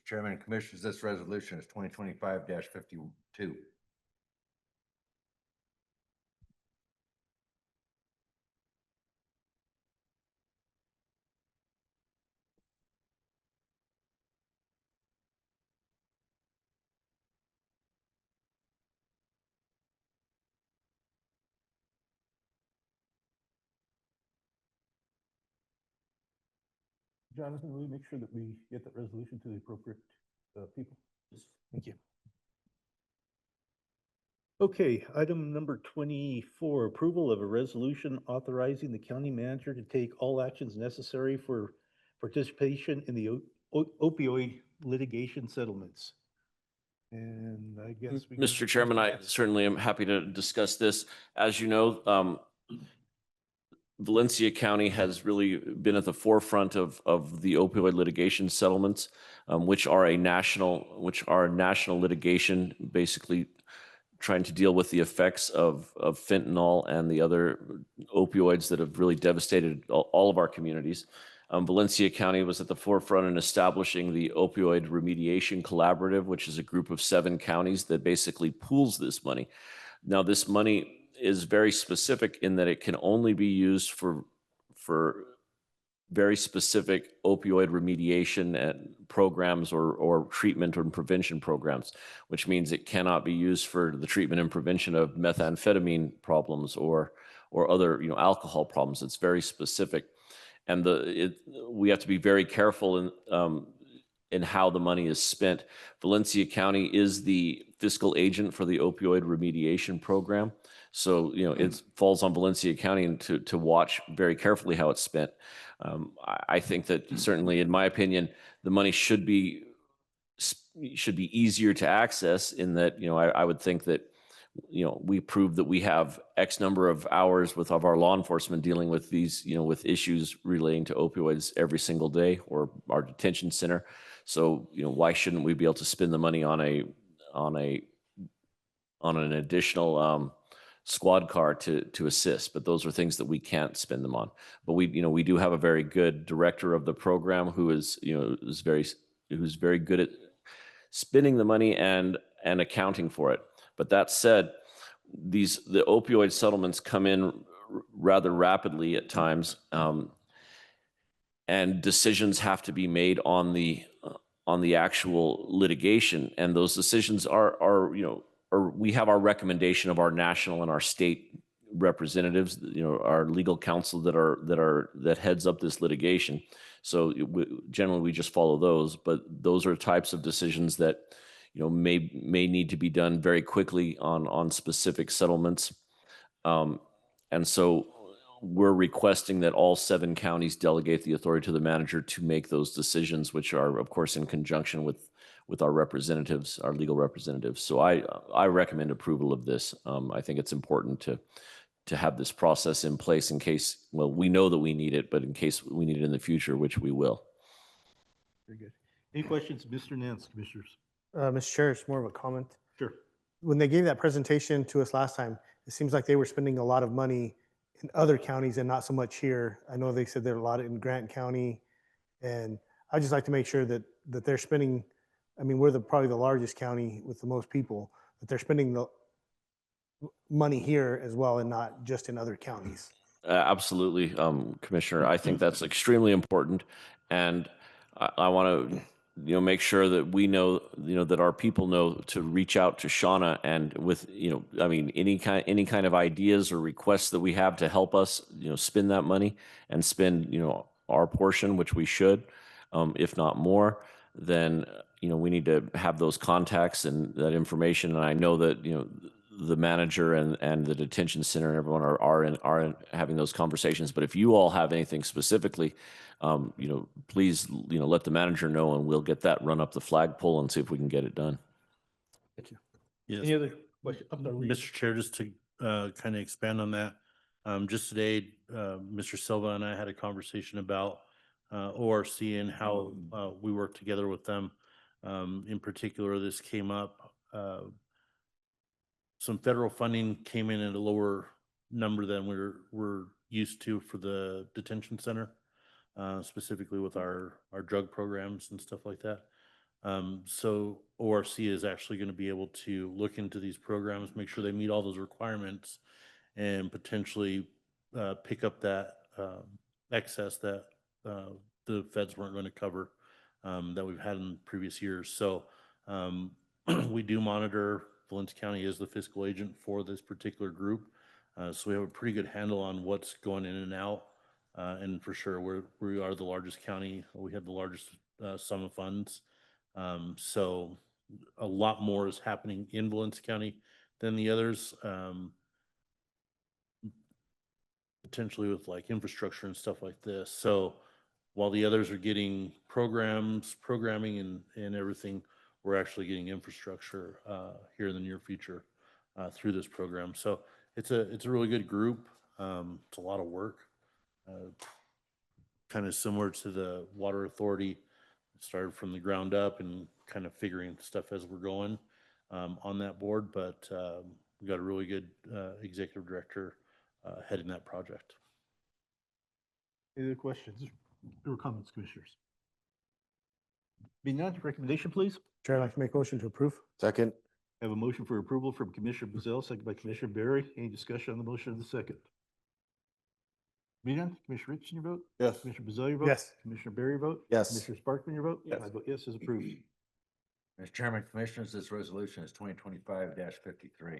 Chairman and Commissioners, this resolution is 2025-52. Jonathan, will you make sure that we get that resolution to the appropriate people? Thank you. Okay, item number 24, approval of a resolution authorizing the county manager to take all actions necessary for participation in the opioid litigation settlements. And I guess we. Mr. Chairman, I certainly am happy to discuss this. As you know, Valencia County has really been at the forefront of the opioid litigation settlements, which are national litigation, basically trying to deal with the effects of fentanyl and the other opioids that have really devastated all of our communities. Valencia County was at the forefront in establishing the Opioid Remediation Collaborative, which is a group of 7 counties that basically pools this money. Now, this money is very specific in that it can only be used for very specific opioid remediation and programs or treatment and prevention programs, which means it cannot be used for the treatment and prevention of methamphetamine problems or other alcohol problems. It's very specific, and we have to be very careful in how the money is spent. Valencia County is the fiscal agent for the opioid remediation program. So, it falls on Valencia County to watch very carefully how it's spent. I think that certainly, in my opinion, the money should be easier to access in that, I would think that, we prove that we have X number of hours of our law enforcement dealing with these, with issues relating to opioids every single day, or our detention center. So, why shouldn't we be able to spend the money on an additional squad car to assist? But those are things that we can't spend them on. But we do have a very good director of the program who is who's very good at spending the money and accounting for it. But that said, the opioid settlements come in rather rapidly at times, and decisions have to be made on the actual litigation, and those decisions are we have our recommendation of our national and our state representatives, our legal counsel that heads up this litigation. So generally we just follow those, but those are types of decisions that may need to be done very quickly on specific settlements. And so we're requesting that all 7 counties delegate the authority to the manager to make those decisions, which are, of course, in conjunction with our representatives, our legal representatives. So I recommend approval of this. I think it's important to have this process in place in case, well, we know that we need it, but in case we need it in the future, which we will. Very good. Any questions, Mr. Nance, commissioners? Mr. Chair, it's more of a comment. Sure. When they gave that presentation to us last time, it seems like they were spending a lot of money in other counties and not so much here. I know they said there are a lot in Grant County, and I'd just like to make sure that they're spending, I mean, we're probably the largest county with the most people, that they're spending the money here as well and not just in other counties. Absolutely, Commissioner. I think that's extremely important, and I want to make sure that we know that our people know to reach out to Shauna, and with I mean, any kind of ideas or requests that we have to help us spend that money and spend our portion, which we should, if not more. Then we need to have those contacts and that information, and I know that the manager and the detention center and everyone are having those conversations. But if you all have anything specifically, please, let the manager know, and we'll get that run up the flagpole and see if we can get it done. Thank you. Yes. Any other questions? Mr. Chair, just to kind of expand on that, just today, Mr. Silva and I had a conversation about ORC and how we work together with them. In particular, this came up. Some federal funding came in at a lower number than we're used to for the detention center, specifically with our drug programs and stuff like that. So ORC is actually going to be able to look into these programs, make sure they meet all those requirements, and potentially pick up that excess that the feds weren't going to cover that we've had in previous years. So we do monitor. Valencia County is the fiscal agent for this particular group. So we have a pretty good handle on what's going in and out. And for sure, we are the largest county. We have the largest sum of funds. So a lot more is happening in Valencia County than the others. Potentially with like infrastructure and stuff like this. So while the others are getting programming and everything, we're actually getting infrastructure here in the near future through this program. So it's a really good group. It's a lot of work. Kind of similar to the Water Authority. It started from the ground up and kind of figuring stuff as we're going on that board. But we got a really good executive director heading that project. Any other questions or comments, commissioners? Being none, recommendation, please. Chair, I'd like to make a motion to approve. Second. I have a motion for approval from Commissioner Bazell, second by Commissioner Barry. Any discussion on the motion of the second? Being none, Commissioner Richardson, your vote? Yes. Commissioner Bazell, your vote? Yes. Commissioner Barry, your vote? Yes. Commissioner Sparkman, your vote? Yes. I vote yes, is approved. Mr. Chairman, Commissioners, this resolution is 2025-53.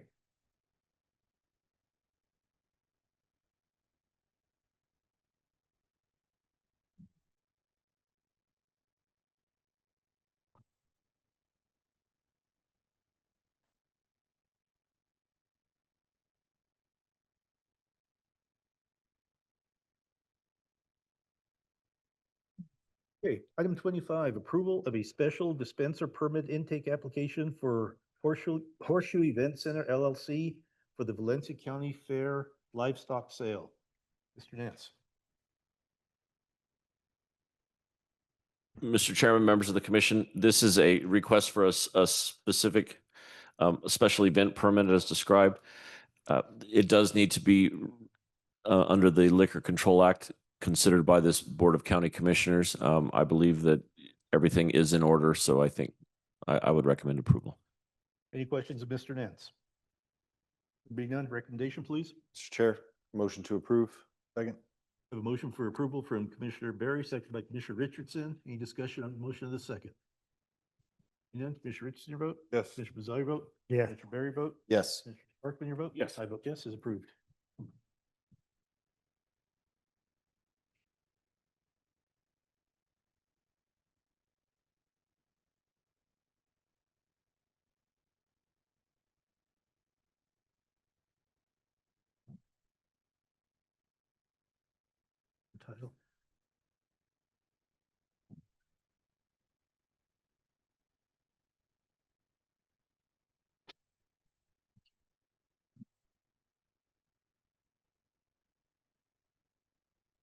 Okay, item 25, approval of a special dispenser permit intake application for Horseshoe Event Center LLC for the Valencia County Fair livestock sale. Mr. Nance. Mr. Chairman, members of the commission, this is a request for a specific special event permit as described. It does need to be under the Liquor Control Act considered by this Board of County Commissioners. I believe that everything is in order, so I think I would recommend approval. Any questions of Mr. Nance? Being none, recommendation, please. Mr. Chair, motion to approve. Second. I have a motion for approval from Commissioner Barry, second by Commissioner Richardson. Any discussion on the motion of the second? Being none, Commissioner Richardson, your vote? Yes. Commissioner Bazell, your vote? Yeah. Commissioner Barry, your vote? Yes. Commissioner Sparkman, your vote? Yes. I vote yes, is approved. Title.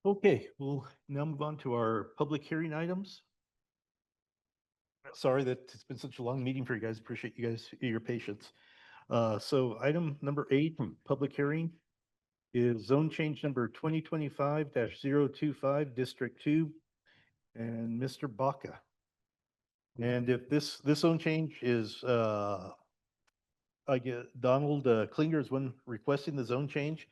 Okay, we'll now move on to our public hearing items. Sorry that it's been such a long meeting for you guys. Appreciate you guys, your patience. So item number 8, public hearing is zone change number 2025-025, District 2, and Mr. Baca. And if this zone change is, I get Donald Klinger is one requesting the zone change.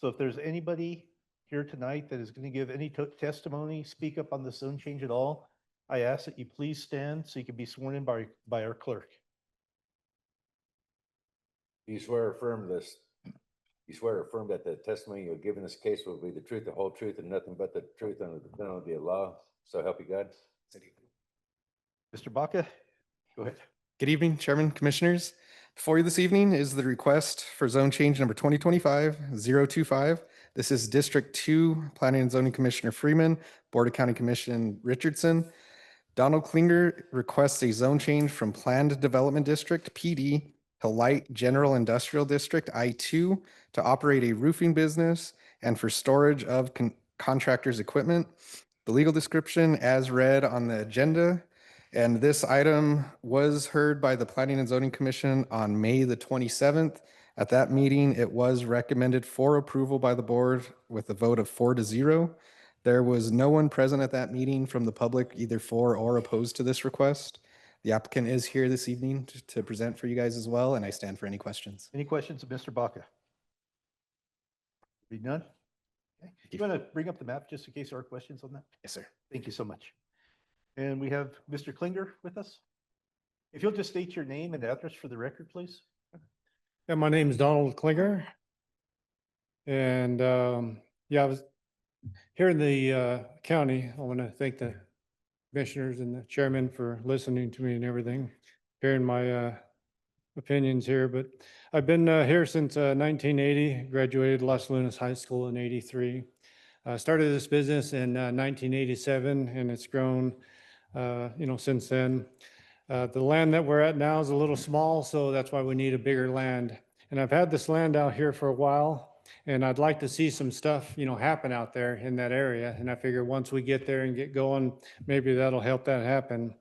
So if there's anybody here tonight that is going to give any testimony, speak up on the zone change at all, I ask that you please stand so you can be sworn in by our clerk. Do you swear or affirm this? You swear or affirm that the testimony you'll give in this case will be the truth, the whole truth, and nothing but the truth under the penalty of law? So help you God. Mr. Baca, go ahead. Good evening, Chairman, Commissioners. Before you this evening is the request for zone change number 2025-025. This is District 2, Planning and Zoning Commissioner Freeman, Board of County Commission Richardson. Donald Klinger requests a zone change from Planned Development District, PD, to Light General Industrial District, I2, to operate a roofing business and for storage of contractors' equipment. The legal description as read on the agenda. And this item was heard by the Planning and Zoning Commission on May the 27th. At that meeting, it was recommended for approval by the board with a vote of 4-0. There was no one present at that meeting from the public, either for or opposed to this request. The applicant is here this evening to present for you guys as well, and I stand for any questions. Any questions of Mr. Baca? Be none? Okay. You want to bring up the map just in case there are questions on that? Yes, sir. Thank you so much. And we have Mr. Klinger with us. If you'll just state your name and address for the record, please. Yeah, my name is Donald Klinger. And yeah, here in the county, I want to thank the commissioners and the chairman for listening to me and everything, hearing my opinions here. But I've been here since 1980, graduated Los Lunas High School in '83. Started this business in 1987, and it's grown, since then. The land that we're at now is a little small, so that's why we need a bigger land. And I've had this land out here for a while, and I'd like to see some stuff, happen out there in that area. And I figure once we get there and get going, maybe that'll help that happen.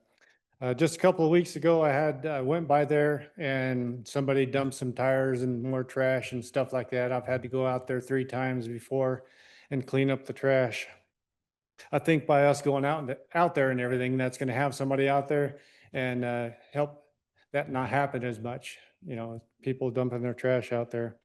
Just a couple of weeks ago, I went by there and somebody dumped some tires and more trash and stuff like that. I've had to go out there 3 times before and clean up the trash. I think by us going out there and everything, that's going to have somebody out there and help that not happen as much. People dumping their trash out there.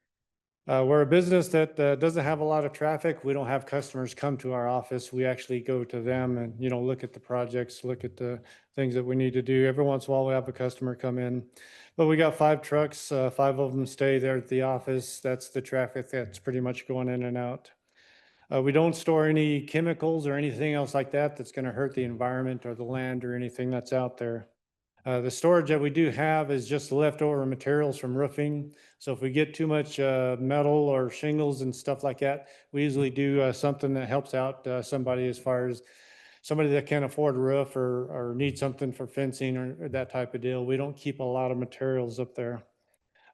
We're a business that doesn't have a lot of traffic. We don't have customers come to our office. We actually go to them and, look at the projects, look at the things that we need to do. Every once in a while, we have a customer come in. But we got 5 trucks, 5 of them stay there at the office. That's the traffic that's pretty much going in and out. We don't store any chemicals or anything else like that that's going to hurt the environment or the land or anything that's out there. The storage that we do have is just leftover materials from roofing. So if we get too much metal or shingles and stuff like that, we usually do something that helps out somebody as far as somebody that can't afford a roof or need something for fencing or that type of deal. We don't keep a lot of materials up there.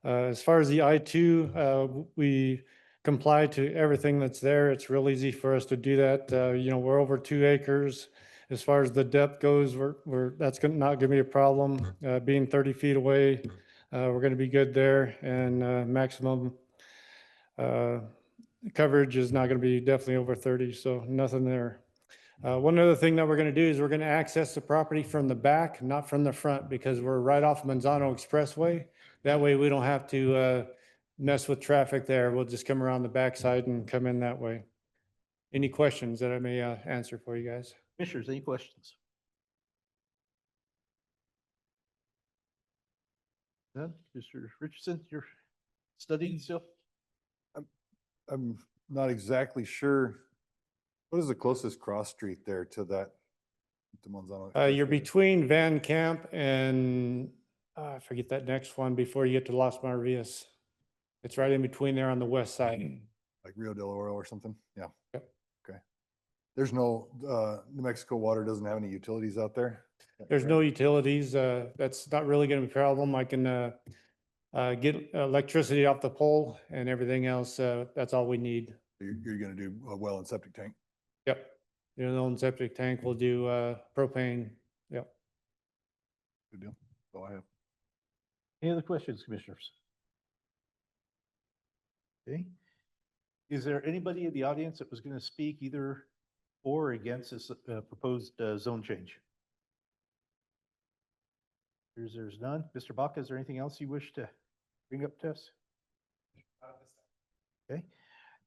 As far as the I-2, we comply to everything that's there. It's real easy for us to do that. We're over 2 acres. As far as the depth goes, that's not gonna be a problem. Being 30 feet away, we're gonna be good there, and maximum coverage is not gonna be definitely over 30, so nothing there. One other thing that we're gonna do is we're gonna access the property from the back, not from the front, because we're right off Manzano Expressway. That way we don't have to mess with traffic there. We'll just come around the backside and come in that way. Any questions that I may answer for you guys? Commissioners, any questions? None? Mr. Richardson, you're studying still? I'm not exactly sure. What is the closest cross street there to that? To Monzano? You're between Van Camp and I forget that next one before you get to Las Maravillas. It's right in between there on the west side. Like Rio del Oro or something? Yeah. Yep. Okay. There's no, New Mexico Water doesn't have any utilities out there? There's no utilities. That's not really going to be a problem. I can get electricity off the pole and everything else. That's all we need. You're going to do a well and septic tank? Yep. The own septic tank will do propane. Yep. Good deal. That's all I have. Any other questions, commissioners? Okay. Is there anybody in the audience that was going to speak either for or against this proposed zone change? There's none. Mr. Baca, is there anything else you wish to bring up to us? Okay.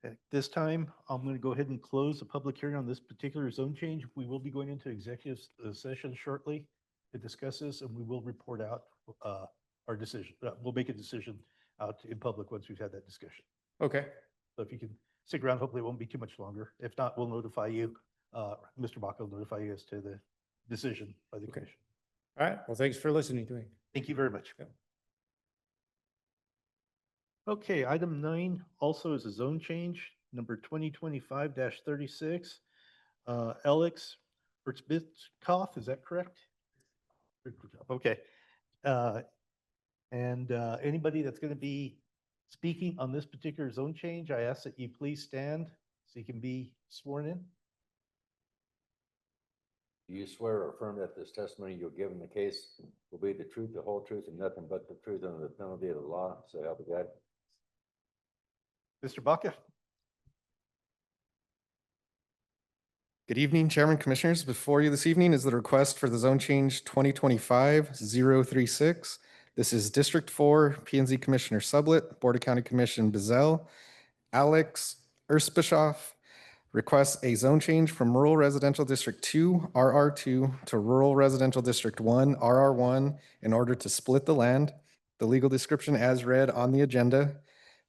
At this time, I'm going to go ahead and close the public hearing on this particular zone change. We will be going into executive session shortly to discuss this, and we will report out our decision. We'll make a decision out in public once we've had that discussion. Okay. So if you can stick around, hopefully it won't be too much longer. If not, we'll notify you. Mr. Baca will notify you as to the decision by the commission. All right. Well, thanks for listening to me. Thank you very much. Okay, item 9 also is a zone change, number 2025-36. Alex Ertzbitkoff, is that correct? Okay. And anybody that's going to be speaking on this particular zone change, I ask that you please stand so you can be sworn in. Do you swear or affirm that this testimony you'll give in the case will be the truth, the whole truth, and nothing but the truth under the penalty of the law? So help you God. Mr. Baca? Good evening, Chairman, Commissioners. Before you this evening is the request for the zone change 2025-036. This is District 4, P&Z Commissioner Sublett, Board of County Commission Bezell, Alex Ertzbischoff requests a zone change from Rural Residential District 2, RR2, to Rural Residential District 1, RR1, in order to split the land. The legal description as read on the agenda.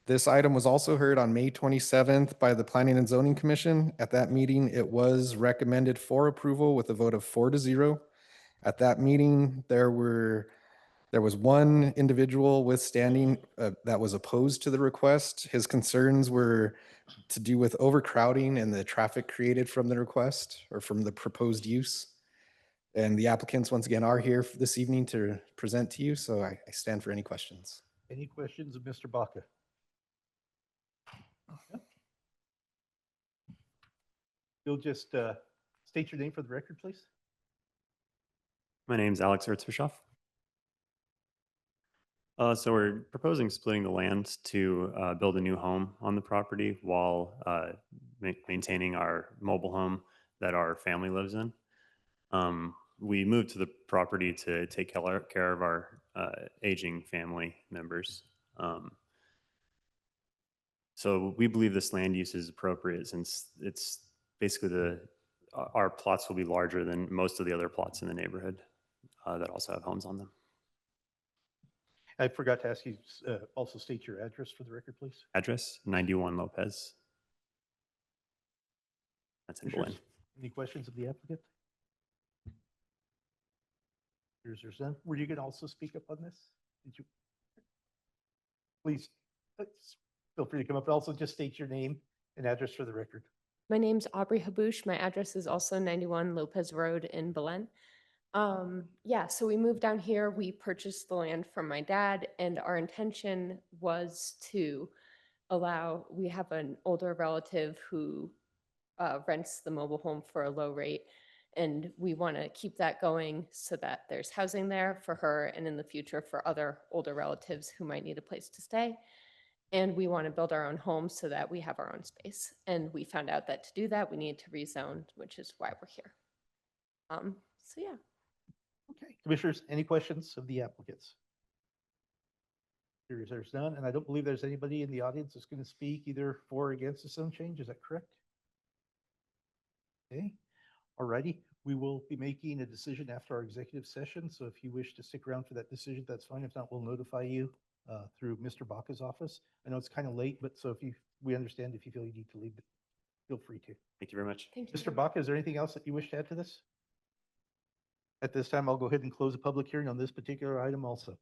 This item was also heard on May 27th by the Planning and Zoning Commission. At that meeting, it was recommended for approval with a vote of 4-0. At that meeting, there was one individual withstanding that was opposed to the request. His concerns were to do with overcrowding and the traffic created from the request or from the proposed use. And the applicants, once again, are here this evening to present to you, so I stand for any questions. Any questions of Mr. Baca? You'll just state your name for the record, please. My name's Alex Erzbischoff. So we're proposing splitting the land to build a new home on the property while maintaining our mobile home that our family lives in. We moved to the property to take care of our aging family members. So we believe this land use is appropriate since it's basically our plots will be larger than most of the other plots in the neighborhood that also have homes on them. I forgot to ask you, also state your address for the record, please. Address 91 Lopez. That's in Belen. Any questions of the applicant? There's none. Were you going to also speak up on this? Did you? Please, feel free to come up. Also, just state your name and address for the record. My name's Aubrey Habouche. My address is also 91 Lopez Road in Belen. Yeah, so we moved down here. We purchased the land from my dad, and our intention was to we have an older relative who rents the mobile home for a low rate, and we want to keep that going so that there's housing there for her and in the future for other older relatives who might need a place to stay. And we want to build our own home so that we have our own space. And we found out that to do that, we needed to rezone, which is why we're here. So yeah. Okay, commissioners, any questions of the applicants? There's none, and I don't believe there's anybody in the audience that's going to speak either for or against the zone change. Is that correct? Okay, alrighty. We will be making a decision after our executive session. So if you wish to stick around for that decision, that's fine. If not, we'll notify you through Mr. Baca's office. I know it's kind of late, but so we understand if you feel you need to leave, feel free to. Thank you very much. Thank you. Mr. Baca, is there anything else that you wish to add to this? At this time, I'll go ahead and close the public hearing on this particular item also.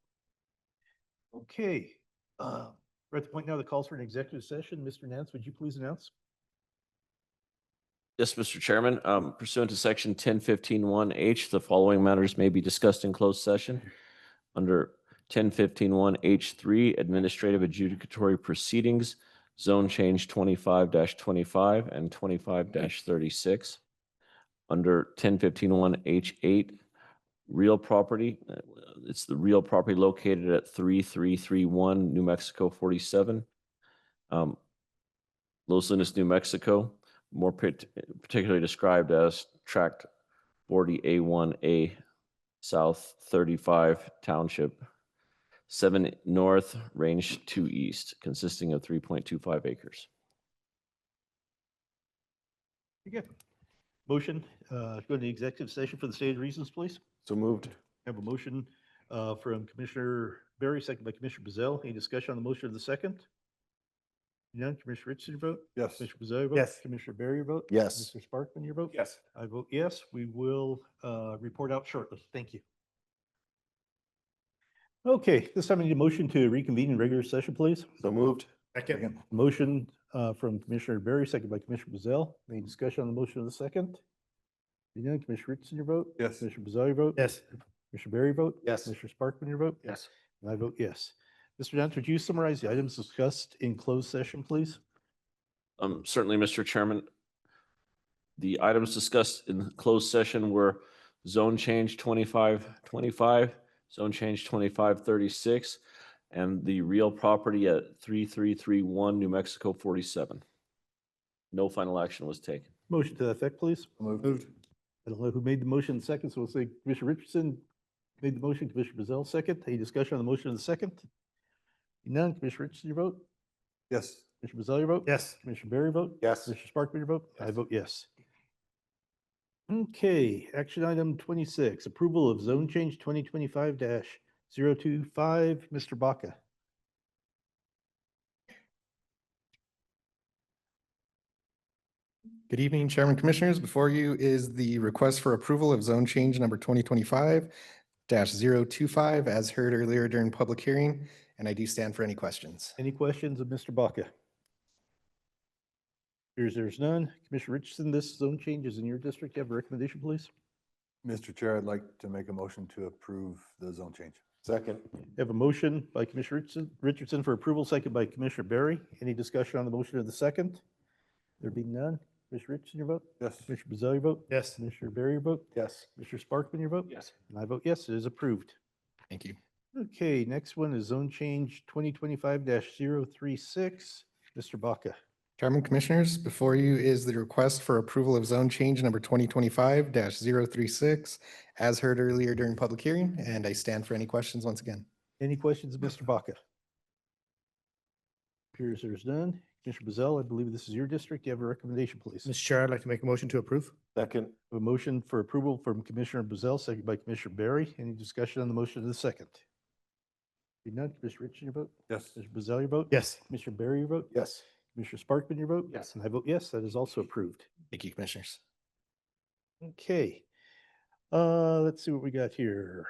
Okay, we're at the point now that calls for an executive session. Mr. Nance, would you please announce? Yes, Mr. Chairman, pursuant to section 1015-1H, the following matters may be discussed in closed session. Under 1015-1H3, administrative adjudicatory proceedings, zone change 25-25 and 25-36. Under 1015-1H8, real property, it's the real property located at 3331 New Mexico 47, Los Lunas, New Mexico, more particularly described as tract 40A1A South 35 Township 7 North, Range 2 East, consisting of 3.25 acres. Very good. Motion, go to the executive session for the stated reasons, please. So moved. I have a motion from Commissioner Berry, second by Commissioner Bazell. Any discussion on the motion of the second? None. Commissioner Richardson, your vote? Yes. Commissioner Bazell, your vote? Yes. Commissioner Berry, your vote? Yes. Mr. Sparkman, your vote? Yes. I vote yes. We will report out shortly. Thank you. Okay, this time I need a motion to reconvene in regular session, please. So moved. Second. Motion from Commissioner Berry, second by Commissioner Bazell. Any discussion on the motion of the second? None. Commissioner Richardson, your vote? Yes. Commissioner Bazell, your vote? Yes. Commissioner Berry, vote? Yes. Commissioner Sparkman, your vote? Yes. And I vote yes. Mr. Nance, would you summarize the items discussed in closed session, please? Certainly, Mr. Chairman. The items discussed in closed session were zone change 2525, zone change 2536, and the real property at 3331 New Mexico 47. No final action was taken. Motion to that effect, please. Moved. I don't know who made the motion second, so we'll say Commissioner Richardson made the motion, Commissioner Bazell second. Any discussion on the motion of the second? None. Commissioner Richardson, your vote? Yes. Commissioner Bazell, your vote? Yes. Commissioner Berry, vote? Yes. Commissioner Sparkman, your vote? I vote yes. Okay, action item 26, approval of zone change 2025-025, Mr. Baca. Good evening, Chairman Commissioners. Before you is the request for approval of zone change number 2025-025 as heard earlier during public hearing, and I do stand for any questions. Any questions of Mr. Baca? Here's there's none. Commissioner Richardson, this zone change is in your district. Do you have a recommendation, please? Mr. Chair, I'd like to make a motion to approve the zone change. Second. We have a motion by Commissioner Richardson for approval, second by Commissioner Barry. Any discussion on the motion of the second? There being none. Commissioner Richardson, your vote? Yes. Commissioner Bazell, your vote? Yes. Commissioner Barry, your vote? Yes. Commissioner Sparkman, your vote? Yes. And I vote yes, it is approved. Thank you. Okay, next one is zone change 2025-036. Mr. Baca. Chairman Commissioners, before you is the request for approval of zone change number 2025-036 as heard earlier during public hearing, and I stand for any questions once again. Any questions of Mr. Baca? Appears there's none. Commissioner Bazell, I believe this is your district. Do you have a recommendation, please? Mr. Chair, I'd like to make a motion to approve. Second. A motion for approval from Commissioner Bazell, second by Commissioner Barry. Any discussion on the motion of the second? Being none, Commissioner Richardson, your vote? Yes. Commissioner Bazell, your vote? Yes. Commissioner Barry, your vote? Yes. Commissioner Sparkman, your vote? Yes. And I vote yes, that is also approved. Thank you, Commissioners. Okay. Let's see what we got here.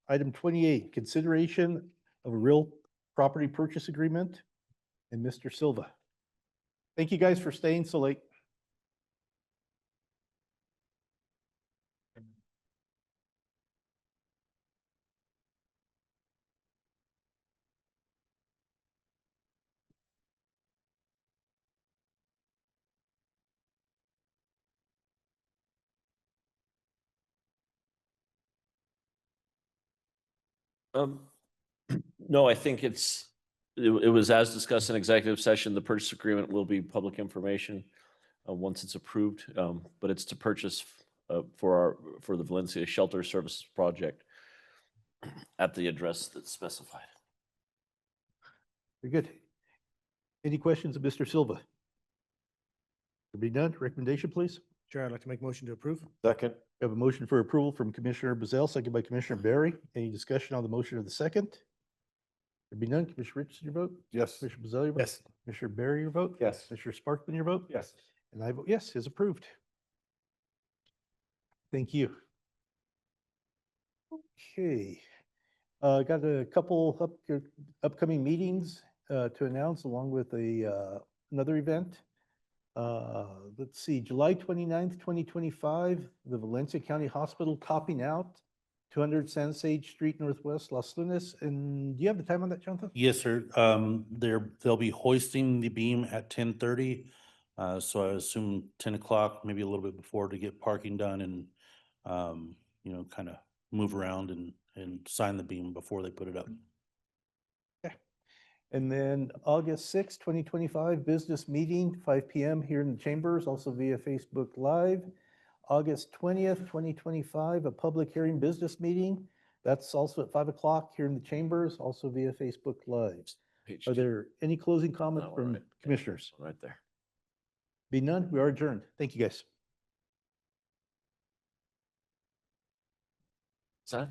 Item 28, consideration of a real property purchase agreement. And Mr. Silva. Thank you guys for staying so late. No, I think it was as discussed in executive session. The purchase agreement will be public information once it's approved, but it's to purchase for the Valencia Shelter Services Project at the address that's specified. Very good. Any questions of Mr. Silva? There be none. Recommendation, please. Chair, I'd like to make a motion to approve. Second. We have a motion for approval from Commissioner Bazell, second by Commissioner Barry. Any discussion on the motion of the second? There be none. Commissioner Richardson, your vote? Yes. Commissioner Bazell, your vote? Yes. Commissioner Barry, your vote? Yes. Commissioner Sparkman, your vote? Yes. And I vote yes, is approved. Thank you. Okay. Got a couple upcoming meetings to announce along with another event. Let's see, July 29th, 2025, the Valencia County Hospital Copping Out, 200 San Sage Street Northwest, Las Lunas. And do you have the time on that, Jonathan? Yes, sir. They'll be hoisting the beam at 10:30. So I assume 10 o'clock, maybe a little bit before to get parking done and, kind of move around and sign the beam before they put it up. And then August 6th, 2025, business meeting, 5 p.m. here in the chambers, also via Facebook Live. August 20th, 2025, a public hearing business meeting. That's also at 5 o'clock here in the chambers, also via Facebook Live. Are there any closing comments No, from right. commissioners? Right there. Be none, we are adjourned. Thank you, guys. Is that?